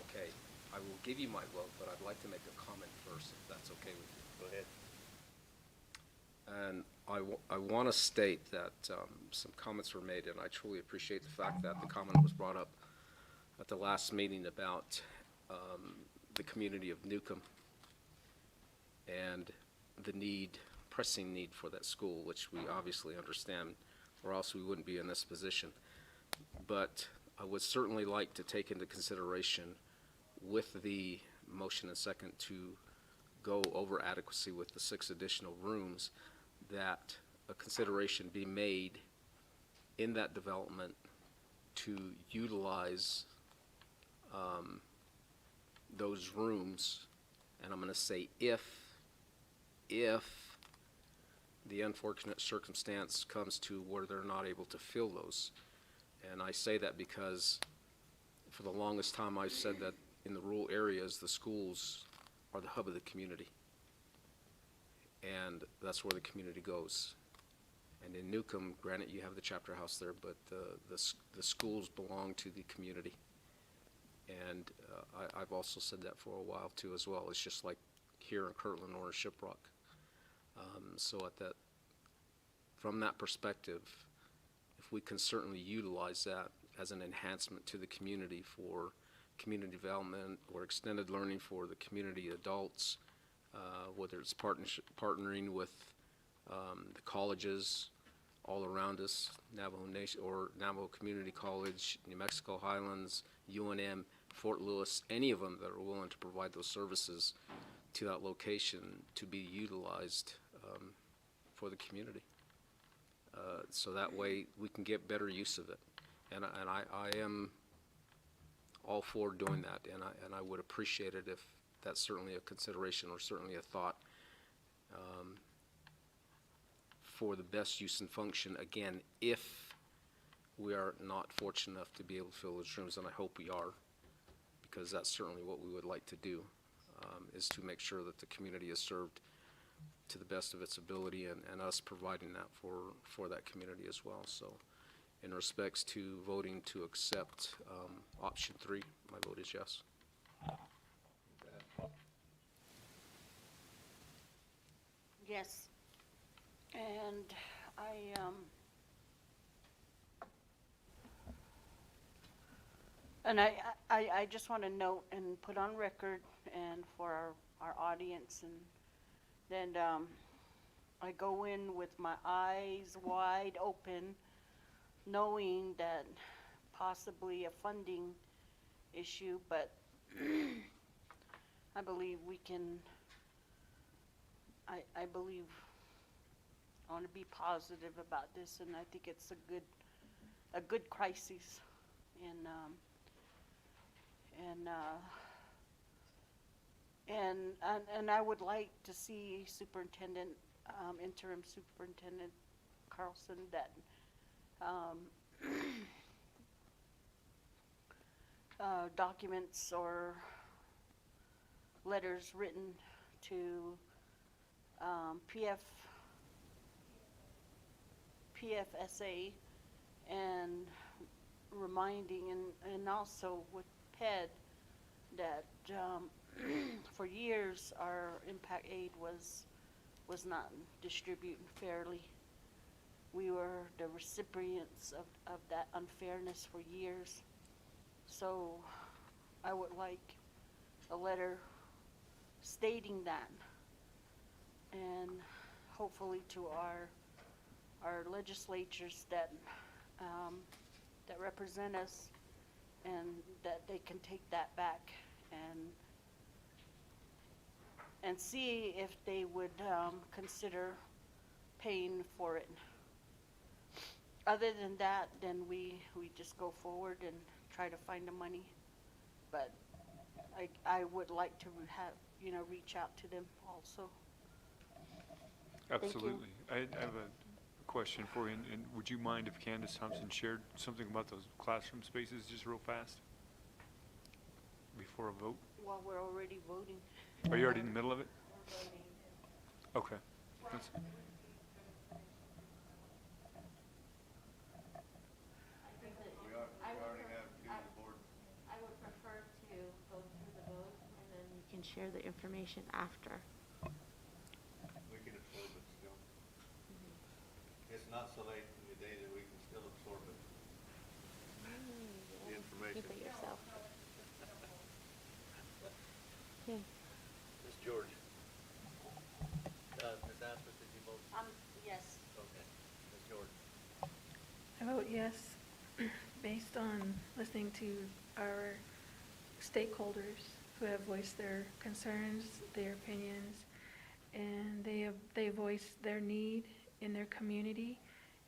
Okay, I will give you my vote, but I'd like to make a comment first, if that's okay with you. Go ahead. And I want to state that some comments were made, and I truly appreciate the fact that the comment was brought up at the last meeting about the community of Newcomb and the pressing need for that school, which we obviously understand, or else we wouldn't be in this position. But I would certainly like to take into consideration with the motion and second to go over adequacy with the 6 additional rooms, that a consideration be made in that development to utilize those rooms. And I'm going to say if the unfortunate circumstance comes to where they're not able to fill those. And I say that because for the longest time I've said that in the rural areas, the schools are the hub of the community. And that's where the community goes. And in Newcomb, granted, you have the chapter house there, but the schools belong to the community. And I've also said that for a while too as well. It's just like here in Kirtland or Shiprock. So from that perspective, if we can certainly utilize that as an enhancement to the community for community development or extended learning for the community adults, whether it's partnering with the colleges all around us, Navajo Nation or Navajo Community College, New Mexico Highlands, UNM, Fort Lewis, any of them that are willing to provide those services to that location to be utilized for the community. So that way we can get better use of it. And I am all for doing that, and I would appreciate it if that's certainly a consideration or certainly a thought for the best use and function, again, if we are not fortunate enough to be able to fill those rooms, and I hope we are, because that's certainly what we would like to do, is to make sure that the community is served to the best of its ability, and us providing that for that community as well. So in respects to voting to accept option 3, my vote is yes. Yes. And I just want to note and put on record and for our audience, and then I go in with my eyes wide open, knowing that possibly a funding issue, but I believe we can, I believe, I want to be positive about this, and I think it's a good crisis, and I would like to see Superintendent, Interim Superintendent Carlson, that documents or letters written to PFSA and reminding, and also with PED, that for years our impact aid was not distributed fairly. We were the recipients of that unfairness for years. So I would like a letter stating that. And hopefully to our legislatures that, that represent us, and that they can take that back and see if they would consider paying for it. Other than that, then we just go forward and try to find the money. But I would like to have, reach out to them also. Thank you. Absolutely. I have a question for you, and would you mind if Candace Thompson shared something about those classroom spaces just real fast before a vote? Well, we're already voting. Are you already in the middle of it? We're voting. Okay. That's, I would prefer to go through the vote and then we can share the information after. We can absorb it still. It's not so late in the day that we can still absorb it. The information. Keep it yourself. Okay. Ms. George. Ms. Asmus, did you vote? Yes. Okay. Ms. George. I vote yes, based on listening to our stakeholders who have voiced their concerns, their opinions, and they voiced their need in their community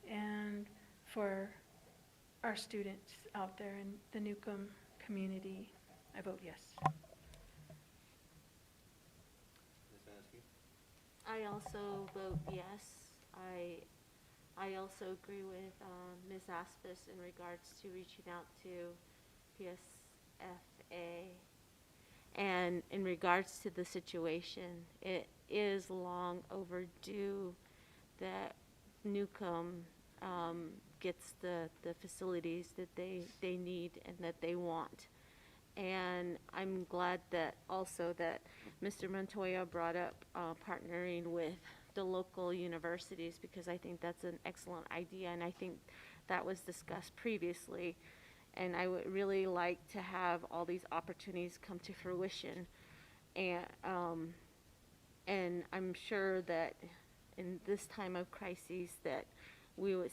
and for our students out there in the Newcomb community. I vote yes. Ms. Askew? I also vote yes. I also agree with Ms. Aspis in regards to reaching out to PSFA. And in regards to the situation, it is long overdue that Newcomb gets the facilities that they need and that they want. And I'm glad that also that Mr. Montoya brought up partnering with the local universities, because I think that's an excellent idea, and I think that was discussed previously. And I would really like to have all these opportunities come to fruition. And I'm sure that in this time of crises that we would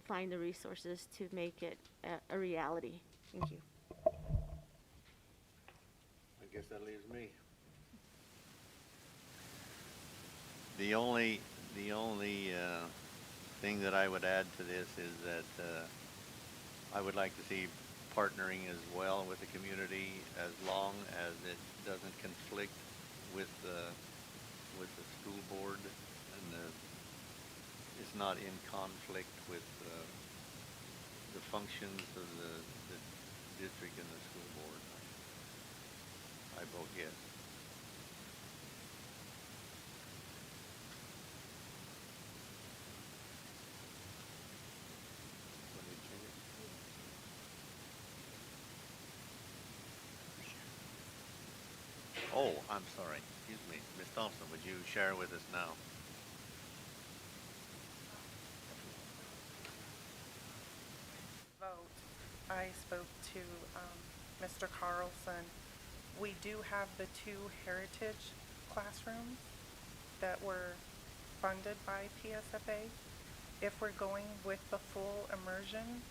find the resources to make it a reality. Thank you. I guess that leaves me. The only thing that I would add to this is that I would like to see partnering as well with the community, as long as it doesn't conflict with the school board, and it's not in conflict with the functions of the district and the school board. I vote yes. Want me to change it? Oh, I'm sorry. Excuse me. Ms. Thompson, would you share with us now? Vote. I spoke to Mr. Carlson. We do have the 2 heritage classrooms that were funded by PSFA. If we're going with the full immersion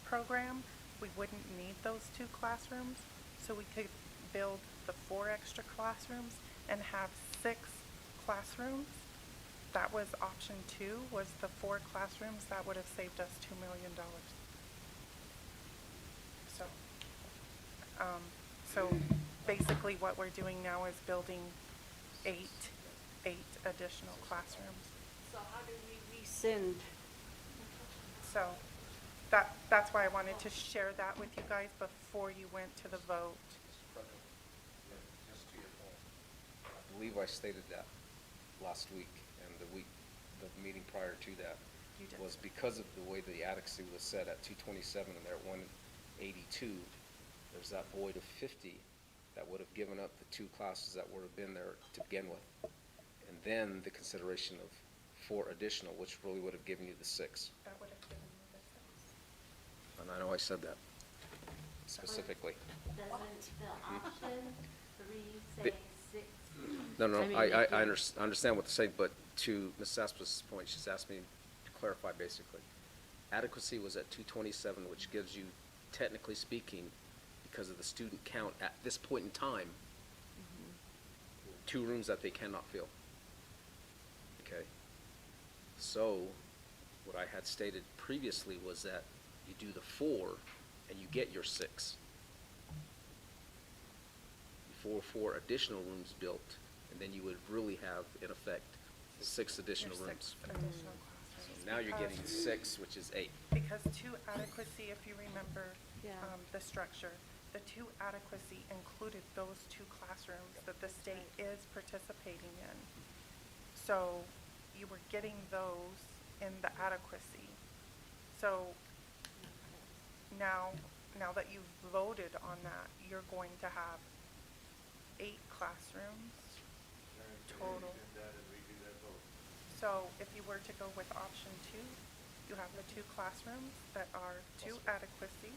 program, we wouldn't need those 2 classrooms, so we could build the 4 extra classrooms and have 6 classrooms. That was option 2, was the 4 classrooms. That would have saved us $2 million. So basically what we're doing now is building 8 additional classrooms. So how do we rescind? So that's why I wanted to share that with you guys before you went to the vote. Just to your point, I believe I stated that last week, and the meeting prior to that You did. was because of the way the adequacy was set at 227 and they're at 182. There's that void of 50 that would have given up the 2 classes that would have been there to begin with, and then the consideration of 4 additional, which really would have given you the 6. That would have given me the 6. And I know I said that. specifically. Doesn't the option three The- say six? No, no, I mean, I if you- understand what to say, but to Ms. Aspas' point, she's asked me to clarify basically. Adequacy was at 227, which gives you, technically speaking, because of the student count at this point in time, 2 rooms that they cannot fill. Okay? So, what I had stated previously was that you do the 4 and you get your 6. 4 additional rooms built, and then you would really have, in effect, 6 additional Your rooms. 6 additional So classrooms. now you're getting because- 6, which is 8. Because two adequacy, if you remember, Yeah. the structure, the two adequacy included those 2 classrooms that the state is participating in. So you were getting those in the adequacy. So now that you've voted on that, you're going to have 8 classrooms total. So if you were to go with option 2, you have the 2 classrooms that are to adequacy,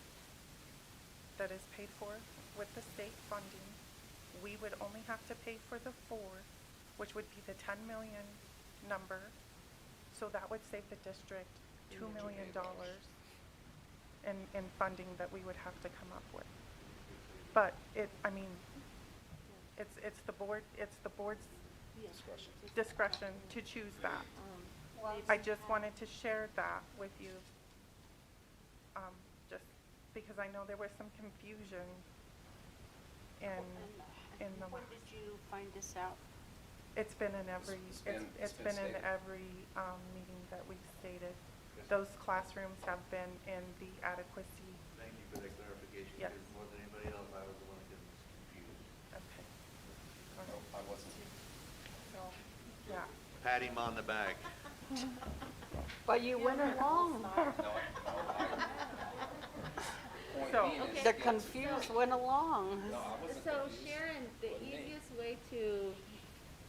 that is paid for with the state funding. We would only have to pay for the 4, which would be the 10 million number. So that would save the district $2 million in funding that we would have to come up with. But it's the board's discretion to choose that. I just wanted to share that with you, just because I know there was some confusion in the When did you find this out? It's been in every, it's been in stated. every, meeting that we've stated. Those classrooms have been in the adequacy. Thank you for that clarification, Yes. because more than anybody else, I was the one getting confused. Okay. No, I wasn't. So, yeah. Pat him on the back. But you went along. So, The confused went along. So Sharon, the easiest way to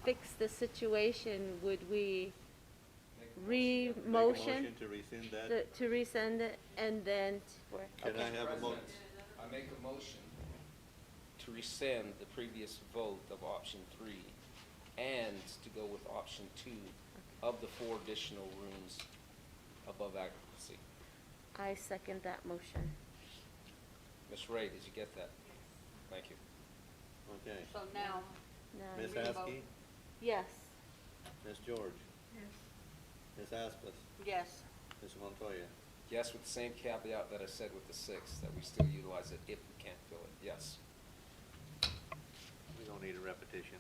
fix the situation, would we Make a re-motion motion to rescind that. to resend it and then? Can I have a motion? I make a motion to rescind the previous vote of option 3 and to go with option 2 of the 4 additional rooms above adequacy. I second that motion. Ms. Ray, did you get that? Thank you. Okay. So now, No. Ms. revote. Askey, Yes. Ms. George, yes. Ms. Aspas, yes. Ms. Montoya. Yes, with the same caveat that I said with the 6, that we still utilize it if we can't fill it. Yes. We don't need a repetition.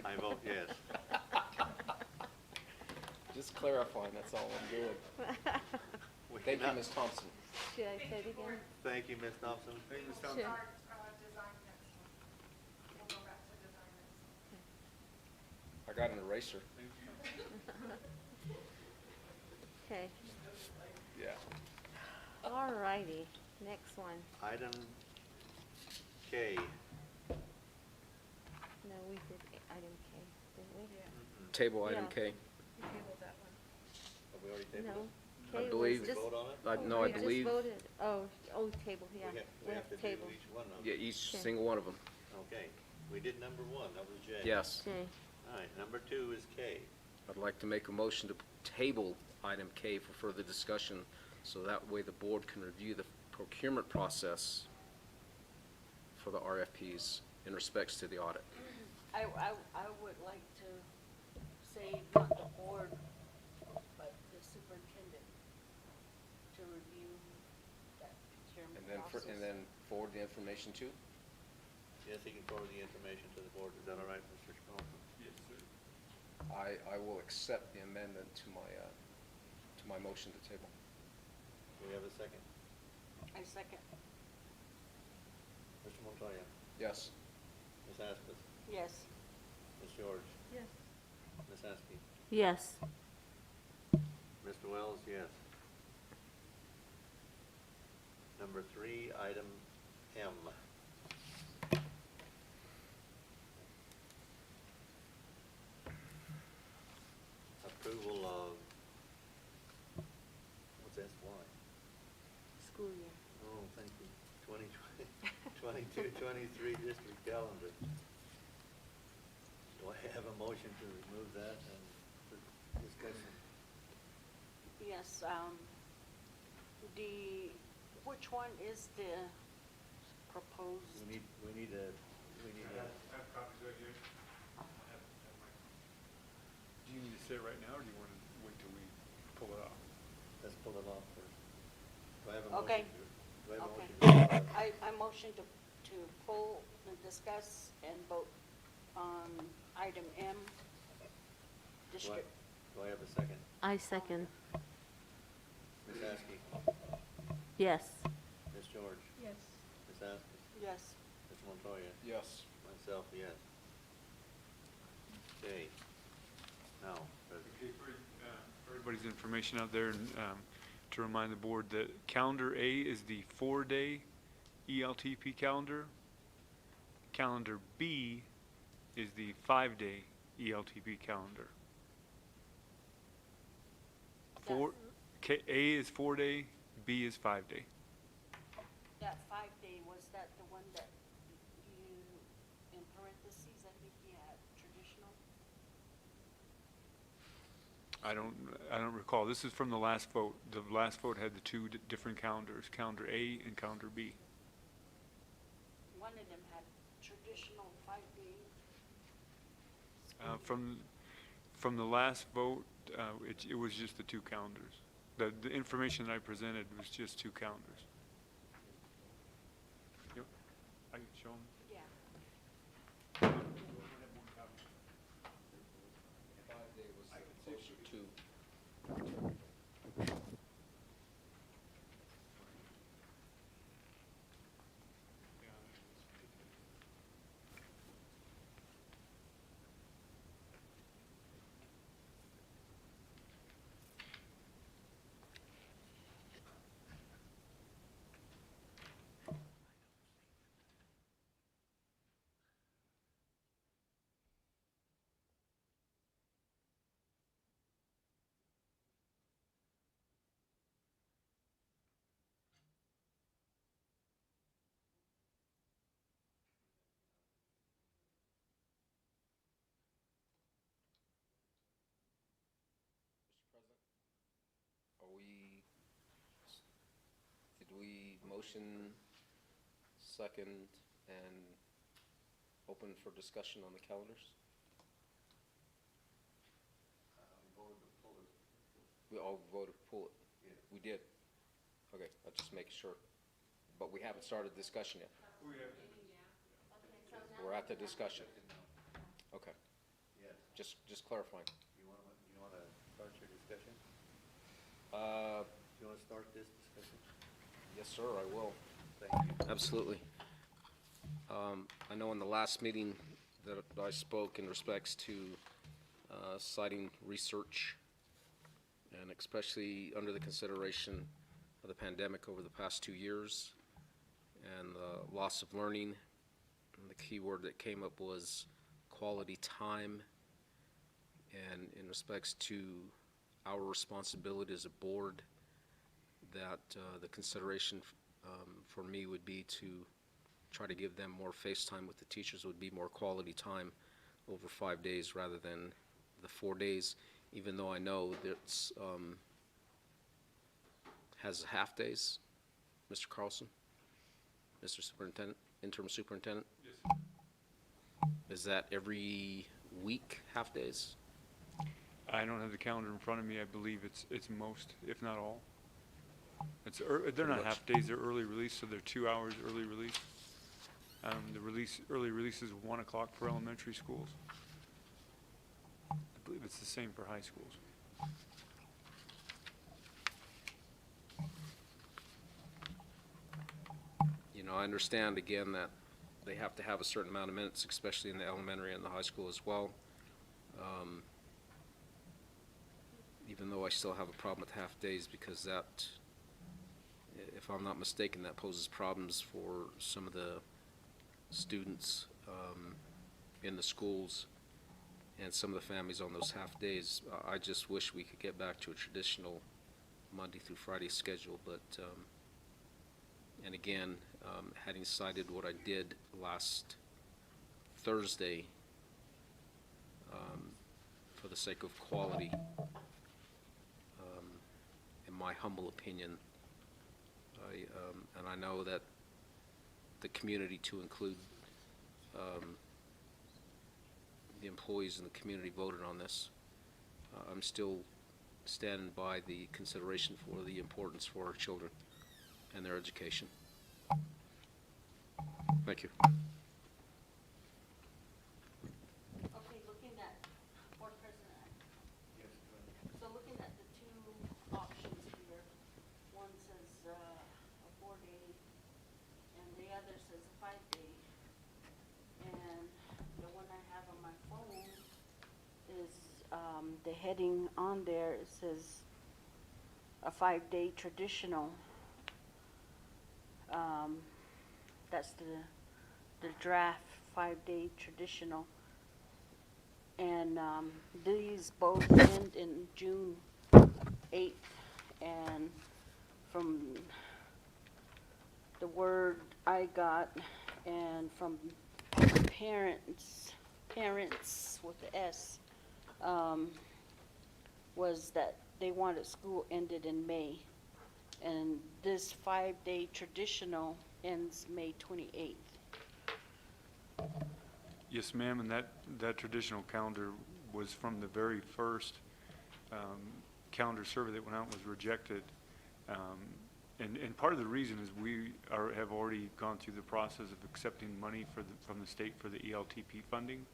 I vote yes. Just clarifying, that's all I'm doing. Thank you, Ms. Thompson. Should I say it again? Thank you, Ms. Thompson. Sure. Design next one. We'll go back to design next one. I got an eraser. Okay, Yeah. all righty, next one. Item K. No, we did item K, didn't we? Table item Yeah. K. Have we already tabled No. it? I K was believe- just. Vote on it? No, I we just believe, voted. Oh, table, yeah. We have to do table. each one of them. yeah, each Okay. single one of them. Okay, we did number 1, that was J. Yes. Okay, All right, number 2 is K. I'd like to make a motion to table item K for further discussion, so that way the board can review the procurement process for the RFPs in respects to the audit. I would like to say not the board, but the superintendent to review that procurement process. And then forward the information to? Yes, he can forward the information to the board. Is that all right, Mr. Thompson? Yes, sir. I will accept the amendment to my motion to table. Do we have a second? I second. Mr. Montoya, Yes. Ms. Aspas, Yes. Ms. George, Yes. Ms. Askey, yes. Mr. Wells, yes. Number 3, item M. Approval of, what's SY? School year. 22-23 district calendar. Do I have a motion to remove that and for discussion? Yes, which one is the proposed? We need a, I have copies right here. Do you need to say it right now, or do you want to wait till we pull it off? let's pull it off first. Do I have a Okay. motion? Do I have a Okay. motion? I motion to pull and discuss and vote on item M, district. Do I have a second? I second. Ms. Askey, Yes. Ms. George, Yes. Ms. Askey, Yes. Ms. Montoya, Yes. myself, yes. Okay. Now, Okay, for everybody's information out there, and to remind the board that calendar A is the 4-day ELTP calendar. Calendar B is the 5-day ELTP calendar. A is 4-day, B is 5-day. That 5-day, was that the one that you, in parentheses, I think you had traditional? I don't recall. This is from the last vote. The last vote had the two different calendars, calendar A and calendar B. One of them had traditional 5-day. From the last vote, it was just the two calendars. The information that I presented was just two calendars. Yep, I can show them. Yeah. 5-day was closer to. Mr. President, did we motion second and open for discussion on the calendars? We all voted to pull it? Yeah. We did? Okay, I'll just make sure. But we haven't started discussion yet? We're at the discussion. Okay. yes, Just clarifying. you wanna start your discussion? Uh, You wanna start this discussion? yes, sir, I will. Thank you. Absolutely. I know in the last meeting that I spoke in respects to citing research, and especially under the consideration of the pandemic over the past 2 years and the loss of learning. And the key word that came up was quality time, and in respects to our responsibility as a board, that the consideration for me would be to try to give them more face time with the teachers, would be more quality time over 5 days rather than the 4 days, even though I know that's has half days. Mr. Carlson, Mr. Superintendent, interim superintendent? Yes. Is that every week, half days? I don't have the calendar in front of me. I believe it's most, if not all. They're not half days, they're early release, so they're 2 hours early release. Early release is 1 o'clock for elementary schools. I believe it's the same for high schools. You know, I understand again that they have to have a certain amount of minutes, especially in the elementary and the high school as well. Even though I still have a problem with half days, because that, if I'm not mistaken, that poses problems for some of the students in the schools and some of the families on those half days. I just wish we could get back to a traditional Monday through Friday schedule, but and again, having cited what I did last Thursday, for the sake of quality, in my humble opinion, and I know that the community, to include the employees in the community, voted on this. I'm still standing by the consideration for the importance for our children and their education. Thank you. Okay, looking at, Board President, so looking at the two options here, one says a 4-day and the other says a 5-day. And the one I have on my phone is, the heading on there, it says a 5-day traditional. That's the draft 5-day traditional. And these both end in June 8th. And from the word I got, and from parents with the S, was that they wanted school ended in May. And this 5-day traditional ends May 28th. Yes, ma'am, and that traditional calendar was from the very first calendar survey that went out, was rejected. And part of the reason is we have already gone through the process of accepting money from the state for the ELTP funding.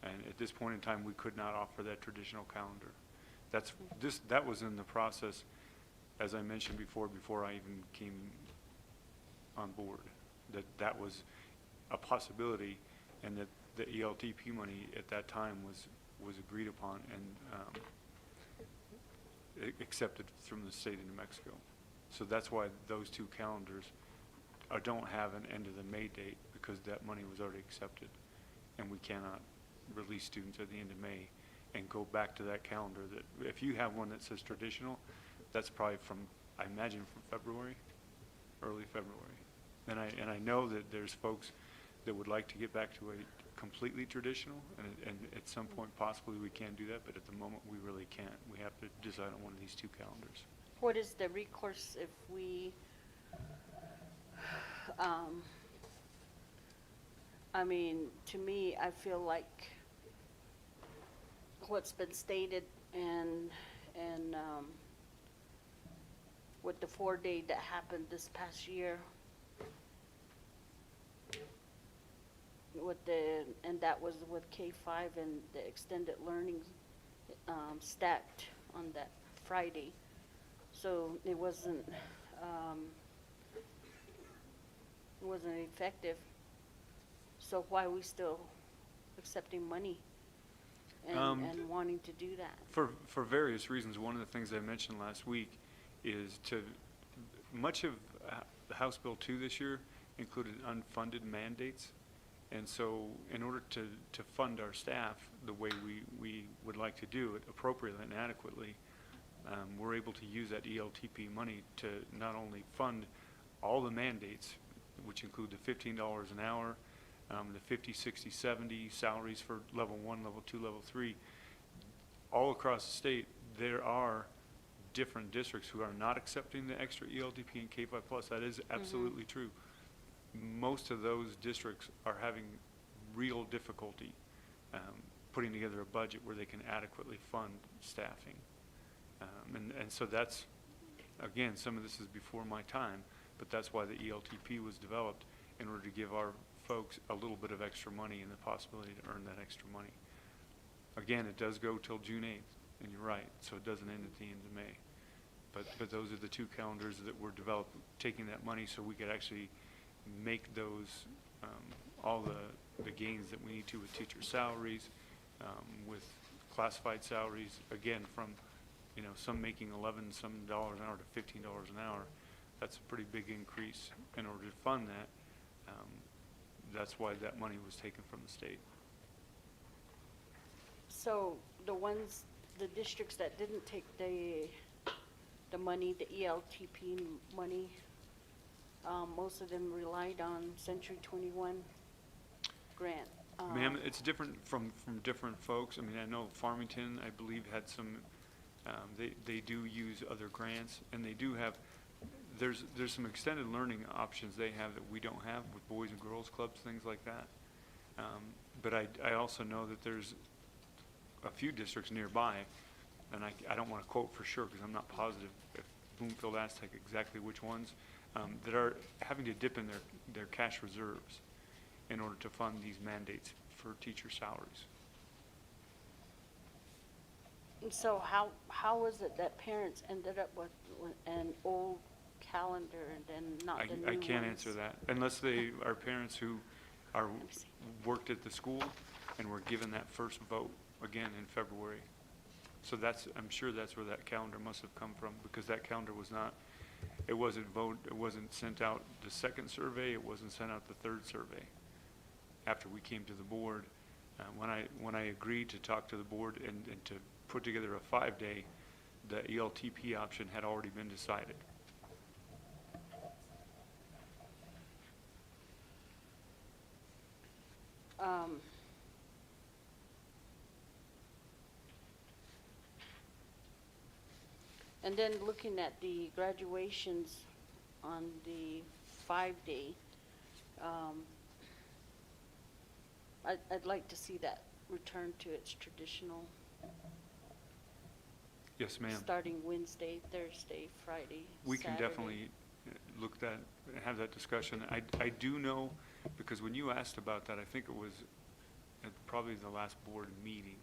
And at this point in time, we could not offer that traditional calendar. That was in the process, as I mentioned before I even came on board, that was a possibility, and that the ELTP money at that time was agreed upon and accepted from the state of New Mexico. So that's why those two calendars don't have an end of the May date, because that money was already accepted, and we cannot release students at the end of May and go back to that calendar. That if you have one that says traditional, that's probably from, I imagine, from February, early February. And I know that there's folks that would like to get back to a completely traditional, and at some point possibly we can do that, but at the moment we really can't. We have to decide on one of these two calendars. What is the recourse if we, I mean, to me, I feel like what's been stated and with the 4-day that happened this past year, and that was with K-5 and the extended learning stacked on that Friday. So it wasn't effective. So why are we still accepting money and wanting to do that? For various reasons. One of the things I mentioned last week is much of House Bill 2 this year included unfunded mandates. And so in order to fund our staff the way we would like to do it appropriately and adequately, we're able to use that ELTP money to not only fund all the mandates, which include the $15 an hour, the 50, 60, 70 salaries for level 1, level 2, level 3. All across the state, there are different districts who are not accepting the extra ELTP and K-5+. That is absolutely true. Most of those districts are having real difficulty putting together a budget where they can adequately fund staffing. And so that's, again, some of this is before my time, but that's why the ELTP was developed, in order to give our folks a little bit of extra money and the possibility to earn that extra money. Again, it does go till June 8th, and you're right, so it doesn't end at the end of May. But those are the two calendars that were developed, taking that money so we could actually make those, all the gains that we need to with teacher salaries, with classified salaries, again, from, some making $11 some an hour to $15 an hour. That's a pretty big increase. In order to fund that, that's why that money was taken from the state. So the districts that didn't take the money, the ELTP money, Most of them relied on Century 21 grant. Ma'am, it's different from different folks. I mean, I know Farmington, I believe, had some, they do use other grants, and they do have, there's some extended learning options they have that we don't have with Boys and Girls Clubs, things like that. But I also know that there's a few districts nearby, and I don't want to quote for sure because I'm not positive if Bloomfield, Aztec, exactly which ones, that are having to dip in their cash reserves in order to fund these mandates for teacher salaries. And so how is it that parents ended up with an old calendar and then not the new I can't ones? answer that unless they are parents who are worked at the school and were given that first vote again in February. So I'm sure that's where that calendar must have come from, because that calendar was not, it wasn't sent out the second survey, it wasn't sent out the third survey. After we came to the board, when I agreed to talk to the board and to put together a 5-day, the ELTP option had already been decided. And then looking at the graduations on the 5-day, I'd like to see that return to its traditional, Yes, ma'am. starting Wednesday, Thursday, Friday, We can Saturday. definitely look at that, have that discussion. I do know, because when you asked about that, I think it was at probably the last board meeting.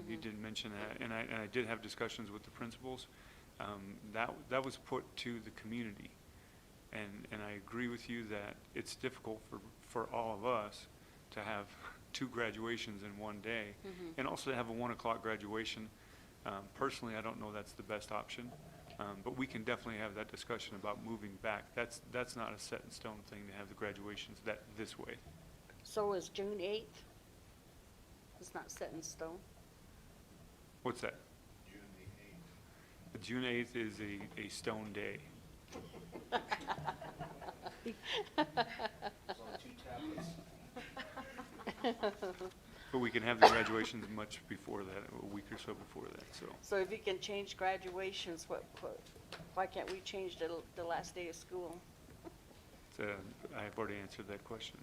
You did mention that, and I did have discussions with the principals. That was put to the community, and I agree with you that it's difficult for all of us to have 2 graduations in one day, and also to have a 1 o'clock graduation. Personally, I don't know that's the best option, but we can definitely have that discussion about moving back. That's not a set in stone thing to have the graduations this way. So is June 8th? It's not set in stone? What's that? June 8th is a stone day. But we can have the graduations much before that, a week or so before that, so. So if you can change graduations, why can't we change the last day of school? I've already answered that question.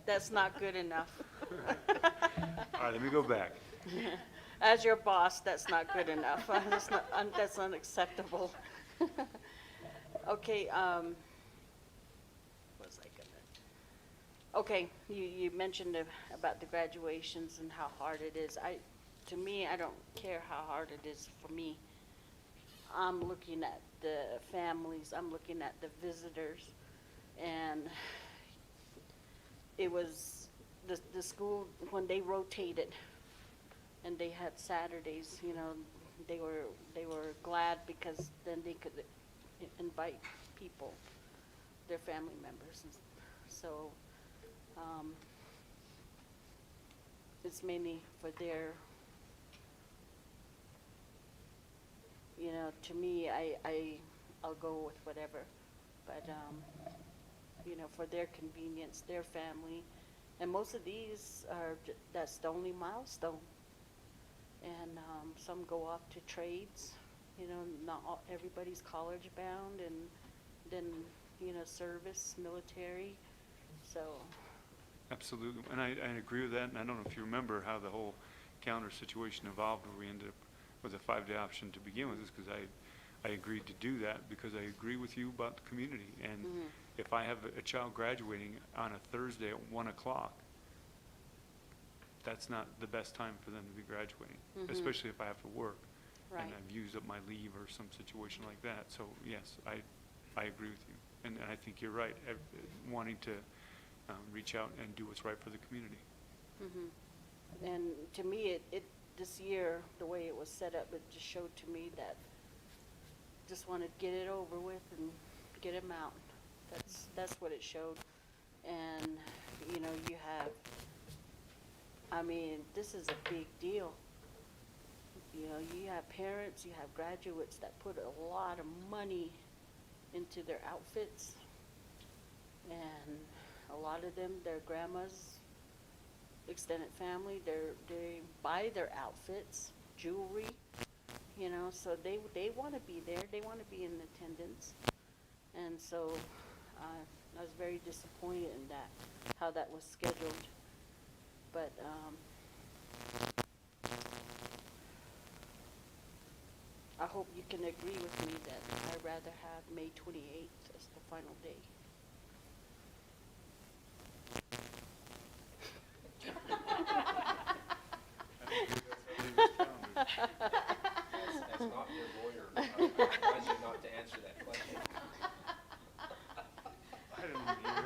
That's not good enough. All right, let me go back. As your boss, that's not good enough. That's unacceptable. Okay, what was I gonna? Okay, you mentioned about the graduations and how hard it is. To me, I don't care how hard it is for me. I'm looking at the families, I'm looking at the visitors, and it was the school, when they rotated and they had Saturdays, they were glad because then they could invite people, their family members. And so it's mainly for their, to me, I'll go with whatever, but for their convenience, their family. And most of these that's the only milestone. And some go off to trades, not everybody's college bound, and then, service, military, so. Absolutely, and I agree with that, and I don't know if you remember how the whole calendar situation evolved, where we ended up with a 5-day option to begin with, is because I agreed to do that because I agree with you about the community. And if I have a child graduating on a Thursday at 1 o'clock, that's not the best time for them to be graduating, especially if I have to work. Right. And I've used up my leave or some situation like that. So yes, I agree with you, and I think you're right, wanting to reach out and do what's right for the community. And to me, this year, the way it was set up, it just showed to me that just wanted to get it over with and get them out. That's what it showed. And you have, this is a big deal. You have parents, you have graduates that put a lot of money into their outfits. And a lot of them, their grandmas, extended family, they buy their outfits, jewelry, you know, so they want to be there. They want to be in attendance. And so I was very disappointed in that, how that was scheduled. But I hope you can agree with me that I'd rather have May 28th as the final day. As not your lawyer, I advise you not to answer that question. I didn't even hear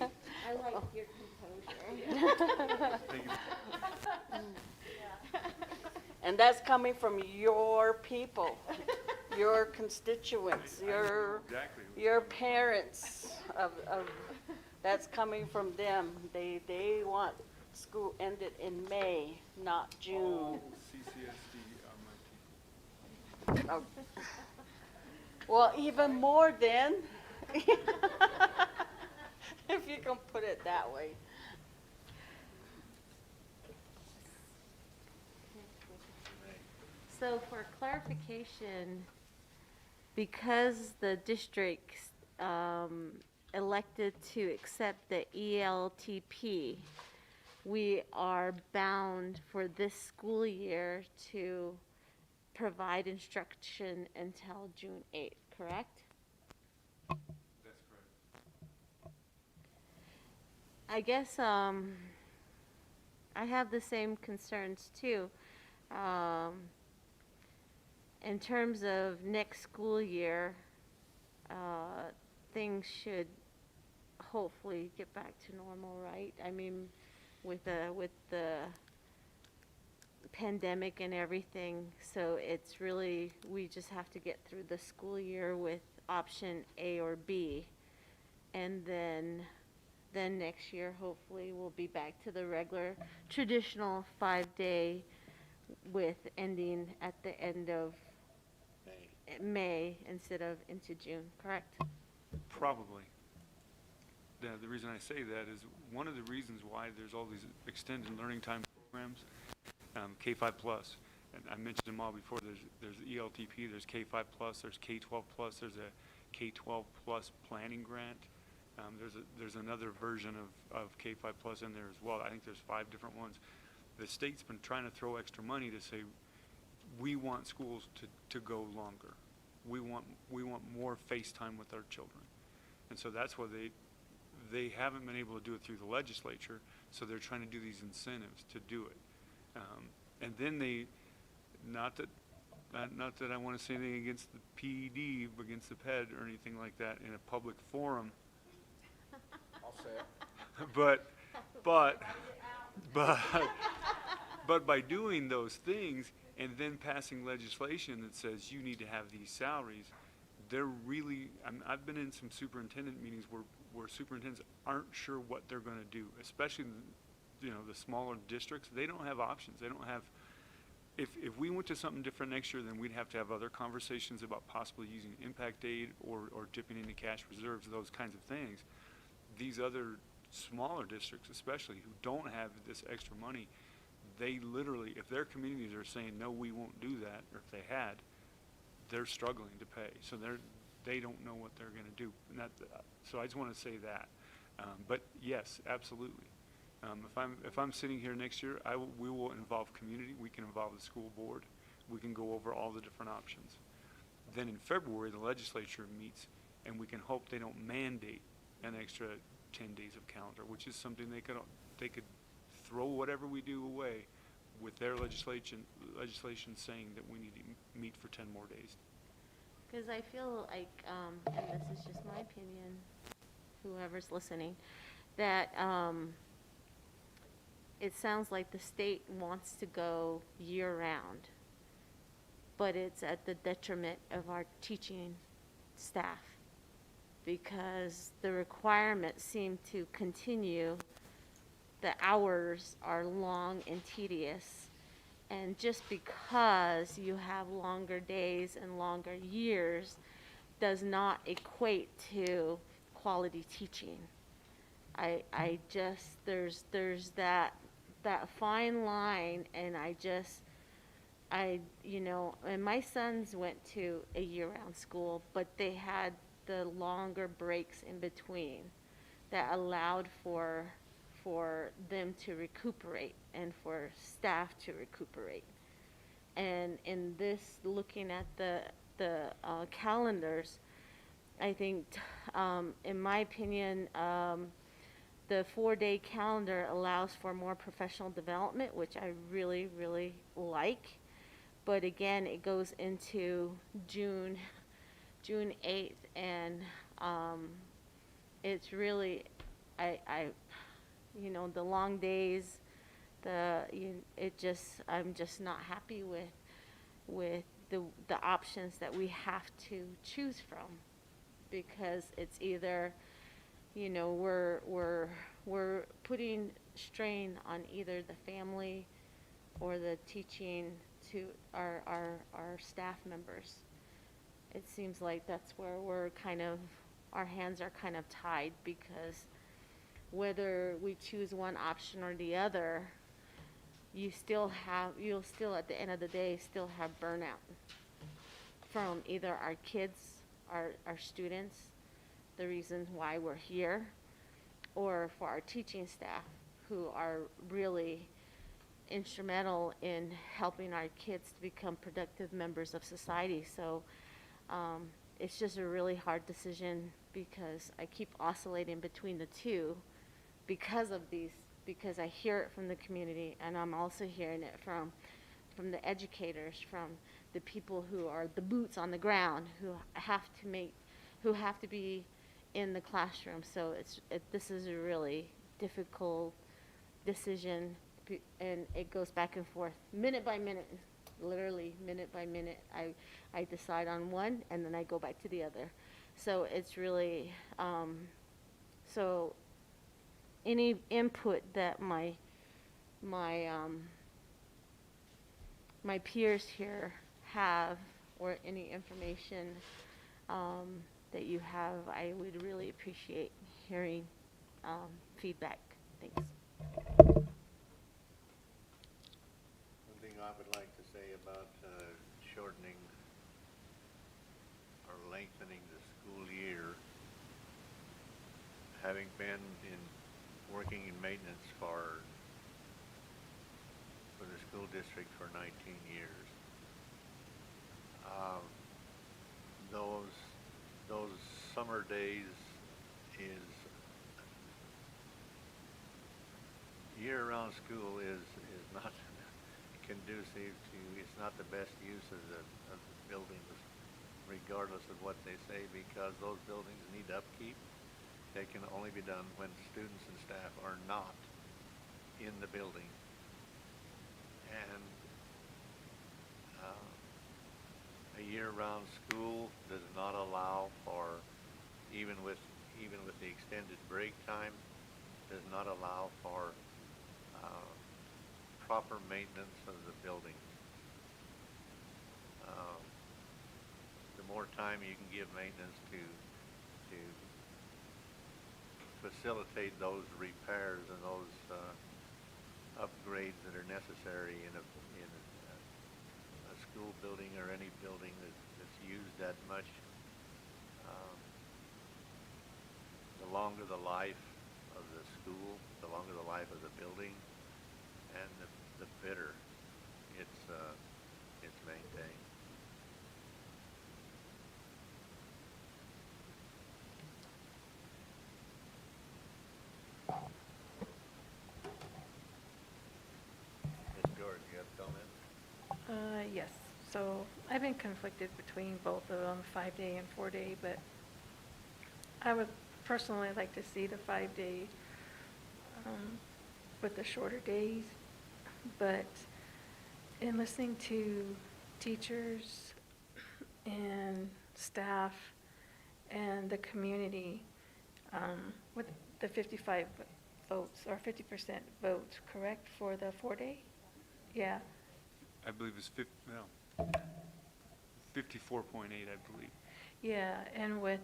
it. I like your composure. Thank you. And that's coming from your people, your constituents, I know your exactly what's your coming. parents of that's coming from them. They want school ended in May, not June. All CCSD are my people. Oh. Well, even more then, if you can put it that way. So for clarification, because the district elected to accept the ELTP, we are bound for this school year to provide instruction until June 8th, correct? That's correct. I guess I have the same concerns too. In terms of next school year, things should hopefully get back to normal, right? I mean, with the pandemic and everything, so it's really, we just have to get through the school year with option A or B, and then next year hopefully we'll be back to the regular traditional 5-day with ending at the end of May instead of into June, correct? Probably. The reason I say that is one of the reasons why there's all these extended learning time programs, K-5 plus, and I mentioned them all before. There's ELTP, there's K-5 plus, there's K-12 plus, there's a K-12 plus planning grant. There's another version of K-5 plus in there as well. I think there's 5 different ones. The state's been trying to throw extra money to say, we want schools to go longer. We want more face time with our children. And so that's why they haven't been able to do it through the legislature, so they're trying to do these incentives to do it. And then they, not that I want to say anything against the PED, against the PED or anything like that in a public forum. I'll say it. But by doing those things and then passing legislation that says you need to have these salaries, they're really, I've been in some superintendent meetings where superintendents aren't sure what they're going to do, especially the smaller districts. They don't have options. They don't have, if we went to something different next year, then we'd have to have other conversations about possibly using impact aid or dipping into cash reserves, those kinds of things. These other smaller districts especially who don't have this extra money, they literally, if their communities are saying no, we won't do that, or if they had, they're struggling to pay. So they don't know what they're going to do. And so I just want to say that. But yes, absolutely. If I'm sitting here next year, we will involve community. We can involve the school board. We can go over all the different options. Then in February, the legislature meets, and we can hope they don't mandate an extra 10 days of calendar, which is something they could throw whatever we do away with their legislation saying that we need to meet for 10 more days. Because I feel like, and this is just my opinion, whoever's listening, that it sounds like the state wants to go year-round, but it's at the detriment of our teaching staff, because the requirements seem to continue. The hours are long and tedious, And just because you have longer days and longer years does not equate to quality teaching. I just, there's that fine line, and and my sons went to a year-round school, but they had the longer breaks in between that allowed for them to recuperate and for staff to recuperate. And in this, looking at the calendars, I think, in my opinion, the 4-day calendar allows for more professional development, which I really, really like. But again, it goes into June 8th, and it's really, the long days, I'm just not happy with the options that we have to choose from, because it's either, we're putting strain on either the family or the teaching to our staff members. It seems like that's where our hands are kind of tied, because whether we choose one option or the other, you'll still at the end of the day still have burnout from either our kids, our students, the reason why we're here, or for our teaching staff, who are really instrumental in helping our kids to become productive members of society. So it's just a really hard decision, because I keep oscillating between the two because I hear it from the community, and I'm also hearing it from the educators, from the people who are the boots on the ground, who have to be in the classroom. So this is a really difficult decision, and it goes back and forth minute by minute, literally minute by minute. I decide on one, and then I go back to the other. So it's really, so any input that my peers here have, or any information that you have, I would really appreciate hearing feedback. Thanks. One thing I would like to say about shortening or lengthening the school year, having been working in maintenance for the school district for 19 years, those summer days is year-round school is not conducive to, it's not the best use of the buildings, regardless of what they say, because those buildings need upkeep. They can only be done when students and staff are not in the building. And a year-round school does not allow for, even with the extended break time, does not allow for proper maintenance of the building. The more time you can give maintenance to facilitate those repairs and those upgrades that are necessary in a school building or any building that's used that much, the longer the life of the school, the longer the life of the building, and the better it's maintained. Ms. George, you have a comment? Yes. So I've been conflicted between both of them, 5-day and 4-day, but I would personally like to see the 5-day with the shorter days. But in listening to teachers and staff and the community, with the 55 votes or 50% votes, correct, for the 4-day? Yeah. I believe it's 54.8, I believe. Yeah, and with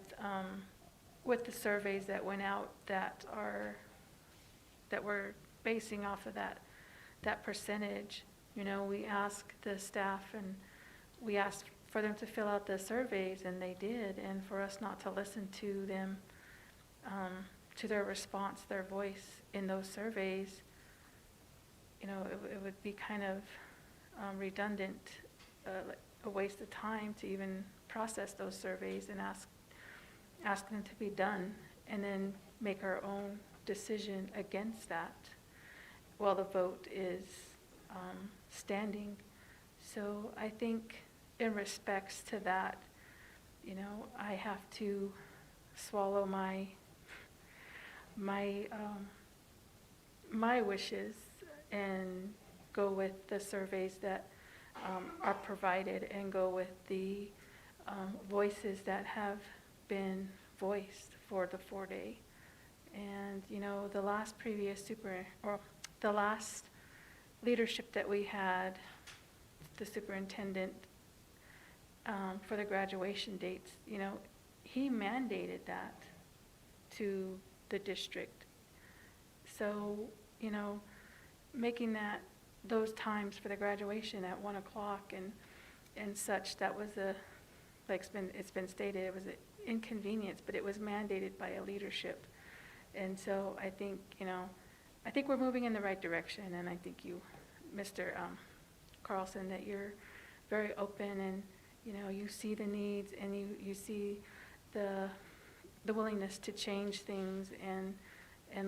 the surveys that went out that were basing off of that percentage, you know, we asked the staff and we asked for them to fill out the surveys, and they did, and for us not to listen to them, to their response, their voice in those surveys, you know, it would be kind of redundant, like a waste of time to even process those surveys and ask them to be done, and then make our own decision against that while the vote is standing. So I think in respects to that, you know, I have to swallow my wishes and go with the surveys that are provided and go with the voices that have been voiced for the 4-day. And, you know, the last leadership that we had, the superintendent, for the graduation dates, you know, he mandated that to the district. So, you know, making those times for the graduation at 1 o'clock and such, that was it's been stated, it was an inconvenience, but it was mandated by a leadership. And so I think, you know, I think we're moving in the right direction, and I think you, Mr. Carlson, that you're very open, and, you know, you see the needs, and you see the willingness to change things and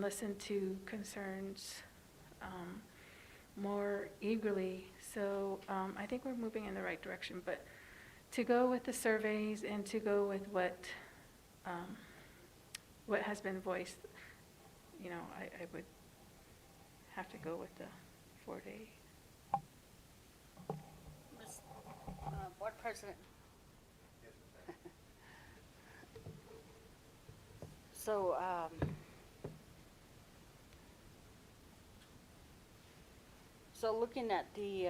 listen to concerns more eagerly. So I think we're moving in the right direction, but to go with the surveys and to go with what has been voiced, you know, I would have to go with the 4-day. Board President. So looking at the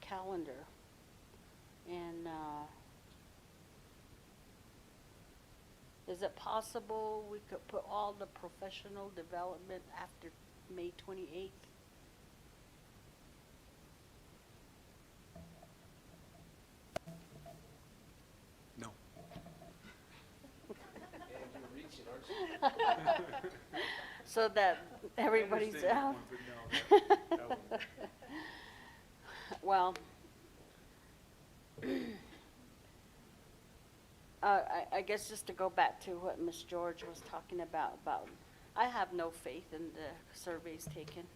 calendar, and is it possible we could put all the professional development after May 28th? No. So that everybody's I understand out? that one, but no, that won't. Well, I guess just to go back to what Ms. George was talking about I have no faith in the surveys taken.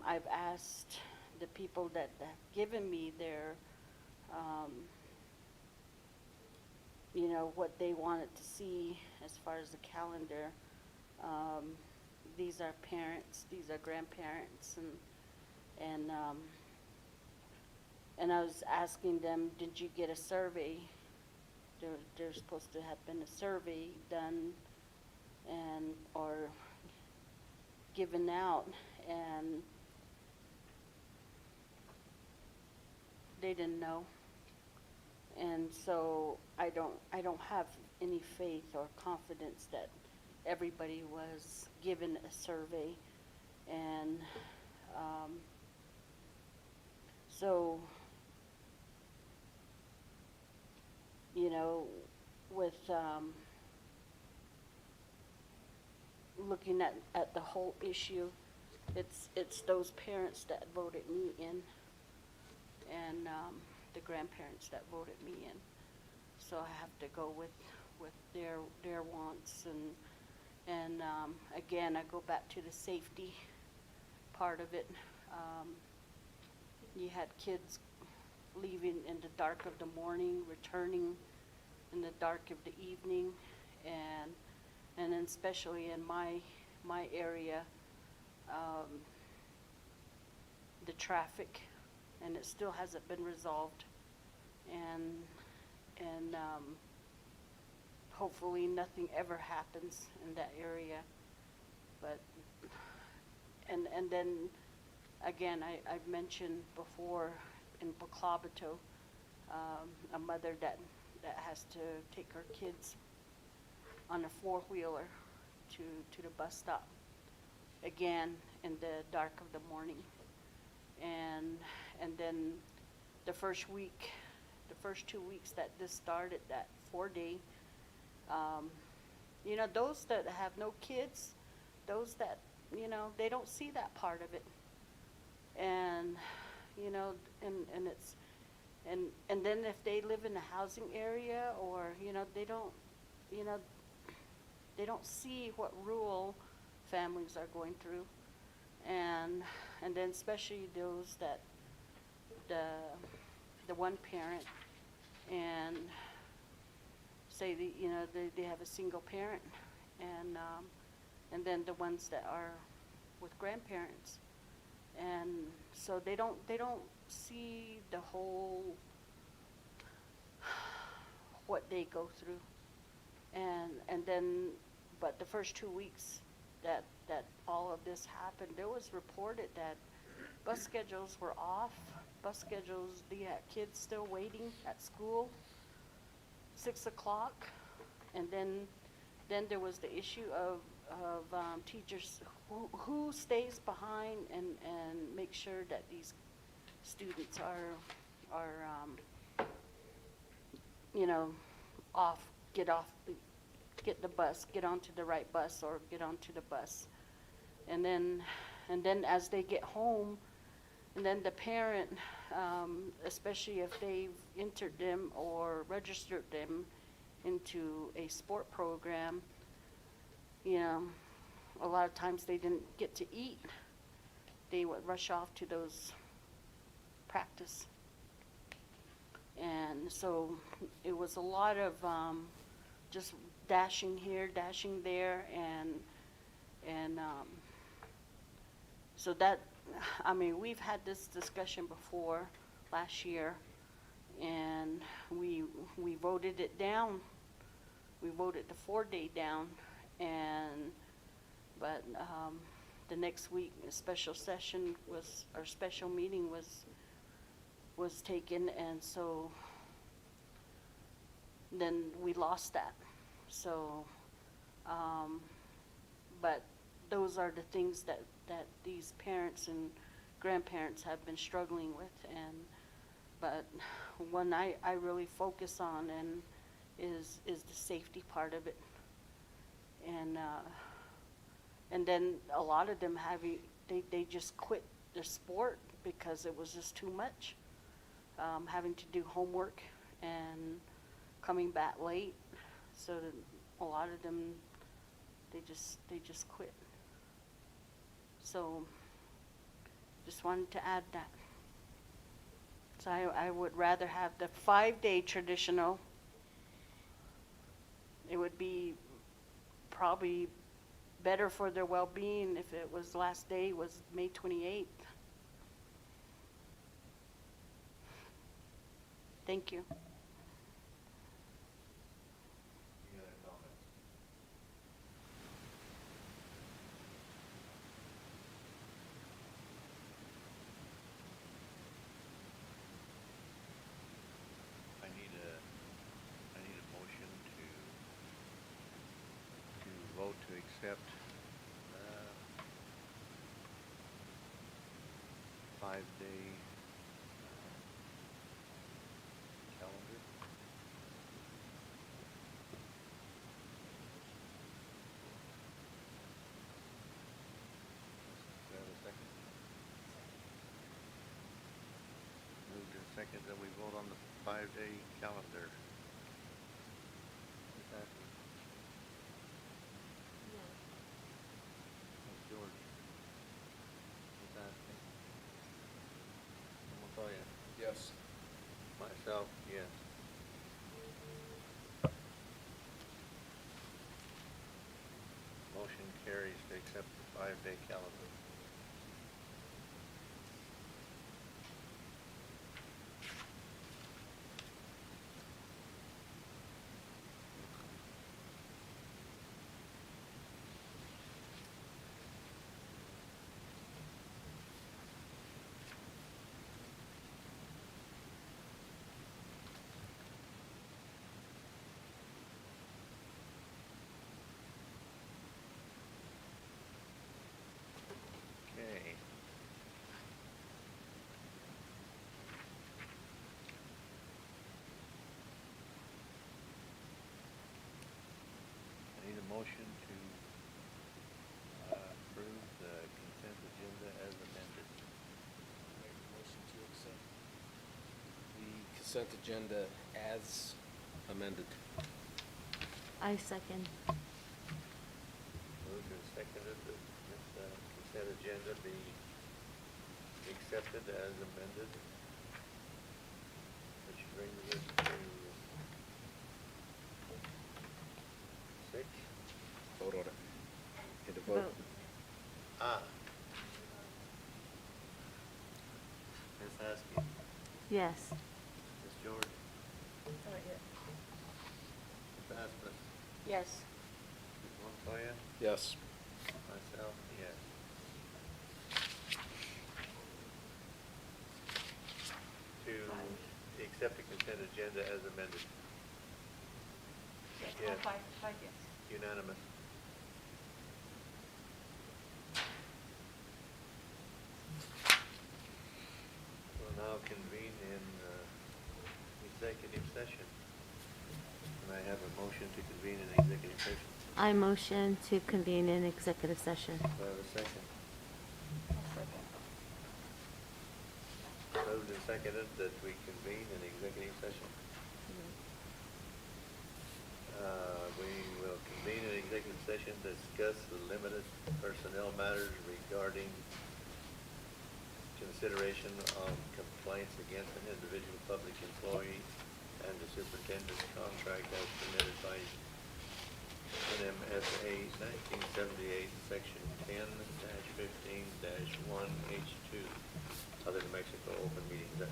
I've asked the people that have given me their, you know, what they wanted to see as far as the calendar. These are parents, these are grandparents, and I was asking them, did you get a survey? There's supposed to have been a survey done or given out, and they didn't know. And so I don't have any faith or confidence that everybody was given a survey. And so, you know, with looking at the whole issue, it's those parents that voted me in, and the grandparents that voted me in. So I have to go with their wants, and again, I go back to the safety part of it. You had kids leaving in the dark of the morning, returning in the dark of the evening, and then especially in my area, the traffic, and it still hasn't been resolved, and hopefully nothing ever happens in that area. But and then again, I've mentioned before in Baclabato, a mother that has to take her kids on a four-wheeler to the bus stop, again, in the dark of the morning. And then the first 2 weeks that this started, that 4-day, you know, those that have no kids, those that, you know, they don't see that part of it. And, you know, and it's, and then if they live in a housing area, or, you know, they don't, you know, they don't see what rural families are going through. And then especially those that, the one parent, and say you know, they have a single parent, and then the ones that are with grandparents. And so they don't see the whole, what they go through. And then, but the first 2 weeks that all of this happened, it was reported that bus schedules were off. Bus schedules, they had kids still waiting at school, 6 o'clock. And then there was the issue of teachers who stays behind and make sure that these students are you know, get the bus, get onto the right bus, or get onto the bus. And then as they get home, and then the parent, especially if they've entered them or registered them into a sport program, you know, a lot of times they didn't get to eat. They would rush off to those practice. And so it was a lot of just dashing here, dashing there, and so that, I mean, we've had this discussion before last year, and we voted it down. We voted the 4-day down, but the next week a special session was, or special meeting was taken, and so then we lost that. So, but those are the things that these parents and grandparents have been struggling with, but one I really focus on is the safety part of it. And then a lot of them they just quit their sport because it was just too much, having to do homework and coming back late. So a lot of them, they just quit. So just wanted to add that. So I would rather have the 5-day traditional. It would be probably better for their well-being if it was, last day was May 28th. Thank you. Any other comments? I need a motion to vote to accept 5-day calendar. Do I have a second? Moved in second that we vote on the 5-day calendar. Ms. Ashley? Ms. George? Ms. Ashley? Montoya? Yes. Myself, yes. Motion carries to accept the 5-day calendar. consent agenda as amended. I second. Moved and seconded that this consent agenda be accepted as amended. Which brings us to 6. Vote on it. Need to vote. Ah. Ms. Haskey, Yes. Ms. George, Ms. Asmus, Yes. Ms. Montoya, Yes. myself, yes. To accept the consent agenda as amended. Yes. Five yes. Unanimous. We'll now convene in executive session. Can I have a motion to convene in executive session? I motion to convene in executive session. Do I have a second? Moved and seconded that we convene in executive session. We will convene in executive session to discuss the limited personnel matters regarding consideration of complaints against an individual public employee and the superintendent's contract as permitted by NMSA 1978, section 10-15-1H2 of the New Mexico Open Meetings Act.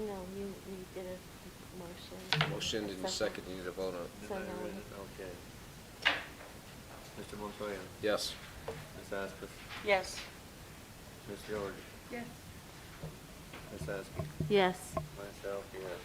No, you did a motion. Motion and second, you need to vote on it. Did I read it? Okay. Mr. Montoya? Yes. Ms. Askus? Yes. Ms. George? Yes. Ms. Askey? Yes. Myself, yes.